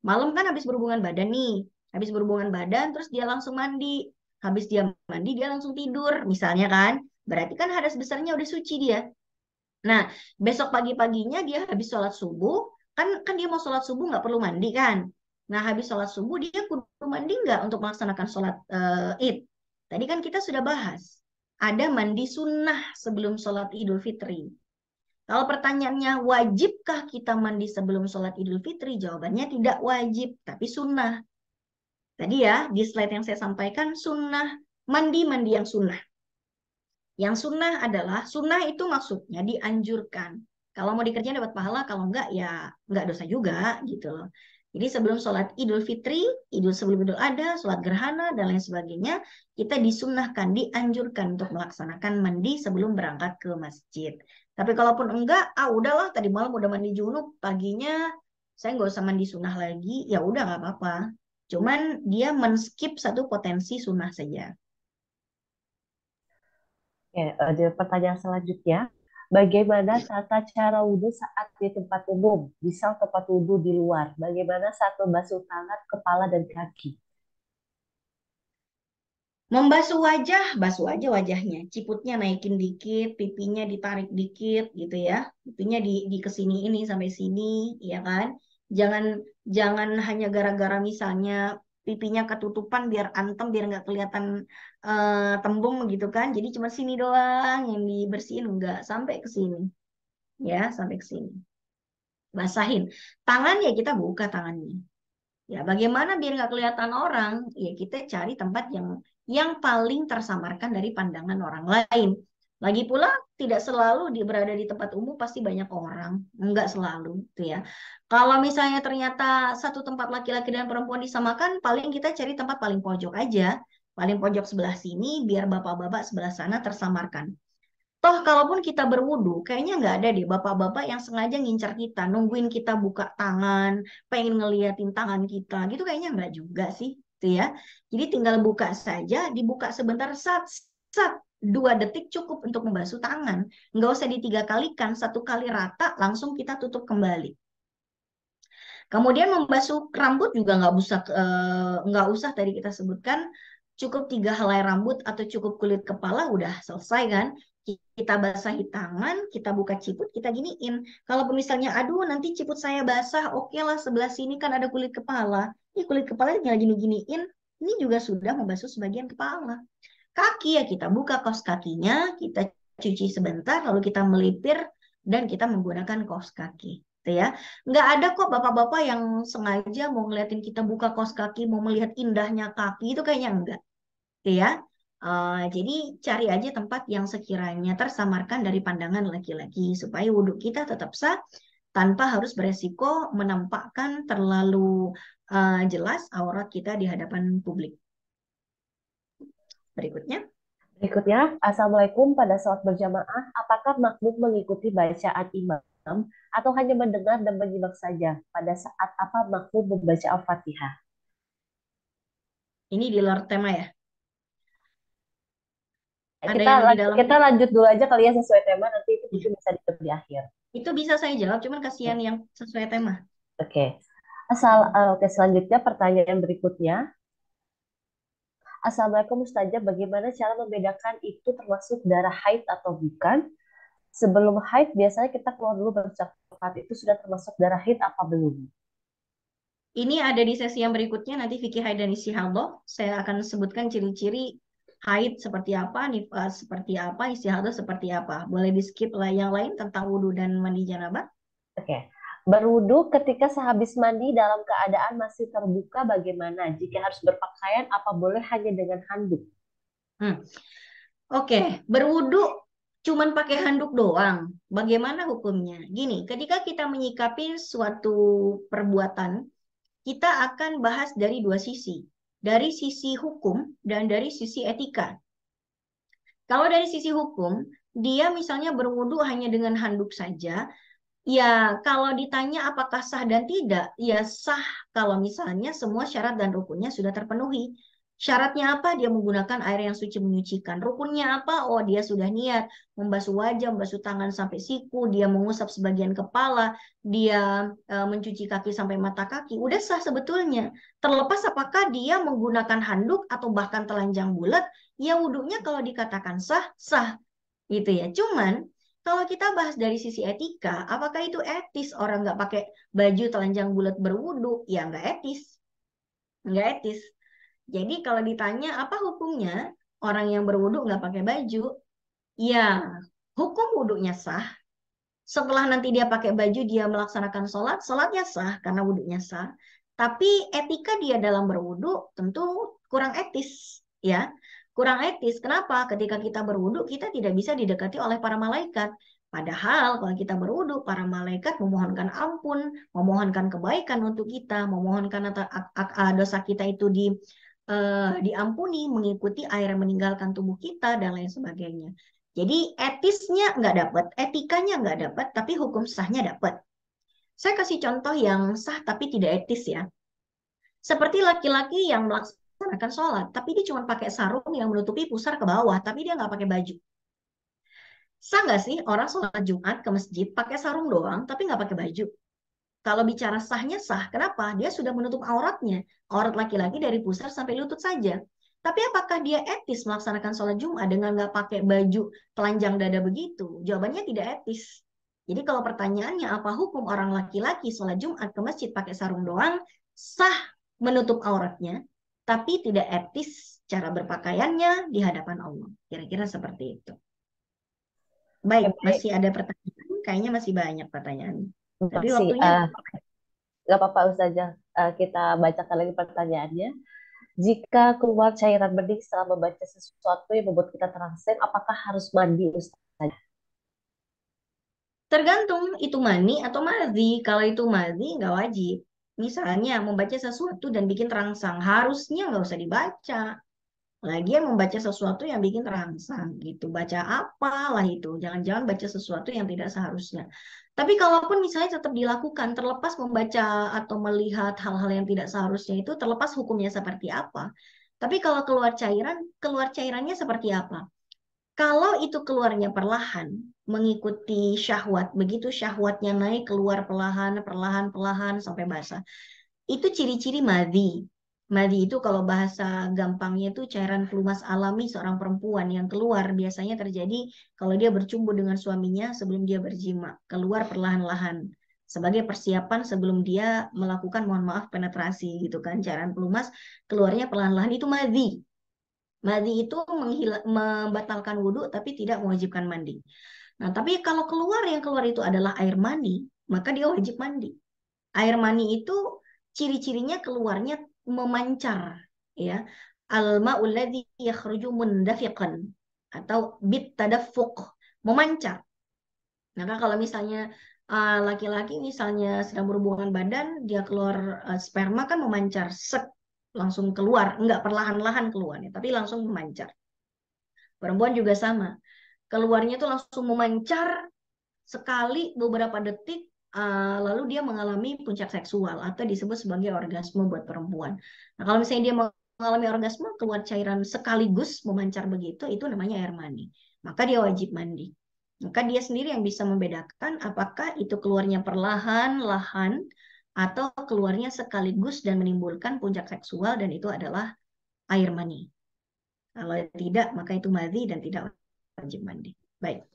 Malam kan habis berhubungan badan nih. Habis berhubungan badan terus dia langsung mandi. Habis dia mandi dia langsung tidur misalnya kan. Berarti kan hadas besarnya udah suci dia. Nah, besok pagi-paginya dia habis sholat subuh. Kan dia mau sholat subuh nggak perlu mandi kan. Nah, habis sholat subuh dia kudu mandi nggak untuk melaksanakan sholat id. Tadi kan kita sudah bahas. Ada mandi sunnah sebelum sholat Idul Fitri. Kalau pertanyaannya, wajibkah kita mandi sebelum sholat Idul Fitri? Jawabannya tidak wajib, tapi sunnah. Tadi ya, di slide yang saya sampaikan, sunnah. Mandi-mandi yang sunnah. Yang sunnah adalah, sunnah itu maksudnya dianjurkan. Kalau mau dikerjain dapat pahala, kalau enggak ya enggak dosa juga gitu loh. Jadi sebelum sholat Idul Fitri, sebelum Idul Adha, sholat gerhana, dan lain sebagainya, kita disunnahkan, dianjurkan untuk melaksanakan mandi sebelum berangkat ke masjid. Tapi kalaupun enggak, udahlah tadi malam udah mandi junub, paginya saya nggak usah mandi sunnah lagi, ya udah nggak apa-apa. Cuman dia men-skip satu potensi sunnah saja. Oke, ada pertanyaan selanjutnya. Bagaimana tata cara wudhu saat di tempat umum, misal tempat wudhu di luar? Bagaimana saat membasuh tangan, kepala, dan kaki? Membasuh wajah, basuh aja wajahnya. Ciputnya naikin dikit, pipinya ditarik dikit gitu ya. Pipinya di kesini ini sampai sini, ya kan? Jangan jangan hanya gara-gara misalnya pipinya ketutupan biar antem, biar nggak kelihatan tembung gitu kan. Jadi cuma sini doang yang dibersihin, enggak sampai ke sini. Ya, sampai ke sini. Basahin. Tangan ya kita buka tangannya. Ya, bagaimana biar nggak kelihatan orang? Ya, kita cari tempat yang paling tersamarkan dari pandangan orang lain. Lagi pula tidak selalu berada di tempat umum pasti banyak orang, enggak selalu, gitu ya. Kalau misalnya ternyata satu tempat laki-laki dan perempuan disamakan, paling kita cari tempat paling pojok aja, paling pojok sebelah sini, biar bapak-bapak sebelah sana tersamarkan. Toh kalaupun kita berwudu, kayaknya nggak ada deh bapak-bapak yang sengaja ngincar kita, nungguin kita buka tangan, pengen ngeliatin tangan kita, gitu kayaknya nggak juga sih, gitu ya. Jadi tinggal buka saja, dibuka sebentar, sat, sat, 2 detik cukup untuk membasuh tangan. Nggak usah ditiga kalikan, 1 kali rata, langsung kita tutup kembali. Kemudian membasuh rambut juga nggak usah tadi kita sebutkan, cukup 3 helai rambut atau cukup kulit kepala udah selesai kan. Kita basahi tangan, kita buka ciput, kita giniin. Kalau misalnya, aduh nanti ciput saya basah, oke lah sebelah sini kan ada kulit kepala. Ini kulit kepala tinggal gini-giniin, ini juga sudah membasuh sebagian kepala. Kaki ya kita buka kaos kakinya, kita cuci sebentar, lalu kita melipir dan kita menggunakan kaos kaki. Gitu ya. Nggak ada kok bapak-bapak yang sengaja mau ngeliatin kita buka kaos kaki, mau melihat indahnya kaki, itu kayaknya enggak. Gitu ya. Jadi cari aja tempat yang sekiranya tersamarkan dari pandangan laki-laki supaya wudhu kita tetap sah tanpa harus beresiko menampakkan terlalu jelas aurat kita di hadapan publik. Berikutnya. Assalamualaikum. Pada saat berjamaah, apakah makmum mengikuti bacaan imam atau hanya mendengar dan menyimak saja? Pada saat apa makmum membaca Al-Fatihah? Ini di luar tema ya. Ada Kita yang di dalam. kita lanjut dulu aja kali ya sesuai tema, nanti itu mungkin bisa dijawab di akhir. Itu bisa saya jawab, cuman kasihan yang sesuai tema. Oke. Oke, selanjutnya pertanyaan berikutnya. Assalamualaikum Ustazah, bagaimana cara membedakan itu termasuk darah haid atau bukan? Sebelum haid biasanya kita keluar dulu bercakap, itu sudah termasuk darah haid apa belum? Ini ada di sesi yang berikutnya, nanti fikih haid dan istihadah. Saya akan sebutkan ciri-ciri haid seperti apa, nifas seperti apa, istihadah seperti apa. Boleh di skip lah yang lain tentang wudhu dan mandi janabah. Oke. Berwudhu ketika sehabis mandi dalam keadaan masih terbuka bagaimana? Jika harus berpakaian, apa boleh hanya dengan handuk? Oke, berwudhu cuman pakai handuk doang. Bagaimana hukumnya? Gini, ketika kita menyikapi suatu perbuatan, kita akan bahas dari 2 sisi. Dari sisi hukum dan dari sisi etika. Kalau dari sisi hukum, dia misalnya berwudhu hanya dengan handuk saja, ya kalau ditanya apakah sah dan tidak, ya sah kalau misalnya semua syarat dan rukunnya sudah terpenuhi. Syaratnya apa? Dia menggunakan air yang suci menyucikan. Rukunnya apa? Oh, dia sudah niat membasuh wajah, membasuh tangan sampai siku, dia mengusap sebagian kepala, dia mencuci kaki sampai mata kaki. Udah sah sebetulnya. Terlepas apakah dia menggunakan handuk atau bahkan telanjang bulat, ya wudhunya kalau dikatakan sah, sah. Gitu ya. Cuman kalau kita bahas dari sisi etika, apakah itu etis orang nggak pakai baju telanjang bulat berwudhu? Ya nggak etis. Nggak etis. Jadi kalau ditanya apa hukumnya orang yang berwudhu nggak pakai baju? Ya, hukum wudhunya sah. Setelah nanti dia pakai baju, dia melaksanakan sholat, sholatnya sah karena wudhunya sah. Tapi etika dia dalam berwudhu tentu kurang etis. Ya, kurang etis. Kenapa? Ketika kita berwudhu, kita tidak bisa didekati oleh para malaikat. Padahal kalau kita berwudhu, para malaikat memohonkan ampun, memohonkan kebaikan untuk kita, memohonkan dosa kita itu diampuni, mengikuti air yang meninggalkan tubuh kita, dan lain sebagainya. Jadi etisnya nggak dapat, etikanya nggak dapat, tapi hukum sahnya dapat. Saya kasih contoh yang sah tapi tidak etis ya. Seperti laki-laki yang melaksanakan sholat, tapi dia cuma pakai sarung yang menutupi pusar ke bawah, tapi dia nggak pakai baju. Sah nggak sih orang sholat Jumat ke masjid pakai sarung doang, tapi nggak pakai baju? Kalau bicara sahnya sah, kenapa? Dia sudah menutup auratnya. Aurat laki-laki dari pusar sampai lutut saja. Tapi apakah dia etis melaksanakan sholat Jumat dengan nggak pakai baju telanjang dada begitu? Jawabannya tidak etis. Jadi kalau pertanyaannya apa hukum orang laki-laki sholat Jumat ke masjid pakai sarung doang, sah menutup auratnya, tapi tidak etis cara berpakaiannya di hadapan Allah. Kira-kira seperti itu. Baik, Baik, masih ada pertanyaan? Kayaknya masih banyak pertanyaan. Tapi masih. waktunya Nggak apa-apa Ustazah. Kita bacakan lagi pertanyaannya. Jika keluar cairan bening setelah membaca sesuatu yang membuat kita terangsang, apakah harus mandi Ustazah? tergantung itu mani atau madhi. Kalau itu madhi nggak wajib. Misalnya membaca sesuatu dan bikin terangsang, harusnya nggak usah dibaca. Lagian membaca sesuatu yang bikin terangsang gitu. Baca apalah itu. Jangan-jangan baca sesuatu yang tidak seharusnya. Tapi kalaupun misalnya tetap dilakukan, terlepas membaca atau melihat hal-hal yang tidak seharusnya itu, terlepas hukumnya seperti apa. Tapi kalau keluar cairannya seperti apa? Kalau itu keluarnya perlahan, mengikuti syahwat, begitu syahwatnya naik, keluar perlahan, perlahan, perlahan sampai basah. Itu ciri-ciri madhi. Madhi itu kalau bahasa gampangnya itu cairan pelumas alami seorang perempuan yang keluar biasanya terjadi kalau dia bercumbu dengan suaminya sebelum dia berjima. Keluar perlahan-lahan sebagai persiapan sebelum dia melakukan, mohon maaf, penetrasi gitu kan. Cairan pelumas keluarnya perlahan-lahan itu madhi. Madhi itu membatalkan wudhu tapi tidak mewajibkan mandi. Nah, tapi kalau yang keluar itu adalah air mani, maka dia wajib mandi. Air mani itu ciri-cirinya keluarnya memancar, ya. Al-ma'ul ladzi yakhruju mundafiqan atau bitadaffuq, memancar. Maka kalau misalnya laki-laki misalnya sedang berhubungan badan, dia keluar sperma kan memancar, langsung keluar, enggak perlahan-lahan keluarnya, tapi langsung memancar. Perempuan juga sama, keluarnya tuh langsung memancar sekali beberapa detik, lalu dia mengalami puncak seksual atau disebut sebagai orgasme buat perempuan. Nah, kalau misalnya dia mengalami orgasme, keluar cairan sekaligus memancar begitu, itu namanya air mani. Maka dia wajib mandi. Maka dia sendiri yang bisa membedakan apakah itu keluarnya perlahan-lahan atau keluarnya sekaligus dan menimbulkan puncak seksual dan itu adalah air mani. Kalau tidak, maka itu madhi dan tidak wajib mandi. Baik.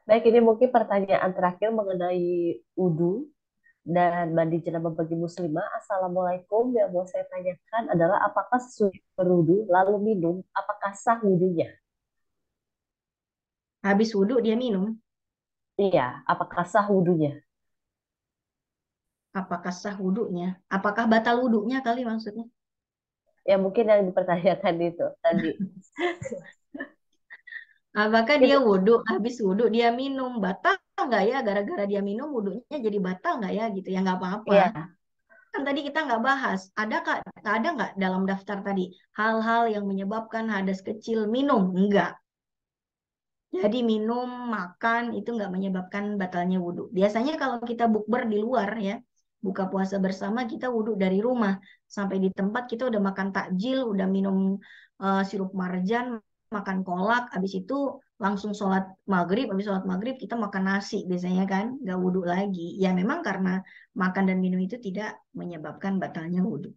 Baik, ini mungkin pertanyaan terakhir mengenai wudhu dan mandi janabah bagi muslimah. Assalamualaikum, yang mau saya tanyakan adalah apakah sesudah berwudhu lalu minum, apakah sah wudhunya? Habis wudhu dia minum. Iya, apakah sah wudhunya? Apakah sah wudhunya? Apakah batal wudhunya kali maksudnya? Ya mungkin yang dipertanyakan itu tadi. Apakah dia wudhu, habis wudhu dia minum, batal nggak ya? Gara-gara dia minum wudhunya jadi batal nggak ya? Gitu ya, nggak apa-apa. Iya, Kan tadi kita nggak bahas. Ada nggak dalam daftar tadi hal-hal yang menyebabkan hadas kecil minum? Enggak. Jadi minum, makan itu nggak menyebabkan batalnya wudhu. Biasanya kalau kita bukber di luar ya, buka puasa bersama kita wudhu dari rumah. Sampai di tempat kita udah makan takjil, udah minum sirup marjan, makan kolak, habis itu langsung sholat maghrib, habis sholat maghrib kita makan nasi biasanya kan, nggak wudhu lagi. Ya memang karena makan dan minum itu tidak menyebabkan batalnya wudhu.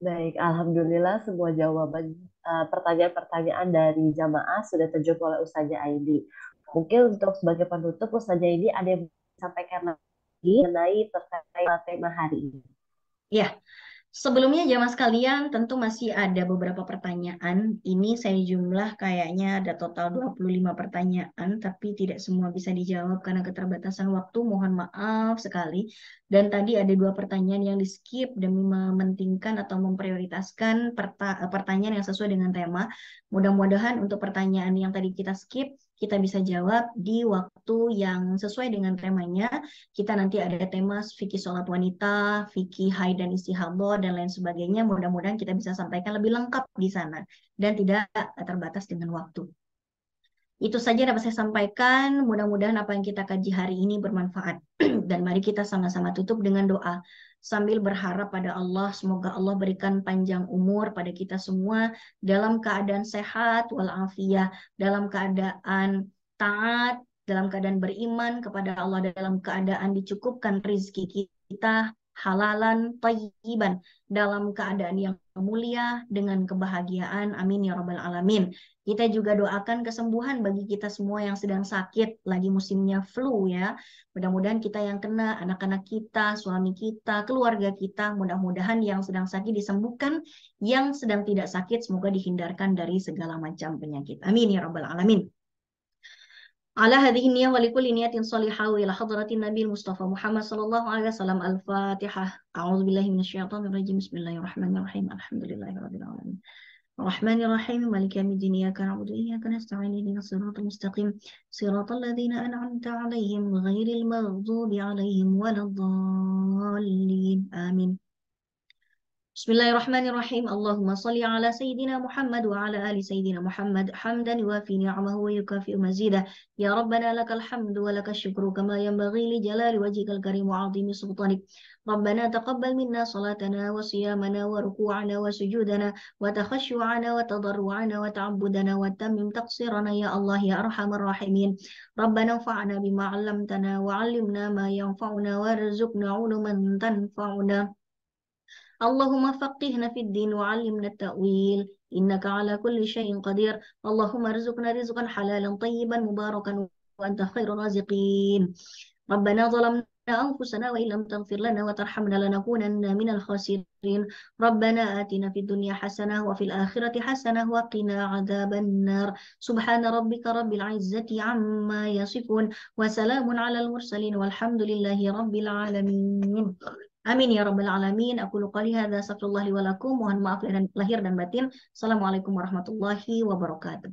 baik. Alhamdulillah semua jawaban pertanyaan-pertanyaan dari jamaah sudah terjawab oleh Ustazah Aidi. Mungkin untuk sebagai penutup, Ustazah Aidi ada yang disampaikan lagi mengenai terkait tema hari ini. Ya, sebelumnya jamaah sekalian tentu masih ada beberapa pertanyaan. Ini saya jumlah kayaknya ada total 25 pertanyaan, tapi tidak semua bisa dijawab karena keterbatasan waktu. Mohon maaf sekali. Dan tadi ada 2 pertanyaan yang di-skip demi mementingkan atau memprioritaskan pertanyaan yang sesuai dengan tema. Mudah-mudahan untuk pertanyaan yang tadi kita skip, kita bisa jawab di waktu yang sesuai dengan temanya. Kita nanti ada tema fikih sholat wanita, fikih haid dan istihadah, dan lain sebagainya. Mudah-mudahan kita bisa sampaikan lebih lengkap di sana dan tidak terbatas dengan waktu. Itu saja dapat saya sampaikan. Mudah-mudahan apa yang kita kaji hari ini bermanfaat. Dan mari kita sama-sama tutup dengan doa. Sambil berharap pada Allah, semoga Allah berikan panjang umur pada kita semua dalam keadaan sehat walafiat, dalam keadaan taat, dalam keadaan beriman kepada Allah, dalam keadaan dicukupkan rizki kita halalan thayyiban, dalam keadaan yang mulia dengan kebahagiaan. Amin ya rabbal alamin. Kita juga doakan kesembuhan bagi kita semua yang sedang sakit, lagi musimnya flu ya. Mudah-mudahan kita yang kena, anak-anak kita, suami kita, keluarga kita, mudah-mudahan yang sedang sakit disembuhkan, yang sedang tidak sakit semoga dihindarkan dari segala macam penyakit. Amin ya rabbal alamin. على هذه النية ولكل نية صالحة وإلى حضرة النبي المصطفى محمد صلى الله عليه وسلم الفاتحة. أعوذ بالله من الشيطان الرجيم. بسم الله الرحمن الرحيم. الحمد لله رب العالمين الرحمن الرحيم مالك يوم الدين إياك نعبد وإياك نستعين اهدنا الصراط المستقيم صراط الذين أنعمت عليهم غير المغضوب عليهم ولا الضالين آمين. Bismillahirrahmanirrahim. Allahumma salli ala Sayyidina Muhammad wa ala ali Sayyidina Muhammad hamdan yuwafi ni'amahu wa yukafi'u mazidah. Ya Rabbana lakal hamdu wa lakal syukru kama yanbaghi li jalali wajhikal karim wa 'azimi sultanik. Rabbana taqabbal minna salatana wa siyamana wa ruku'ana wa sujudana wa takhashu'ana wa tadarru'ana wa ta'abbudana wa tammim taqsirana ya Allah ya arhamar rahimin. Rabbana anfa'na bima 'allamtana wa 'allimna ma yanfa'una warzuqna 'uluman tanfa'una. Allahumma faqihna fid din wa 'allimna at-ta'wil innaka 'ala kulli syai'in qadir. Allahumma rizqna rizqan halalan tayyiban mubarakan wa anta khairur raziqin. Rabbana zalamna anfusana wa illam taghfir lana wa tarhamna lanakunanna minal khasirin. Rabbana atina fid dunya hasanah wa fil akhirati hasanah wa qina 'adzaban nar. Subhana rabbika rabbil 'izzati 'amma yasifun wa salamun 'alal mursalin walhamdulillahi rabbil alamin. Amin ya rabbal alamin. Aku qali hadza astaghfirullah li wa lakum. Mohon maaf lahir dan batin. Assalamualaikum warahmatullahi wabarakatuh.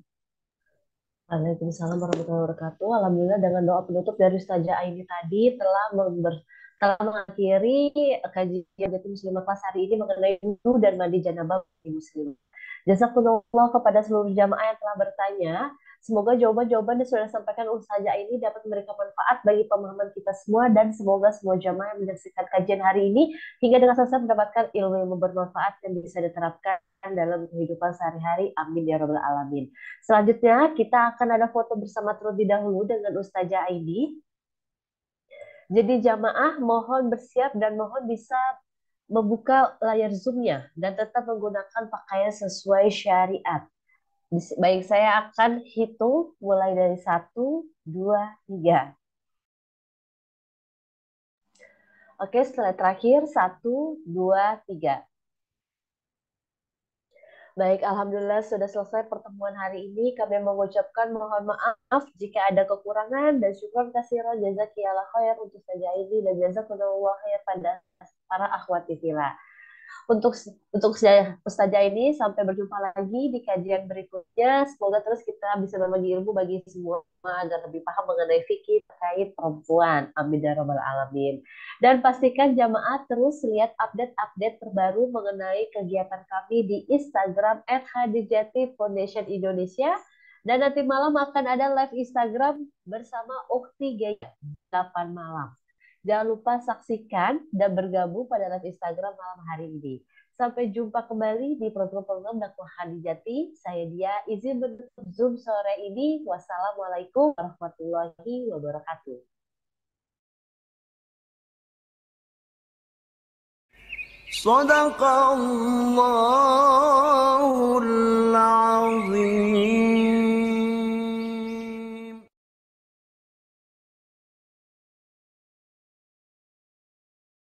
Waalaikumsalam warahmatullahi wabarakatuh. Alhamdulillah dengan doa penutup dari Ustazah Aini tadi telah mengakhiri kajian Jati Muslimah kelas hari ini mengenai wudu dan mandi janabah bagi muslim. Jazakumullah kepada seluruh jamaah yang telah bertanya. Semoga jawaban-jawaban yang sudah disampaikan Ustazah ini dapat memberikan manfaat bagi pemahaman kita semua dan semoga semua jamaah yang menyaksikan kajian hari ini hingga dengan selesai mendapatkan ilmu yang bermanfaat yang bisa diterapkan dalam kehidupan sehari-hari. Amin ya rabbal alamin. Selanjutnya kita akan ada foto bersama terlebih dahulu dengan Ustazah ini. Jadi jamaah mohon bersiap dan mohon bisa membuka layar Zoom-nya dan tetap menggunakan pakaian sesuai syariat. Baik, saya akan hitung mulai dari 1, 2, 3. Oke, setelah terakhir 1, 2, 3. Baik, alhamdulillah sudah selesai pertemuan hari ini. Kami mengucapkan mohon maaf jika ada kekurangan dan syukur kasiran jazakillah khair untuk Ustazah ini dan jazakumullah khair pada para akhwati fillah. Untuk Ustazah ini sampai berjumpa lagi di kajian berikutnya. Semoga terus kita bisa berbagi ilmu bagi semua agar lebih paham mengenai fikih terkait perempuan. Amin ya rabbal alamin. Dan pastikan jamaah terus lihat update-update terbaru mengenai kegiatan kami di Instagram @hadijati Foundation Indonesia. Dan nanti malam akan ada live Instagram bersama Ukti Gaya 8 malam. Jangan lupa saksikan dan bergabung pada live Instagram malam hari ini. Sampai jumpa kembali di program-program dakwah Hadijati. Saya Dia izin menutup Zoom sore ini. Wassalamualaikum warahmatullahi wabarakatuh. Sadaqallah